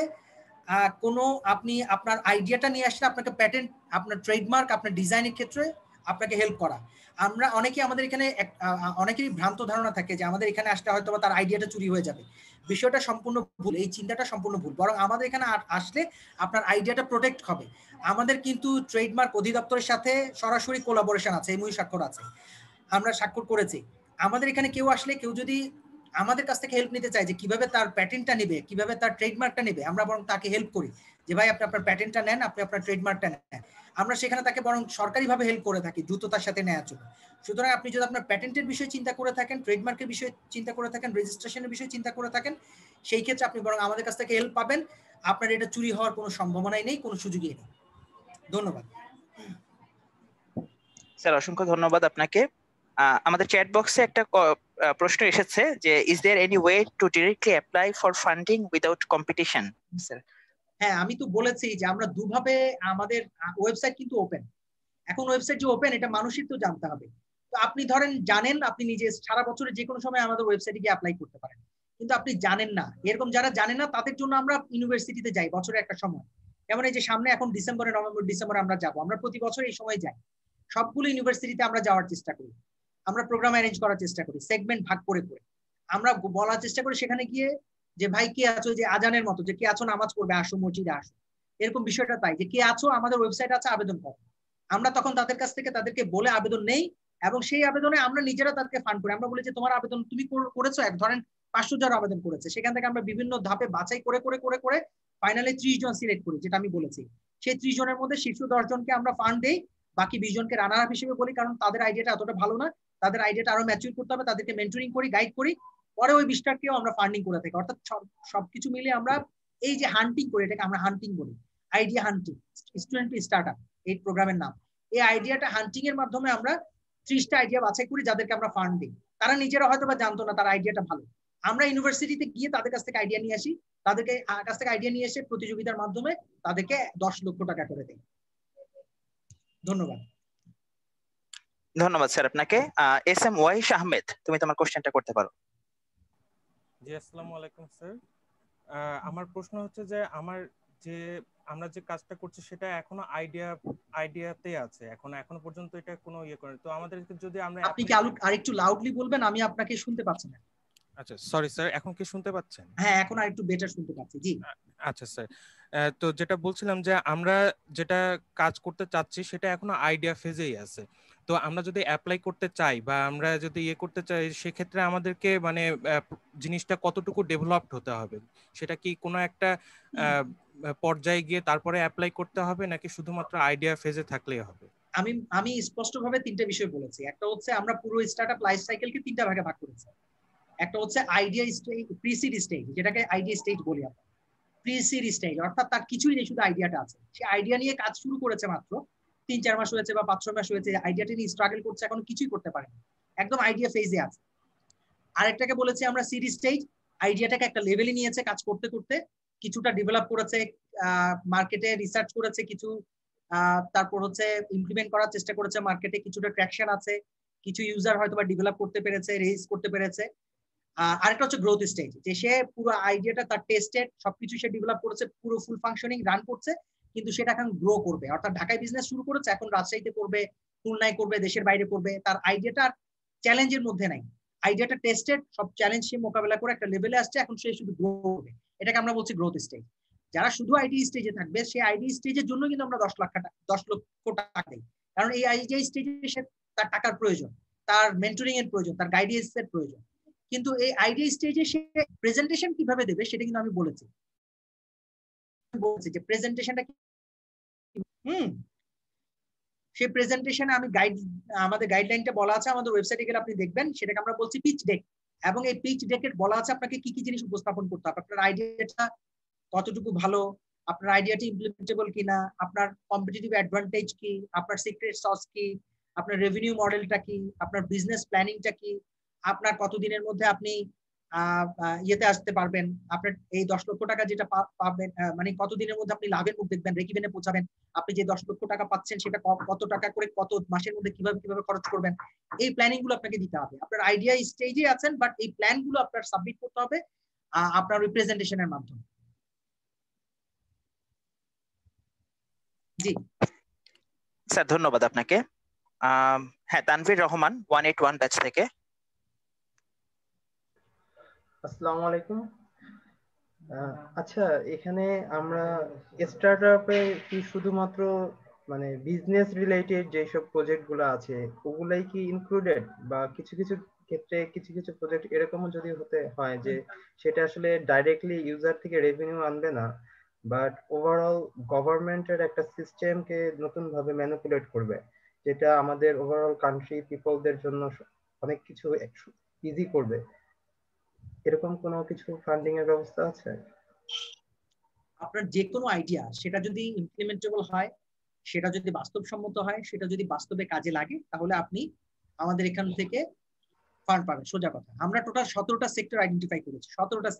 কোনো আপনি আপনার আইডিয়াটা নিয়ে আসলে আপনাকে প্যাটেন্ট, আপনার ট্রেডমার্ক, আপনার ডিজাইনের ক্ষেত্রে আপনাকে হেল্প করা। আমরা অনেকেই আমাদের এখানে অনেকেরই ভ্রান্ত ধারণা থাকে যে আমাদের এখানে আসলে হয়তো তার আইডিয়াটা চুরি হয়ে যাবে। বিষয়টা সম্পূর্ণ ভুল, এই চিন্তাটা সম্পূর্ণ ভুল। বরং আমাদের এখানে আসলে আপনার আইডিয়াটা প্রোটেক্ট হবে। আমাদের কিন্তু ট্রেডমার্ক অধিদপ্তরের সাথে সরাসরি কোলাবোরেশন আছে, এমওইউ স্বাক্ষর আছে, আমরা স্বাক্ষর করেছি। আমাদের এখানে কেউ আসলে, কেউ যদি আমাদের কাছ থেকে হেল্প নিতে চায় যে কিভাবে তার প্যাটেন্টটা নেবে, কিভাবে তার ট্রেডমার্কটা নেবে, আমরা বরং তাকে হেল্প করি যে ভাই আপনি আপনার প্যাটেন্টটা নেন, আপনি আপনার ট্রেডমার্কটা নেন। আমরা সেখানে তাকে বরং সরকারিভাবে হেল্প করে থাকি দ্রুততার সাথে নেওয়ার জন্য। সুতরাং আপনি যদি আপনার প্যাটেন্টের বিষয়ে চিন্তা করে থাকেন, ট্রেডমার্কের বিষয়ে চিন্তা করে থাকেন, রেজিস্ট্রেশনের বিষয়ে চিন্তা করে থাকেন, সেই ক্ষেত্রে আপনি বরং আমাদের কাছ থেকে হেল্প পাবেন। আপনার এটা চুরি হওয়ার কোনো সম্ভাবনাই নেই, কোনো সুযোগই নেই। ধন্যবাদ স্যার, অসংখ্য ধন্যবাদ আপনাকে। আমাদের চ্যাট বক্সে একটা প্রশ্ন এসেছে যে is there any way to directly apply for funding without competition? Sir, হ্যাঁ, আমি তো বলেছি যে আমরা দুভাবে, আমাদের ওয়েবসাইট কিন্তু ওপেন। এখন ওয়েবসাইট যে ওপেন, এটা মানুষই তো জানতে হবে। তো আপনি ধরেন জানেন, আপনি নিজে সারা বছরে যে কোনো সময় আমাদের ওয়েবসাইটে গিয়ে অ্যাপ্লাই করতে পারেন, কিন্তু আপনি জানেন না, এরকম যারা জানেন না তাদের জন্য আমরা ইউনিভার্সিটিতে যাই বছরে একটা সময়। যেমন এই যে সামনে এখন ডিসেম্বরে, নভেম্বর ডিসেম্বরে আমরা যাবো, আমরা প্রতি বছর এই সময় যাই, সবগুলো ইউনিভার্সিটিতে আমরা যাওয়ার চেষ্টা করি, আমরা প্রোগ্রাম অ্যারেঞ্জ করার চেষ্টা করি, সেগমেন্ট ভাগ করে করে আমরা বলার চেষ্টা করি সেখানে গিয়ে যে ভাই কে আছো, যে আজানের মতো যে কে আছো নামাজ পড়বে, আসো মসজিদে আসো, এরকম বিষয়টা তাই যে কে আছো, আমাদের ওয়েবসাইট আছে, আবেদন করো। আমরা তখন তাদের কাছ থেকে তাদেরকে বলে আবেদন নেই, এবং সেই আবেদনে আমরা নিজেরা তাদেরকে ফান্ড করি। আমরা বলি যে তোমার আবেদন তুমি করেছো, এক ধরেন 500 জন আবেদন করেছে, সেখান থেকে আমরা বিভিন্ন ধাপে বাছাই করে করে করে করে ফাইনালি 30 জন সিলেক্ট করি, যেটা আমি বলেছি। সেই 30 জনের মধ্যে শীর্ষ 10 জনকে আমরা ফান্ড দেই, বাকি 20 জনকে রানার আপ হিসেবে বলি, কারণ তাদের আইডিয়াটা এতটা ভালো না, তাদের আইডিয়াটা আরো ম্যাচিউর করতে হবে, তাদেরকে মেন্টরিং করি, গাইড করি, পরে ওই 20টাকেও আমরা ফান্ডিং করে থাকি। অর্থাৎ সবকিছু মিলে আমরা এই যে হান্টিং করি, এটাকে আমরা হান্টিং বলি, আইডিয়া হান্টিং, স্টুডেন্ট স্টার্টআপ এই প্রোগ্রামের নাম। এই আইডিয়াটা হান্টিং এর মাধ্যমে আমরা 30টা আইডিয়া বাছাই করি যাদেরকে আমরা ফান্ড দিই, তারা নিজেরা হয়তো বা জানতো না তার আইডিয়াটা ভালো। আমরা ইউনিভার্সিটিতে গিয়ে তাদের কাছ থেকে আইডিয়া নিয়ে আসি, তাদেরকে কাছ থেকে আইডিয়া নিয়ে এসে প্রতিযোগিতার মাধ্যমে তাদেরকে 10 লক্ষ টাকা করে দেয়। ধন্যবাদ। ধন্যবাদ স্যার আপনাকে। এস এম ওয়াহিশ আহমেদ, তুমি তোমার কোশ্চেনটা করতে পারো। জি, আসসালামু আলাইকুম স্যার। আমার প্রশ্ন হচ্ছে যে আমরা যে কাজটা করছি সেটা এখনো আইডিয়াতে আছে, এখনো পর্যন্ত এটা কোনো ইয়ে করে। তো আমাদেরকে যদি আমরা আপনি কি আরেকটু লাউডলি বলবেন, আমি আপনাকে শুনতে পাচ্ছি না। আচ্ছা সরি স্যার, এখন কি শুনতে পাচ্ছেন? হ্যাঁ, এখন আরেকটু বেটার শুনতে পাচ্ছি। জি আচ্ছা স্যার, তো যেটা বলছিলাম যে আমরা যেটা কাজ করতে চাচ্ছি সেটা এখনো আইডিয়া ফেজেই আছে। তো আমরা যদি অ্যাপ্লাই করতে চাই বা আমরা যদি ইয়ে করতে চাই, সেক্ষেত্রে আমাদেরকে মানে জিনিসটা কতটুকু ডেভেলপড হতে হবে? সেটা কি কোনো একটা পর্যায়ে গিয়ে তারপরে অ্যাপ্লাই করতে হবে, নাকি শুধুমাত্র আইডিয়া ফেজে থাকলেই হবে? আমি স্পষ্টভাবে তিনটা বিষয় বলেছি। একটা হচ্ছে আমরা পুরো স্টার্টআপ লাইফ সাইকেলকে তিনটা ভাগে ভাগ করেছি। একটা হচ্ছে আইডিয়া স্টেজ, প্রি-সিড স্টেজ, যেটাকে আইডিয়া স্টেজ বলি আমরা। প্রি-সিড স্টেজ অর্থাৎ তার কিছুই নেই, শুধু আইডিয়াটা আছে। সে আইডিয়া নিয়ে কাজ শুরু করেছে মাত্র 3-4 মাস হয়েছে বা 5-6 মাস হয়েছে, আইডিয়াটা নিয়ে স্ট্রাগল করছে, এখন কিছুই করতে পারেনি, একদম আইডিয়া ফেজে আছে। আরেকটাকে বলেছি আমরা সিড স্টেজ, আইডিয়াটাকে একটা লেভেলে নিয়েছে, কাজ করতে করতে কিছুটা ডেভেলপ করেছে, মার্কেটে রিসার্চ করেছে কিছু, তারপর হচ্ছে ইমপ্লিমেন্ট করার চেষ্টা করেছে, মার্কেটে কিছুটা ট্র্যাকশন আছে, কিছু ইউজার হয়তো বা ডেভেলপ করতে পেরেছে, রেজ করতে পেরেছে। আরেকটা হচ্ছে গ্রোথ স্টেজ, যে সে পুরো আইডিয়াটা তার টেস্টেড সবকিছু সে ডেভেলপ করেছে, পুরো ফুল ফাংশনিং রান করছে, কিন্তু সেটা এখন গ্রো করবে। অর্থাৎ ঢাকায় বিজনেস শুরু করেছে, এখন রাজশাহীতে করবে, খুলনায় করবে, দেশের বাইরে করবে। তার আইডিয়াটা চ্যালেঞ্জের মধ্যে নাই, আইডিয়াটা টেস্টেড, সব চ্যালেঞ্জ সে মোকাবেলা করে একটা লেভেলে আসছে, এখন সে শুধু গ্রো করবে। এটাকে আমরা বলছি গ্রোথ স্টেজ। যারা শুধু আইডি স্টেজে থাকবে, সেই আইডি স্টেজের জন্য কিন্তু আমরা 10 লক্ষ টাকা দিই। কারণ এই আইডি স্টেজে তার টাকার প্রয়োজন, তার মেন্টরিং এর প্রয়োজন, তার গাইডেন্স এর প্রয়োজন। কিন্তু এই আইডিয়া স্টেজে সে প্রেজেন্টেশন কিভাবে দেবে সেটা কিন্তু আমি বলেছি যে প্রেজেন্টেশনটা সেই প্রেজেন্টেশনে আমি আমাদের গাইডলাইনটা বলা আছে, আমাদের ওয়েবসাইটে গেলে আপনি দেখবেন, সেটাকে আমরা বলছি পিচ ডেক। এবং এই পিচ ডেকের বলা আছে আপনাকে কি কি জিনিস উপস্থাপন করতে হবে, আপনার আইডিয়াটা কতটুকু ভালো, আপনার আইডিয়াটি ইমপ্লিমেন্টেবল কিনা, আপনার কম্পিটিটিভ অ্যাডভান্টেজ কি, আপনার সিক্রেট সস কি, আপনার রেভিনিউ মডেলটা কি, আপনার বিজনেস প্ল্যানিংটা কি, আপনার কতদিনের মধ্যে আপনি ইয়েতে আসতে পারবেন, আপনার এই 10 লক্ষ টাকা যেটা পাবেন, মানে কতদিনের মধ্যে আপনি লাভের মুখ দেখবেন, ব্রেক ইভেনে পৌঁছাবেন, আপনি যে 10 লক্ষ টাকা পাচ্ছেন সেটা কত টাকা করে কত মাসের মধ্যে কিভাবে খরচ করবেন, এই প্ল্যানিং গুলো আপনাকে দিতে হবে। আপনার আইডিয়া স্টেজে আছেন, বাট এই প্ল্যান গুলো আপনার সাবমিট করতে হবে আপনার ওই প্রেজেন্টেশনের মাধ্যমে। জি স্যার, ধন্যবাদ আপনাকে। হ্যাঁ, তানভীর রহমান 181 ব্যাচ থেকে। আসসালামু আলাইকুম। আচ্ছা, এখানে আমরা স্টার্টআপে কি শুধুমাত্র মানে বিজনেস রিলেটেড যেসব প্রজেক্ট গুলো আছে ওগুলাই কি ইনক্লুডেড, বা কিছু কিছু ক্ষেত্রে কিছু কিছু প্রজেক্ট এরকমও যদি হতে হয় যে সেটা আসলে ডাইরেক্টলি ইউজার থেকে রেভিনিউ আনবে না, বাট ওভারঅল গভর্নমেন্টের একটা সিস্টেমকে নতুন ভাবে ম্যানিপুলেট করবে, যেটা আমাদের ওভারঅল কান্ট্রি পিপলদের জন্য অনেক কিছু ইজি করবে, এরকম কোনো কিছু ফান্ডিং এর ব্যবস্থা আছে? আপনার যে কোনো আইডিয়া সেটা যদি ইমপ্লিমেন্টেবল হয়, সেটা যদি বাস্তবসম্মত হয়, সেটা যদি বাস্তবে কাজে লাগে, তাহলে আপনি আমাদের এখান থেকে ফান্ড পাবেন। সোজা কথা, আমরা টোটাল 17টা সেক্টর আইডেন্টিফাই করেছি। 17টা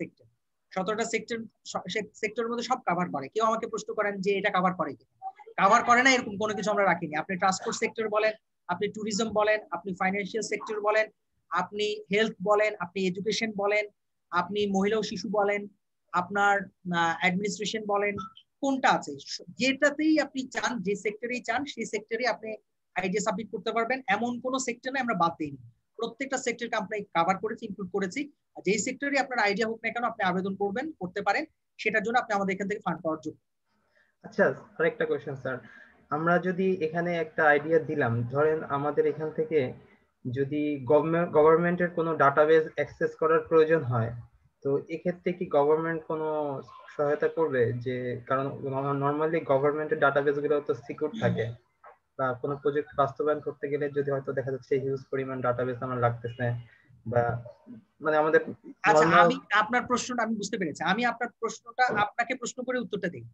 সেক্টরের মধ্যে সব কভার করে। কেউ আমাকে প্রশ্ন করেন যে এটা কভার করে কি, কভার করে না এরকম কোনো কিছু আমরা রাখিনি। আপনি ট্রান্সপোর্ট সেক্টর বলেন, আপনি ট্যুরিজম বলেন, আপনি ফাইন্যান্সিয়াল সেক্টর বলেন, আপনি হেলথ বলেন, আপনি এডুকেশন বলেন, আপনি মহিলা ও শিশু বলেন, আপনার অ্যাডমিনিস্ট্রেশন বলেন, কোনটা আছে যেটাতেই আপনি চান, যে সেক্টরেই চান সেই সেক্টরে আপনি আইডিয়া সাবমিট করতে পারবেন। এমন কোনো সেক্টরে আমরা বাদ দিইনি, প্রত্যেকটা সেক্টরকে আমরা কভার করেছি, ইনক্লুড করেছি। যেই সেক্টরে আপনার আইডিয়া হোক না কেন আপনি আবেদন করতে পারেন, সেটার জন্য আপনি আমাদের এখান থেকে ফান্ড পাওয়ার যোগ্য। আচ্ছা, আরেকটা কোশ্চেন স্যার, আমরা যদি এখানে একটা আইডিয়া দিলাম, ধরেন আমাদের এখান থেকে যদি গভর্নমেন্টের কোনো ডাটাবেস অ্যাক্সেস করার প্রয়োজন হয়, তো এক্ষেত্রে কি গভর্নমেন্ট কোনো সহায়তা করবে? যে কারণ নর্মালি গভর্নমেন্টের ডাটাবেস গুলো তো সিকিউর থাকে, বা কোনো প্রজেক্ট বাস্তবায়ন করতে গেলে যদি হয়তো দেখা যাচ্ছে হিউজ পরিমাণ ডাটাবেস আমার লাগতেছে, বা মানে আমাদের আচ্ছা, আমি আপনার প্রশ্নটা আমি বুঝতে পেরেছি। আমি আপনার প্রশ্নটা আপনাকে প্রশ্ন করে উত্তরটা দিই।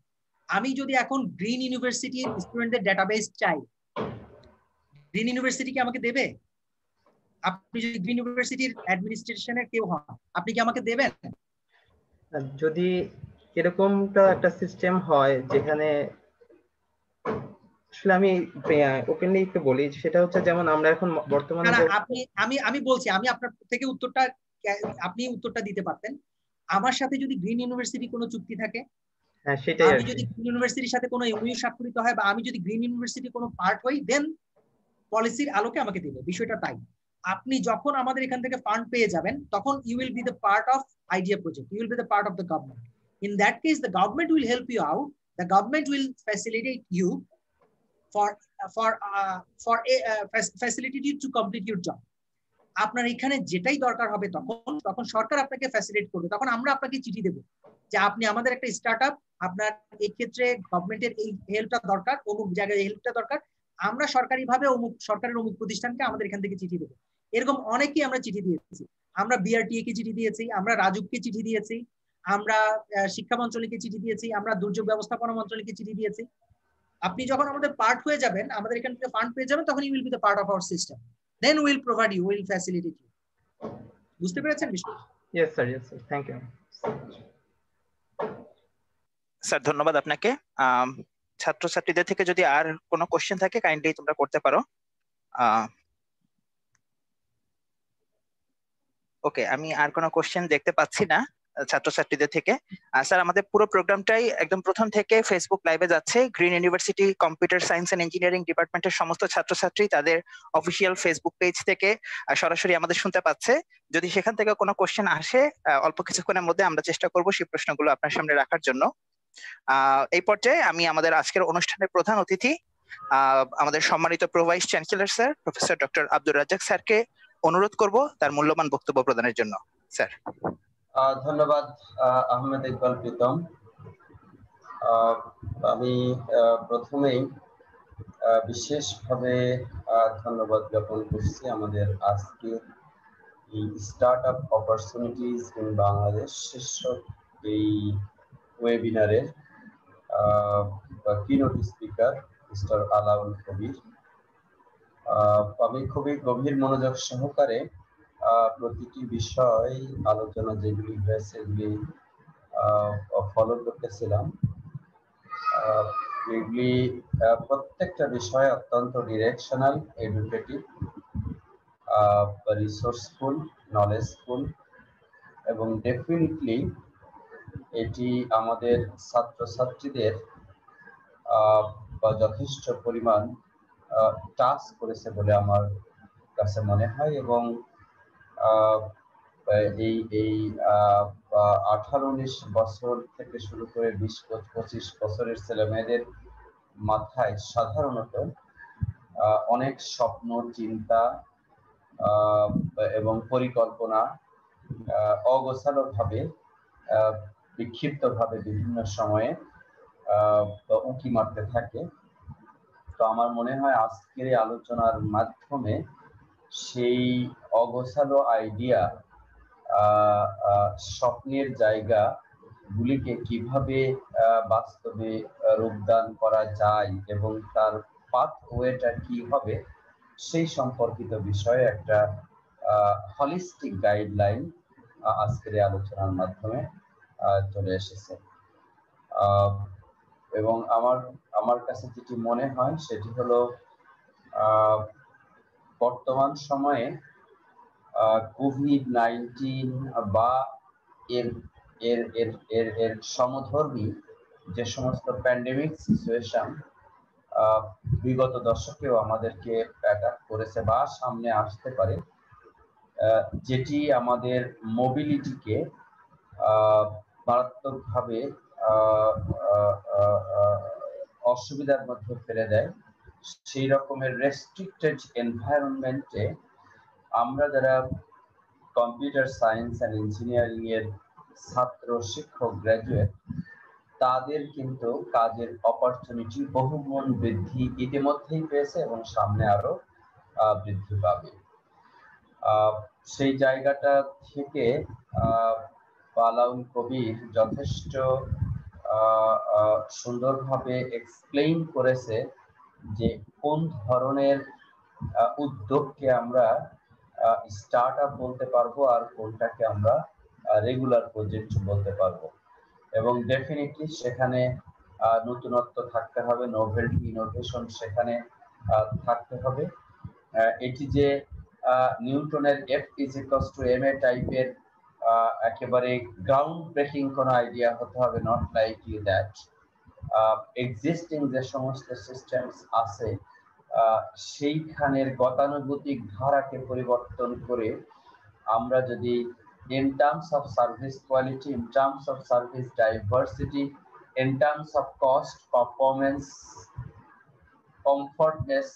আমি যদি এখন গ্রিন ইউনিভার্সিটির স্টুডেন্টদের ডাটাবেস চাই, গ্রিন ইউনিভার্সিটি কি আমাকে দেবে? আপনি যদি গ্রিন ইউনিভার্সিটির অ্যাডমিনিস্ট্রেশনের কেউ হন, আপনি কি আমাকে দেবেন? যদি এরকমটা একটা সিস্টেম হয় যেখানে আসলে আমি ওপেনলি একটু বলি, সেটা হচ্ছে যেমন আমরা এখন বর্তমানে আমি বলছি, আমি আপনার থেকে উত্তরটা, আপনি উত্তরটা দিতে পারতেন। আমার সাথে যদি গ্রিন ইউনিভার্সিটি কোনো চুক্তি থাকে, হ্যাঁ সেটাই, আমি যদি গ্রিন ইউনিভার্সিটির সাথে কোনো এমইউ স্বাক্ষরিত হয়, বা আমি যদি গ্রিন ইউনিভার্সিটি কোনো পার্ট হই, দেন পলিসির আলোকে আমাকে দেবে, বিষয়টা তাই। আপনি যখন আমাদের এখান থেকে ফান্ড পেয়ে যাবেন, তখন you will be the part of idea project, you will be the part of the government. In that case the government will help you out, the government will facilitate you facilitate you to complete your job. আপনার এখানে যেটাই দরকার হবে তখন সরকার আপনাকে ফ্যাসিলিটেট করবে। তখন আমরা আপনাকে চিঠি দেব যে আপনি আমাদের একটা স্টার্টআপ, আপনার এই ক্ষেত্রে গভর্নমেন্টের এই হেল্পটা দরকার, অমুক জায়গায় হেল্পটা দরকার, আমরা সরকারিভাবে সরকারের অমুক প্রতিষ্ঠানকে আমাদের এখান থেকে চিঠি দেবো। এরকম অনেকেই আমরা চিঠি দিয়েছি। আমরা বিআরটিএ কে চিঠি দিয়েছি, আমরা রাজুককে চিঠি দিয়েছি, আমরা শিক্ষা মন্ত্রণালয়কে চিঠি দিয়েছি, আমরা দুর্যোগ ব্যবস্থাপনা মন্ত্রণালয়কে চিঠি দিয়েছি। আপনি যখন আমাদের পার্ট হয়ে যাবেন, আমাদের এখান থেকে ফান্ড পেয়ে যাবেন, তখন you will be the part of our system, then will provide you, will facilitate you. বুঝতে পেরেছেন বিষয়? Yes sir, yes sir, thank you sir. ধন্যবাদ আপনাকে। ছাত্রছাত্রীদের থেকে যদি আর কোনো কোশ্চেন থাকে কাইন্ডলি তোমরা করতে পারো। ওকে, আমি আর কোনো কোশ্চেন দেখতে পাচ্ছি না ছাত্রছাত্রীদের থেকে। স্যার, আমাদের পুরো প্রোগ্রামটাই একদম প্রথম থেকে ফেসবুক লাইভে যাচ্ছে। Green University computer science and engineering ডিপার্টমেন্টের সমস্ত ছাত্রছাত্রী তাদের অফিসিয়াল ফেসবুক পেজ থেকে সরাসরি আমাদের শুনতে পাচ্ছে। যদি সেখান থেকে কোনো কোশ্চেন আসে, অল্প কিছুক্ষণের মধ্যে আমরা চেষ্টা করব সেই প্রশ্নগুলো আপনার সামনে রাখার জন্য। এই পর্যায়ে আমি আমাদের আজকের অনুষ্ঠানের প্রধান অতিথি, আমাদের সম্মানিত pro vice chancellor sir professor doctor Abdur Razzaq স্যারকে অনুরোধ করব তার মূল্যবান বক্তব্য প্রদানের জন্য। স্যার। ধন্যবাদ আহমেদ ইকবাল প্রীতম। আমি প্রথমেই বিশেষভাবে ধন্যবাদ জ্ঞাপন করছি আমাদের আজকে এই স্টার্টআপ অপরচুনিটিজ ইন বাংলাদেশ শীর্ষক এই ওয়েবিনারের কিনোট স্পিকার মিস্টার আলাউল কবির। আমি খুবই গভীর মনোযোগ সহকারে প্রতিটি বিষয় আলোচনা যেগুলি হয়েছে এগুলি ফলো করতেছিলাম। এগুলি প্রত্যেকটা বিষয় অত্যন্ত ডিরেকশনাল, এডুকেটিভ, রিসোর্সফুল, নলেজফুল, এবং ডেফিনেটলি এটি আমাদের ছাত্রছাত্রীদের যথেষ্ট পরিমাণ টাচ করেছে বলে আমার কাছে মনে হয়। এবং এই 18-19 বছর থেকে শুরু করে 20-25 বছরের ছেলে মেয়েদের মাথায় সাধারণত অনেক স্বপ্ন, চিন্তা এবং পরিকল্পনা অগোছালো ভাবে, বিক্ষিপ্ত ভাবে বিভিন্ন সময়ে উঁকি মারতে থাকে। তো আমার মনে হয় আজকের এই আলোচনার মাধ্যমে সেই অগোছালো আইডিয়া, স্বপ্নের জায়গা গুলিকে কিভাবে বাস্তবে রূপদান করা যায় এবং তার পাথওয়েটা কি হবে সেই সম্পর্কিত বিষয়ে একটা হলিস্টিক গাইডলাইন আজকের এই আলোচনার মাধ্যমে চলে এসেছে। এবং আমার কাছে যেটি মনে হয় সেটি হলো বর্তমান সময়ে কোভিড-19 বা এর সমধর্মী যে সমস্ত প্যান্ডেমিক সিচুয়েশন বিগত দশকেও আমাদেরকে অ্যাটাক করেছে বা সামনে আসতে পারে, যেটি আমাদের মোবিলিটিকে মারাত্মকভাবে অসুবিধার মধ্যে ফেলে দেয়। সেই রকমের রেস্ট্রিক্টেড এনভায়রনমেন্টে আমরা যারা কম্পিউটার সায়েন্স অ্যান্ড ইঞ্জিনিয়ারিং এর ছাত্র, শিক্ষক, গ্র্যাজুয়েট, তাদের কিন্তু কাজের অপরচুনিটি বহুগুণ বৃদ্ধি ইতিমধ্যেই পেয়েছে এবং সামনে আরো বৃদ্ধি পাবে। সেই জায়গাটা থেকে আলাউল কবির যথেষ্ট সুন্দরভাবে এক্সপ্লেইন করেছে যে কোন ধরনের উদ্যোগকে আমরা স্টার্টআপ বলতে পারবো আর কোনটাকে আমরা রেগুলার প্রজেক্ট বলতে পারবো। এবং ডেফিনেটলি সেখানে নতুনত্ব থাকতে হবে, নোভেলটি ইনোভেশন সেখানে থাকতে হবে। এটি যে নিউটনের F=ma টাইপের একেবারে গ্রাউন্ড ব্রেকিং কোনো আইডিয়া হতে হবে, not like you that. Existing যে সমস্ত সিস্টেমস আছে সেইখানের গতানুগতিক ধারাকে পরিবর্তন করে আমরা যদি in terms of service quality, in terms of service diversity, in terms of cost, performance, comfortness,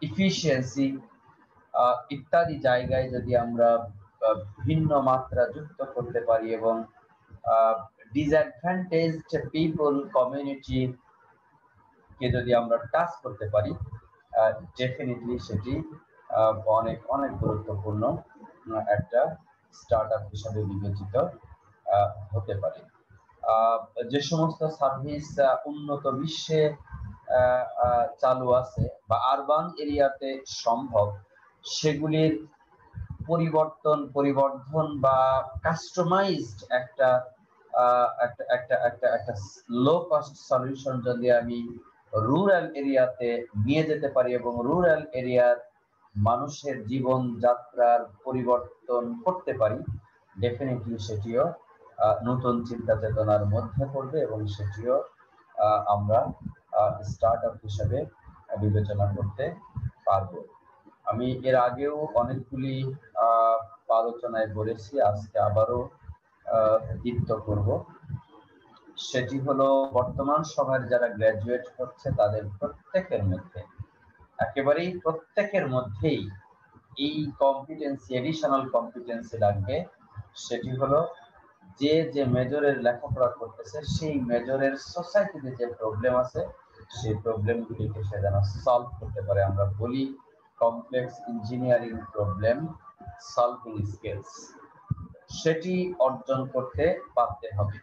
efficiency ইত্যাদি জায়গায় যদি আমরা ভিন্ন মাত্রা যুক্ত করতে পারি এবং ডিসঅ্যাডভান্টেজড পিপল কমিউনিটি কে যদি আমরা টাচ করতে পারি, ডেফিনেটলি সেটি অনেক অনেক গুরুত্বপূর্ণ একটা স্টার্টআপ হিসাবে বিবেচিত হতে পারে। যে সমস্ত সার্ভিস উন্নত বিশ্বে চালু আছে বা আরবান এরিয়াতে সম্ভব, সেগুলির পরিবর্ধন বা কাস্টমাইজড একটা লো কস্ট সলিউশন যদি আমি রুরাল এরিয়াতে নিয়ে যেতে পারি এবং রুরাল এরিয়ার মানুষের জীবন যাত্রার পরিবর্তন করতে পারি, ডেফিনেটলি সেটিও নতুন চিন্তা চেতনার মধ্যে পড়বে এবং সেটিও আমরা স্টার্টআপ হিসেবে বিবেচনা করতে পারবো। আমি এর আগেও অনেকগুলি আলোচনায় বলেছি, আজকে আবারও দীপ্ত করব। সেটি হলো বর্তমান সময়ের যারা গ্র্যাজুয়েট হচ্ছে তাদের প্রত্যেকের মধ্যেই এই কম্পিটেন্সি, এডিশনাল কম্পিটেন্সি লাগবে। সেটি হলো যে মেজরের লেখাপড়া করতেছে সেই মেজরের সোসাইটিতে যে প্রবলেম আছে সেই প্রবলেমগুলিকে সে যেন সলভ করতে পারে। আমরা বলি complex engineering problem solving skills, সেটি অর্জন করতে পারতে হবে।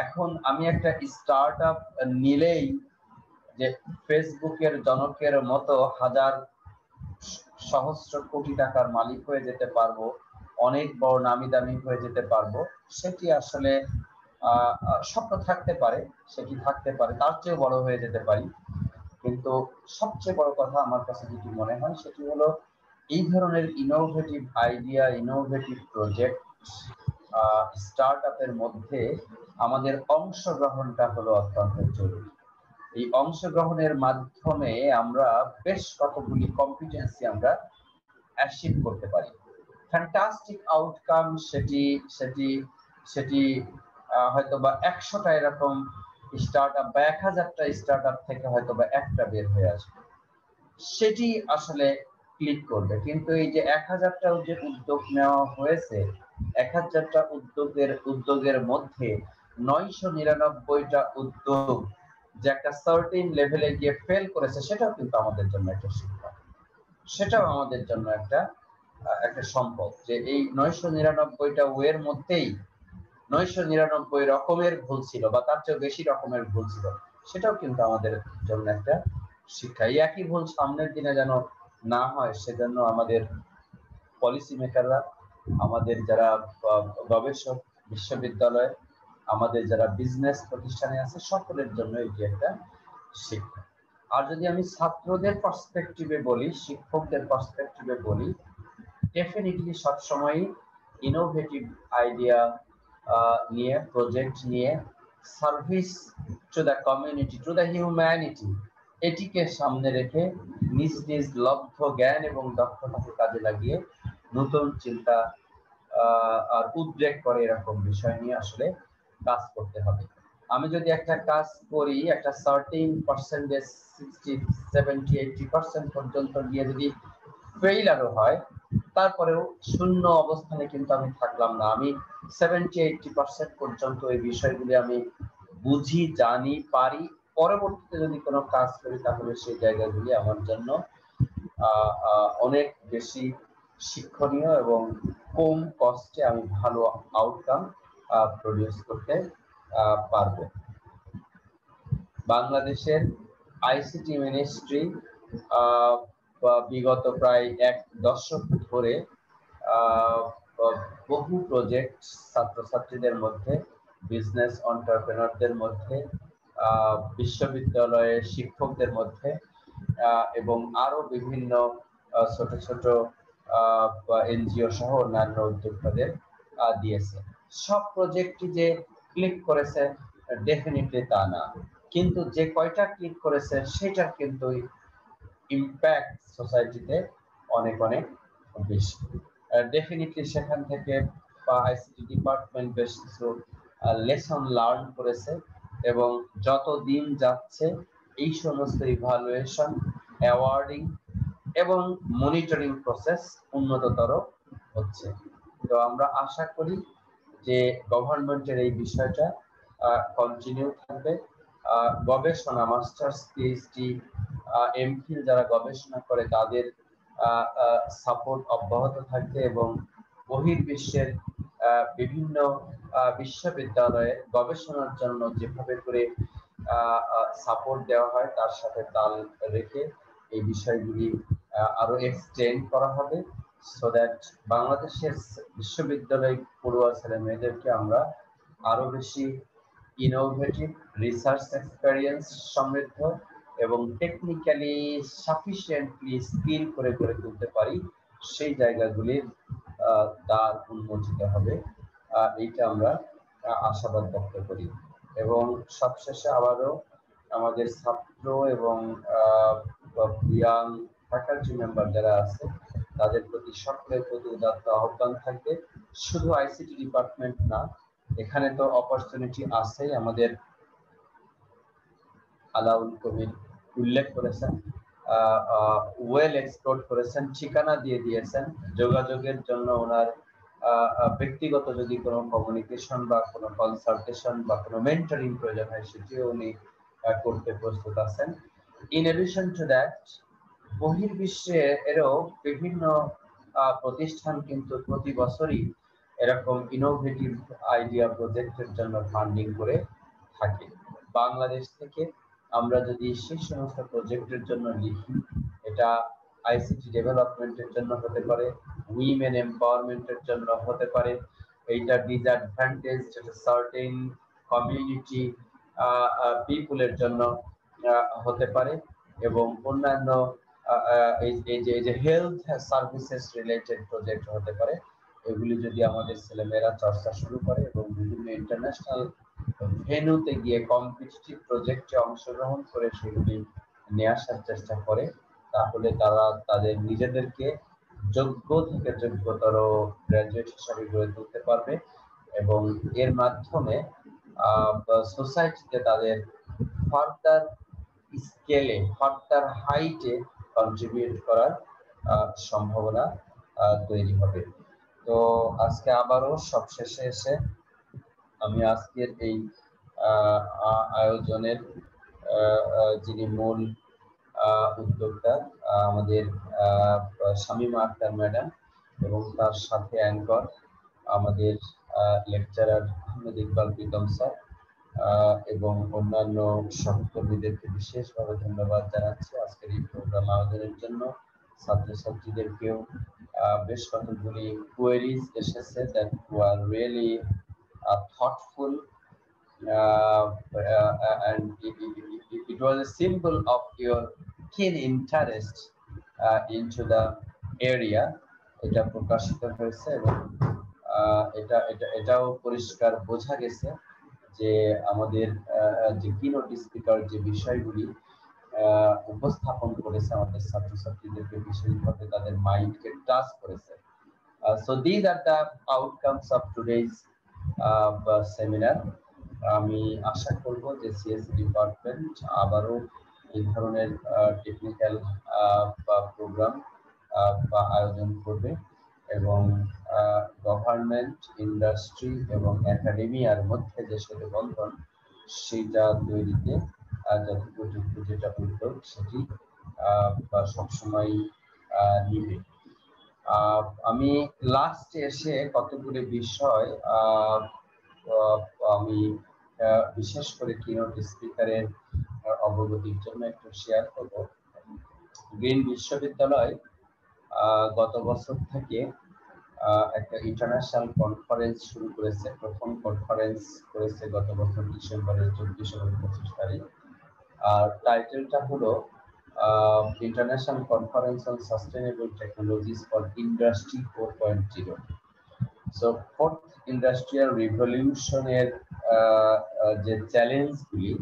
এখন আমি একটা স্টার্টআপ নিলেই যে ফেসবুকের জনকের মতো হাজার সহস্র কোটি টাকার মালিক হয়ে যেতে পারবো, অনেক বড় নামি দামি হয়ে যেতে পারবো, সেটি আসলে স্বপ্ন থাকতে পারে, সেটি থাকতে পারে, তার চেয়েও বড় হয়ে যেতে পারি। কিন্তু সবচেয়ে বড় কথা আমার কাছে যেটি মনে হয় সেটি হলো এই ধরনের ইনোভেটিভ আইডিয়া, ইনোভেটিভ প্রজেক্ট স্টার্টআপের মধ্যে আমাদের অংশগ্রহণটা হলো অত্যন্ত জরুরি। এই অংশগ্রহণের মাধ্যমে আমরা বেশ কতগুলি কম্পিটেন্সি আমরা অ্যাচিভ করতে পারি। ফ্যান্টাস্টিক আউটকাম সেটি হয়তো বা 100টা এরকম স্টার্টআপ বা 1000টা স্টার্টআপ থেকে হয়তো বা একটা বের হয়ে আসবে, সেটি আসলে ক্লিক করবে। কিন্তু এই যে 1000টা যে উদ্যোগ নেওয়া হয়েছে, 1000টা উদ্যোগের মধ্যে 999টা উদ্যোগ যে একটা সার্টেন লেভেলে গিয়ে ফেল করেছে, সেটাও কিন্তু আমাদের জন্য একটা শিক্ষা, সেটাও আমাদের জন্য একটা সম্পদ। যে এই 999টা ওয়ের মধ্যেই 999 রকমের ভুল ছিল বা তার চেয়ে বেশি রকমের ভুল ছিল, সেটাও কিন্তু আমাদের জন্য একটা শিক্ষা। এই একই ভুল সামনের দিনে যেন না হয়, সেজন্য আমাদের পলিসি মেকাররা, আমাদের যারা গবেষক বিশ্ববিদ্যালয়, আমাদের যারা বিজনেস প্রতিষ্ঠানে আছে, সকলের জন্য এটি একটা শিক্ষা। আর যদি আমি ছাত্রদের পার্সপেক্টিভে বলি, শিক্ষকদের পার্সপেক্টিভে বলি, ডেফিনেটলি সবসময় ইনোভেটিভ আইডিয়া নিয়ে, প্রজেক্ট নিয়ে, service to the community, to the humanity, এটিকে সামনে রেখে নিজ নিজ লব্ধ জ্ঞান এবং দক্ষতাকে কাজে লাগিয়ে নতুন চিন্তা আর উদ্রেক করে এরকম বিষয় নিয়ে আসলে কাজ করতে হবে। আমি যদি একটা কাজ করি, একটা সার্টেন পার্সেন্টেজ 60, 70, 80% পর্যন্ত গিয়ে যদি ফেইলারও হয়, তারপরেও শূন্য অবস্থানে কিন্তু আমি থাকলাম না। আমি 70-80% পর্যন্ত এই বিষয়গুলি আমি বুঝি, জানি, পারি। পরবর্তীতে যদি কোনো কাজ করি তাহলে সেই জায়গাগুলি আমার জন্য অনেক বেশি শিক্ষণীয় এবং কম কস্টে আমি ভালো আউটকাম প্রডিউস করতে পারবো। বাংলাদেশের আইসিটি মিনিস্ট্রি বিগত প্রায় 1 দশক উপরে বহু প্রজেক্ট ছাত্রছাত্রীদের মধ্যে, বিজনেস এন্টারপ্রেনারদের মধ্যে, বিশ্ববিদ্যালয়ের শিক্ষকদের মধ্যে এবং আরো বিভিন্ন ছোট ছোট এনজিও সহ অন্যান্য উদ্যোক্তাদের দিয়েছে। সব প্রজেক্টই যে ক্লিক করেছে ডেফিনেটলি তা না, কিন্তু যে কয়টা ক্লিক করেছে সেটার কিন্তু ইম্প্যাক্ট সোসাইটিতে অনেক অনেক বেশি। ডেফিনেটলি সেখান থেকে আইসিটি ডিপার্টমেন্ট বেশ কিছু লেসন লার্ন করেছে এবং যত দিন যাচ্ছে এই সমস্ত ইভালুয়েশন, অ্যাওয়ার্ডিং এবং মনিটরিং প্রসেস উন্নততর হচ্ছে। তো আমরা আশা করি যে গভর্নমেন্টের এই বিষয়টা কন্টিনিউ থাকবে। গবেষণা, মাস্টার্স, পিএইচডি, এমফিল যারা গবেষণা করে তাদের সাপোর্ট অব্যাহত থাকবে এবং বহির্বিশ্বের বিভিন্ন বিশ্ববিদ্যালয়ে গবেষণার জন্য যেভাবে করে সাপোর্ট দেওয়া হয় তার সাথে তাল রেখে এই বিষয়গুলি আরো এক্সটেন্ড করা হবে, সো দ্যাট বাংলাদেশের বিশ্ববিদ্যালয় পড়ুয়া ছেলে মেয়েদেরকে আমরা আরো বেশি ইনোভেটিভ, রিসার্চ এক্সপেরিয়েন্স সমৃদ্ধ এবং টেকনিক্যালি সাফিসিয়েন্টলি স্কিল করে গড়ে তুলতে পারি, সেই জায়গাগুলির দ্বার উন্মোচিত হবে। এইটা আমরা আশাবাদ ব্যক্ত করি। এবং সবশেষে আবারও আমাদের ছাত্র এবং ইয়াং ফ্যাকাল্টি মেম্বার যারা আছে তাদের প্রতি সকলের প্রতি উদাত্ত আহ্বান থাকবে। শুধু আইসিটি ডিপার্টমেন্ট না, এখানে তো অপরচুনিটি আছে। আমাদের আলাউল কবির উল্লেখ করেছেন, ওয়েল এক্সপ্লোর করেছেন, ঠিকানা দিয়ে দিয়েছেন যোগাযোগের জন্য। ওনার ব্যক্তিগত যদি কোনো কমিউনিকেশন বা কোনো কনসালটেশন বা কোনো মেন্টরিং প্রয়োজন হয় সেটিও উনি করতে প্রস্তুত আছেন। ইন এডিশন টু দ্যাট, বহির্বিশ্বে এরও বিভিন্ন প্রতিষ্ঠান কিন্তু প্রতি বছরই এরকম ইনোভেটিভ আইডিয়া প্রজেক্টের জন্য ফান্ডিং করে থাকে। বাংলাদেশ থেকে আমরা যদি সেই সমস্ত প্রজেক্টের জন্য লিখি, এটা আইসিটি ডেভেলপমেন্টের জন্য হতে পারে, উইমেন এম্পাওয়ারমেন্টের জন্য হতে পারে, এইটা ডিসঅ্যাডভান্টেজ সার্টেন কমিউনিটি পিপুলের জন্য হতে পারে, এবং অন্যান্য এই যে হেলথ সার্ভিসেস রিলেটেড প্রজেক্ট হতে পারে। এগুলি যদি আমাদের ছেলেমেয়েরা চর্চা শুরু করে এবং বিভিন্ন ইন্টারন্যাশনাল ভেন্যুতে গিয়ে কম্পিটিটিভ প্রজেক্টে অংশগ্রহণ করে সেগুলি নিয়ে আসার চেষ্টা করে, তাহলে তারা তাদের নিজেদেরকে যোগ্য থেকে যোগ্যতর গ্র্যাজুয়েট হিসাবে গড়ে তুলতে পারবে এবং এর মাধ্যমে সোসাইটিতে তাদের ফার্দার স্কেলে, ফার্দার হাইটে কন্ট্রিবিউট করার সম্ভাবনা তৈরি হবে। তো আজকে আবারও সবশেষে এসে আমি আজকের এই আয়োজনের যিনি মূল উদ্যোক্তা আমাদের শামীমা আক্তার ম্যাডাম এবং তার সাথে অ্যাঙ্কর আমাদের লেকচারার আহমেদ ইকবাল প্রীতম স্যার এবং অন্যান্য সহকর্মীদেরকে বিশেষভাবে ধন্যবাদ জানাচ্ছি আজকের এই প্রোগ্রাম আয়োজনের জন্য। ছাত্রছাত্রীদেরকেও বেশ কতগুলি কোয়েরিজ এসেছে that were really thoughtful and it was a symbol of your keen interest into the area. এটা প্রকাশিত হয়েছে এবং এটাও পরিষ্কার বোঝা গেছে যে আমাদের যে কিনোট স্পিকার যে বিষয়গুলি উপস্থাপন করেছে আমাদের ছাত্রছাত্রীদেরকে বিশেষভাবে তাদের মাইন্ডকে টাচ করেছে। So these are the outcomes of today's seminar. আমি আশা করব যে সিএসসি ডিপার্টমেন্ট আবারও এই ধরনের টেকনিক্যাল প্রোগ্রাম বা আয়োজন করবে এবং গভর্নমেন্ট, ইন্ডাস্ট্রি এবং একাডেমিয়ার মধ্যে যে সেতুবন্ধন সেটা তৈরিতে যথোপযুক্ত যেটা উদ্যোগ সেটি সবসময় নিবে। আমি লাস্টে এসে কতগুলি বিষয় আমি বিশেষ করে কিনোট স্পিকারের অবগতির জন্য একটু শেয়ার করব। গ্রিন বিশ্ববিদ্যালয় গত বছর থেকে একটা ইন্টারন্যাশনাল কনফারেন্স শুরু করেছে। প্রথম কনফারেন্স করেছে গত বছর ডিসেম্বরের 24 এবং 25 তারিখ। আর টাইটেলটা হলো international conference on sustainable technologies for industry 4.0। So fourth industrial রিভলিউশনের যে চ্যালেঞ্জগুলি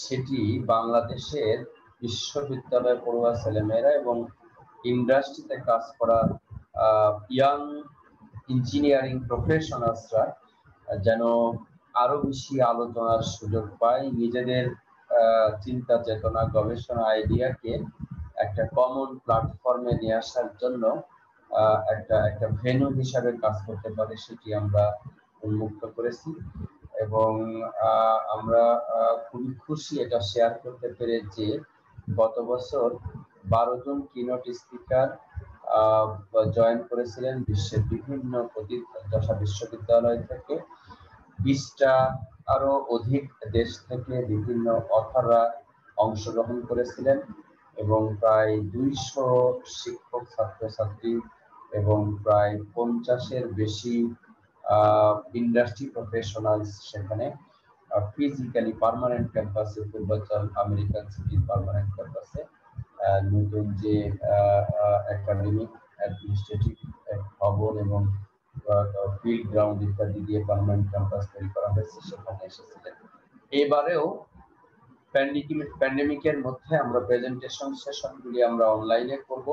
সেটি বাংলাদেশের বিশ্ববিদ্যালয় পড়ুয়া ছেলেমেয়েরা এবং ইন্ডাস্ট্রিতে কাজ করা ইয়াং ইঞ্জিনিয়ারিং প্রফেশনালসরা যেন আরো বেশি আলোচনার সুযোগ পায়, নিজেদের চিন্তা চেতনা গবেষণা আইডিয়াকে একটা কমন প্ল্যাটফর্মে নিয়ে আসার জন্য একটা ভেন্যু হিসাবে কাজ করতে পারে, সেটি আমরা উন্মুক্ত করেছি। এবং আমরা খুবই খুশি এটা শেয়ার করতে পেরে যে গত বছর 12 জন কিনোট স্পিকার জয়েন করেছিলেন বিশ্বের বিভিন্ন প্রতিষ্ঠান বিশ্ববিদ্যালয় থেকে। 20টা আরো অধিক দেশ থেকে বিভিন্ন অথররা অংশগ্রহণ করেছিলেন এবং প্রায় 200 শিক্ষক ছাত্রছাত্রী এবং প্রায় 50-এর বেশি ইন্ডাস্ট্রি প্রফেশনালস সেখানে ফিজিক্যালি পার্মানেন্ট ক্যাম্পাসে, পূর্বাঞ্চল আমেরিকান সিটির পার্মানেন্ট ক্যাম্পাসে নতুন যে একাডেমিক অ্যাডমিনিস্ট্রেটিভ ভবন এবং ফিল্ড গ্রাউন্ড ইত্যাদি দিয়ে পার্মানেন্ট ক্যাম্পাস তৈরি করা হয়েছে, সেখানে এসেছিলেন। এবারেও প্যান্ডেমিকের মধ্যে আমরা প্রেজেন্টেশন সেশনগুলি আমরা অনলাইনে করব।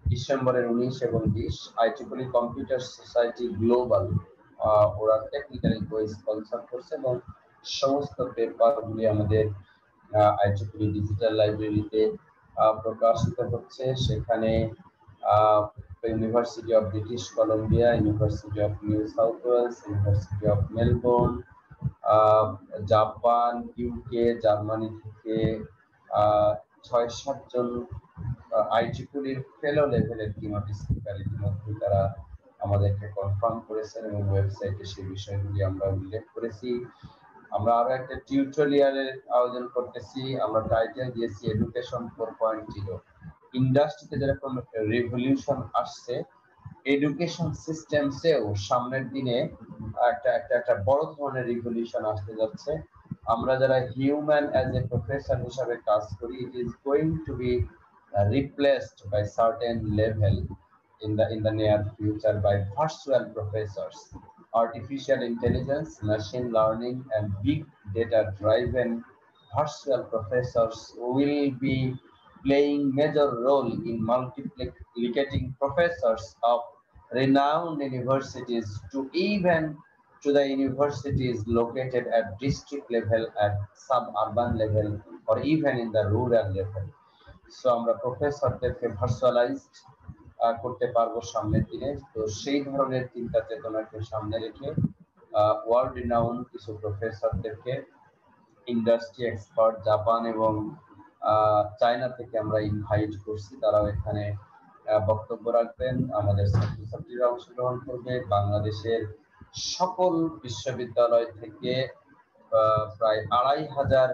ডিসেম্বরের 19 এবং 20 IEEE কম্পিউটার সোসাইটি গ্লোবাল ওরা টেকনিক্যালি স্পন্সর করছে এবং সমস্ত পেপারগুলি আমাদের IEEE ডিজিটাল লাইব্রেরিতে প্রকাশিত হচ্ছে। সেখানে University of British Columbia, University of New South Wales, University of Melbourne, Japan, UK, Germany থেকে 6-7 জন IEEE ফেলো লেভেলের কিনোট স্পিকার ইতিমধ্যে তারা আমাদেরকে কনফার্ম করেছেন এবং ওয়েবসাইটে সেই বিষয়গুলি আমরা উল্লেখ করেছি। আমরা আরো একটা টিউটোরিয়ালের আয়োজন করতেছি, আমরা টাইটেল দিয়েছি এডুকেশন 4.0। ইন্ডাস্ট্রিতে যেরকম রিভলিউশন আসছে, এডুকেশন সিস্টেমসেও সামনের দিনে একটা বড় ধরনের রিভলিউশন আসতে যাচ্ছে। আমরা যারা হিউম্যান অ্যাজ এ প্রফেশন হিসাবে কাজ করি, it is going to be replaced by certain level in the near future by virtual professors. Artificial intelligence, machine learning, and big data driven virtual professors will be playing major role in multiplicating professors of renowned universities to the universities located at district level, at suburban level, or even in the rural level. So আমরা প্রফেসরদেরকে ভার্চুয়ালাইজড করতে পারবো সামনের দিনে। তো সেই ধরনের চিন্তা চেতনাকে সামনে রেখে ওয়ার্ল্ড রিনাউন্ড কিছু প্রফেসরদেরকে ইন্ডাস্ট্রি এক্সপার্ট জাপান এবং চায়না থেকে আমরা ইনভাইট করছি। তারাও এখানে বক্তব্য রাখবেন, আমাদের ছাত্রছাত্রীরা অংশগ্রহণ করবে। বাংলাদেশের সকল বিশ্ববিদ্যালয় থেকে প্রায় 2500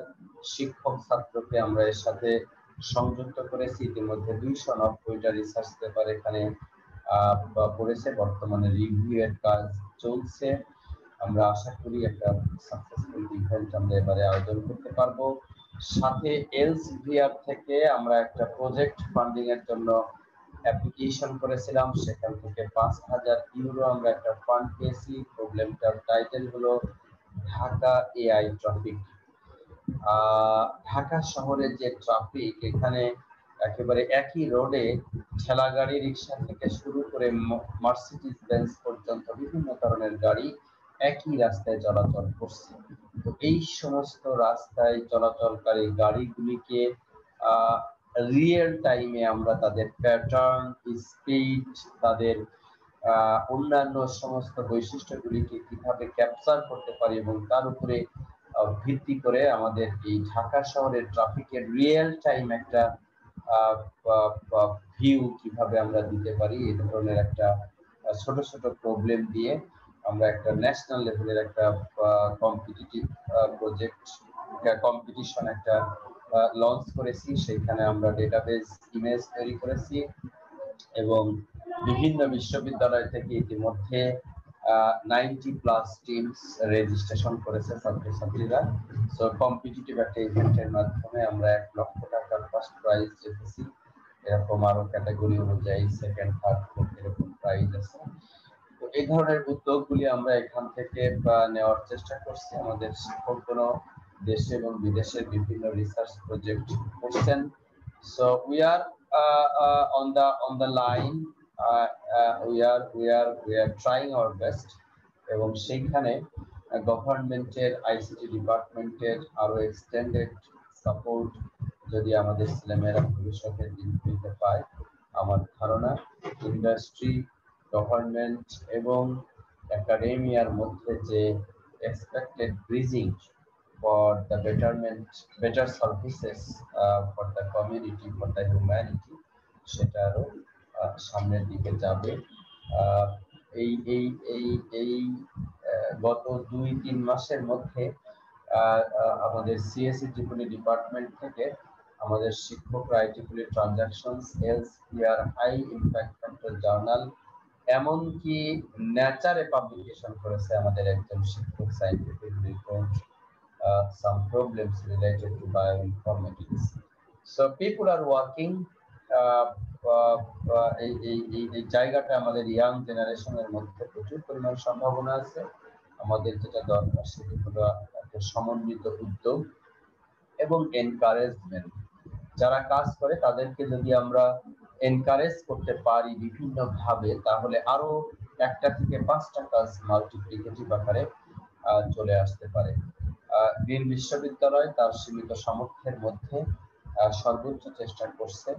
শিক্ষক ছাত্রকে আমরা এর সাথে সংযুক্ত করেছি। ইতিমধ্যে 290টা রিসার্চ পেপার এখানে পড়েছে, বর্তমানে রিভিউ এর কাজ চলছে। আমরা আশা করি একটা সাকসেসফুল ইভেন্ট আমরা এবারে আয়োজন করতে পারবো। সাথে এলসিভিআর থেকে আমরা একটা প্রজেক্ট ফান্ডিং এর জন্য অ্যাপ্লিকেশন করেছিলাম, সেখান থেকে 5000 ইউরো আমরা একটা ফান্ড পেয়েছি। প্রবলেমটার টাইটেল হলো ঢাকা এআই ট্রাফিক। ঢাকা শহরের যে ট্রাফিক, এখানে একেবারে একই রোডে ঠেলা গাড়ি, রিক্সা থেকে শুরু করে মার্সিডিজ বেঞ্জ পর্যন্ত বিভিন্ন ধরনের গাড়ি একই রাস্তায় চলাচল করছে। তো এই সমস্ত রাস্তায় চলাচলকারী গাড়িগুলিকে রিয়েল টাইমে আমরা তাদের প্যাটার্ন, স্পিড, তাদের অন্যান্য সমস্ত বৈশিষ্ট্যগুলিকে কিভাবে ক্যাপচার করতে পারি এবং তার উপরে ভিত্তি করে আমাদের এই ঢাকা শহরের ট্রাফিকের রিয়েল টাইম একটা ভিউ কিভাবে আমরা দিতে পারি, এই ধরনের একটা ছোট ছোট প্রবলেম দিয়ে আমরা একটা ন্যাশনাল লেভেলের একটা কম্পিটিটিভ কম্পিটিশন একটা লঞ্চ করেছি। সেখানে আমরা ডেটাবেস ইমেজ তৈরি করেছি এবং বিভিন্ন বিশ্ববিদ্যালয় থেকে ইতিমধ্যে 90+ টিমস রেজিস্ট্রেশন করেছে ছাত্রছাত্রীরা। সো কম্পিটিটিভ একটা ইভেন্টের মাধ্যমে আমরা 1 লক্ষ টাকার ফার্স্ট প্রাইজ রেখেছি। এরকম আরো ক্যাটাগরি অনুযায়ী সেকেন্ড, থার্ড, ফোর্থ এরকম প্রাইজ আছে। তো এই ধরনের উদ্যোগগুলি আমরা এখান থেকে নেওয়ার চেষ্টা করছি। আমাদের শিক্ষকগণ দেশে এবং বিদেশের বিভিন্ন রিসার্চ প্রজেক্ট করছেন। So we are on the line, we are trying our best, এবং সেইখানে গভর্নমেন্টের আইসিটি ডিপার্টমেন্টের আরো এক্সটেন্ডেড সাপোর্ট যদি আমাদের ছেলেমেয়েরা ভবিষ্যতে দিতে পায়, আমার ধারণা ইন্ডাস্ট্রি, গভর্নমেন্ট এবং একাডেমিয়ার মধ্যে যে expected bridging for the better services for the community, for the humanity, সেটা আরো সামনের দিকে যাবে। এই গত 2-3 মাসের মধ্যে আমাদের সিএসসি ট্রিপলি ডিপার্টমেন্ট থেকে আমাদের শিক্ষকরা আইটিপলি transactions, healthcare, high impact factor journal, এমনকি নেচারে পাবলিকেশন করেছে আমাদের একজন শিক্ষক, scientific report, some problems related to bioinformatics. So people are working. এই জায়গাটা আমাদের ইয়াং জেনারেশনের মধ্যে প্রচুর পরিমাণ সম্ভাবনা আছে। আমাদের যেটা দরকার সেটা হলো একটা সমন্বিত উদ্যোগ এবং এনকারেজমেন্ট। যারা কাজ করে তাদেরকে যদি আমরা এনকারেজ করতে পারি বিভিন্ন ভাবে, তাহলে আরো 1টা থেকে 5টা কাজ মাল্টিপ্লিকেটিভ আকারে চলে আসতে পারে। গ্রিন বিশ্ববিদ্যালয় তার সীমিত সামর্থ্যের মধ্যে সর্বোচ্চ চেষ্টা করছে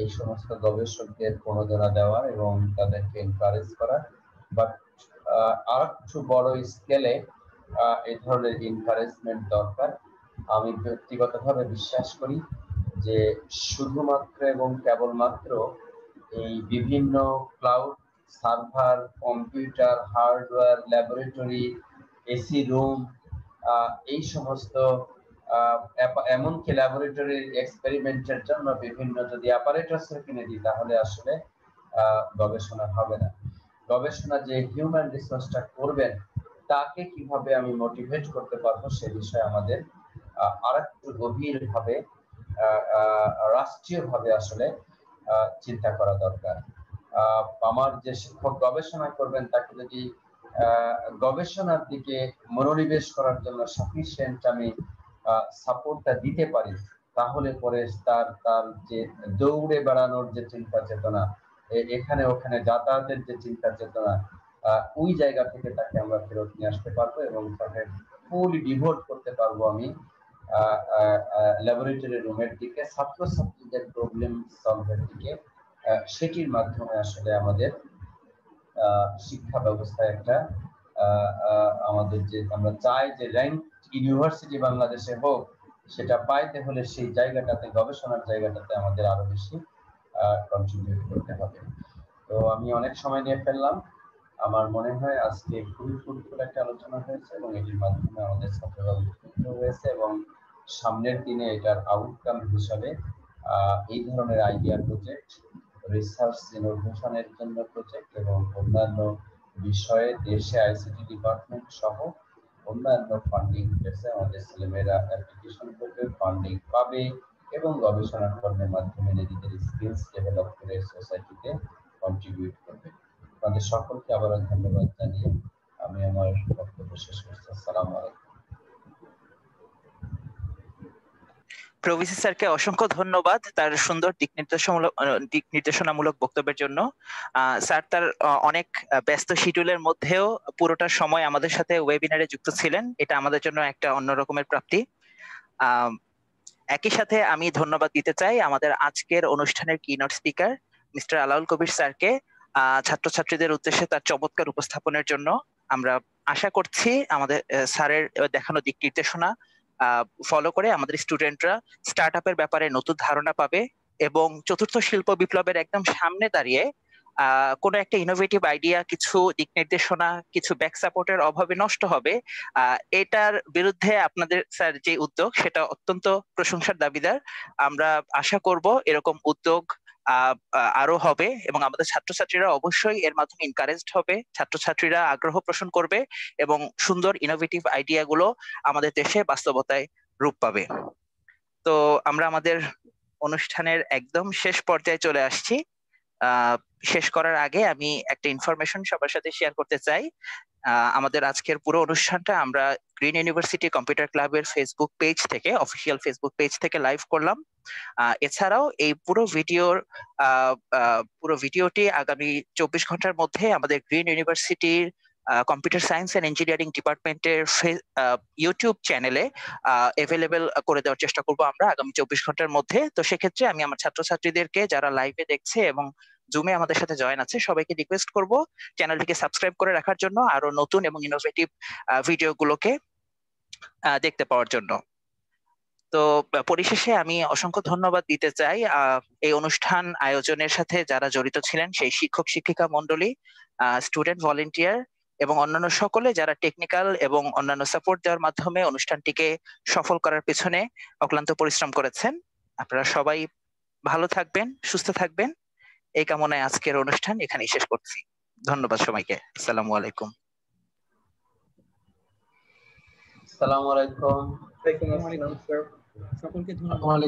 এই সমস্ত গবেষকদের প্রণোদনা দেওয়ার এবং তাদেরকে এনকারেজ করার। বাট আর একটু বড় স্কেলে এই ধরনের এনকারেজমেন্ট দরকার। আমি ব্যক্তিগতভাবে বিশ্বাস করি যে শুধুমাত্র এবং কেবলমাত্র এই বিভিন্ন cloud server, computer, hardware, laboratory, AC room, এই সমস্ত এমনকি ল্যাবরেটরির এক্সপেরিমেন্টের জন্য বিভিন্ন যদি অ্যাপারেটস কিনে দিই, তাহলে আসলে গবেষণা হবে না। গবেষণা যে হিউম্যান রিসোর্সটা করবেন তাকে কিভাবে আমি মোটিভেট করতে পারবো সে বিষয়ে আমাদের আরেকটু গভীরভাবে রাষ্ট্রীয়ভাবে আসলে চিন্তা করা দরকার। আমার যে শিক্ষক গবেষণা করবেন তাকে যদি গবেষণার দিকে মনোনিবেশ করার জন্য সাফিসিয়েন্ট আমি সাপোর্টটা দিতে পারি, তাহলে পরে তার যে দৌড়ে বেড়ানোর যে চিন্তা চেতনা, এখানে ওখানে যাতায়াতের যে চিন্তা চেতনা, ওই জায়গা থেকে তাকে আমরা ফেরত নিয়ে আসতে পারবো এবং তাকে ফুলি ডিভোট করতে পারবো আমি ল্যাবরেটরি রুমের দিকে, ছাত্রছাত্রীদের প্রবলেম সলভের দিকে। সেটির মাধ্যমে আসলে আমাদের শিক্ষা ব্যবস্থায় একটা আমাদের যে আমরা চাই যে র্যাঙ্ক ইউনিভার্সিটি বাংলাদেশে হোক, সেটা পাইতে হলে সেই জায়গাটাতে, গবেষণার জায়গাটাতে আমাদের আরো বেশি কন্ট্রিবিউট করতে হবে। তো আমি অনেক সময় নিয়ে ফেললাম। আমার মনে হয় আজকে খুবই ফ্রুটফুল একটা আলোচনা হয়েছে এবং এটির মাধ্যমে আমাদের ছাত্ররা উপকৃত হয়েছে এবং সামনের দিনে এটার আউটকাম হিসাবে এই ধরনের আইডিয়া প্রজেক্ট, রিসার্চ ইনোভেশনের জন্য প্রজেক্ট এবং অন্যান্য বিষয়ে দেশে আইসিটি ডিপার্টমেন্ট সহ অন্যান্য ফান্ডিং পেছে আমাদের ছেলেমেয়েরা অ্যাপ্লিকেশন করবে, ফান্ডিং পাবে এবং গবেষণা কর্মের মাধ্যমে নিজেদের স্কিলস ডেভেলপ করে সোসাইটিতে কন্ট্রিবিউট করবে। আপনাদের সকলকে আবারও ধন্যবাদ জানিয়ে আমি আমার বক্তব্য শেষ করছি। আসসালামু আলাইকুম। প্রভিসি স্যারকে অসংখ্য ধন্যবাদ তার সুন্দর দিক নির্দেশনামূলক বক্তব্যের জন্য। স্যার তার অনেক ব্যস্ত শিডিউলের মধ্যেও পুরোটা সময় আমাদের সাথে ওয়েবিনারে যুক্ত ছিলেন, এটা আমাদের জন্য একটা অন্য রকমের প্রাপ্তি। একই সাথে আমি ধন্যবাদ দিতে চাই আমাদের আজকের অনুষ্ঠানের কিনোট স্পিকার মিস্টার আলাউল কবির স্যারকে ছাত্রছাত্রীদের উদ্দেশ্যে তার চমৎকার উপস্থাপনের জন্য। আমরা আশা করছি আমাদের স্যারের দেখানো দিক নির্দেশনা ফলো করে আমাদের স্টুডেন্টরা স্টার্ট আপের ব্যাপারে নতুন ধারণা পাবে এবং চতুর্থ শিল্প বিপ্লবের একদম সামনে দাঁড়িয়ে কোনো একটা ইনোভেটিভ আইডিয়া, কিছু দিক নির্দেশনা, কিছু ব্যাক সাপোর্টের অভাবে নষ্ট হবে, এটার বিরুদ্ধে আপনাদের স্যার যে উদ্যোগ সেটা অত্যন্ত প্রশংসার দাবিদার। আমরা আশা করব এরকম উদ্যোগ আরো হবে এবং আমাদের ছাত্রছাত্রীরা অবশ্যই এর মাধ্যমে এনকারেজড হবে, ছাত্রছাত্রীরা আগ্রহ পোষণ করবে এবং সুন্দর ইনোভেটিভ আইডিয়া গুলো আমাদের দেশে বাস্তবতায় রূপ পাবে। তো আমরা আমাদের অনুষ্ঠানের একদম শেষ পর্যায়ে চলে আসছি। শেষ করার আগে আমি একটা ইনফরমেশন সবার সাথে শেয়ার করতে চাই। আমাদের আজকের পুরো অনুষ্ঠানটা আমরা গ্রিন ইউনিভার্সিটি কম্পিউটার ক্লাবের ফেসবুক পেজ থেকে, অফিসিয়াল ফেসবুক পেজ থেকে লাইভ করলাম। এছাড়াও এই পুরো ভিডিওটি আগামী 24 ঘন্টার মধ্যে আমাদের গ্রিন ইউনিভার্সিটির কম্পিউটার সায়েন্স এন্ড ইঞ্জিনিয়ারিং ডিপার্টমেন্টের ইউটিউব চ্যানেলে অ্যাভেলেবেল করে দেওয়ার চেষ্টা করব আমরা আগামী 24 ঘন্টার মধ্যে। তো সেক্ষেত্রে আমি আমার ছাত্রছাত্রীদেরকে যারা লাইভে দেখছে এবং জুমে আমাদের সাথে জয়েন আছে সবাইকে রিকোয়েস্ট করব চ্যানেলটিকে সাবস্ক্রাইব করে রাখার জন্য, আরো নতুন এবং ইনোভেটিভ ভিডিওগুলোকে দেখতে পাওয়ার জন্য। তো পরিশেষে আমি অসংখ্য ধন্যবাদ দিতে চাই এই অনুষ্ঠান আয়োজনের সাথে যারা জড়িত ছিলেন, সেই শিক্ষক শিক্ষিকা মণ্ডলী, স্টুডেন্ট ভলেন্টিয়ার এবং অন্যান্য সকলে যারা টেকনিক্যাল এবং অন্যান্য সাপোর্ট দেওয়ার মাধ্যমে অনুষ্ঠানটিকে সফল করার পেছনে অক্লান্ত পরিশ্রম করেছেন। আপনারা সবাই ভালো থাকবেন, সুস্থ থাকবেন, এই কামনায় আজকের অনুষ্ঠান এখানেই শেষ করছি। ধন্যবাদ সবাইকে। আসসালামু আলাইকুম। আসসালামু আলাইকুম। সকলকে ধন্যবাদ।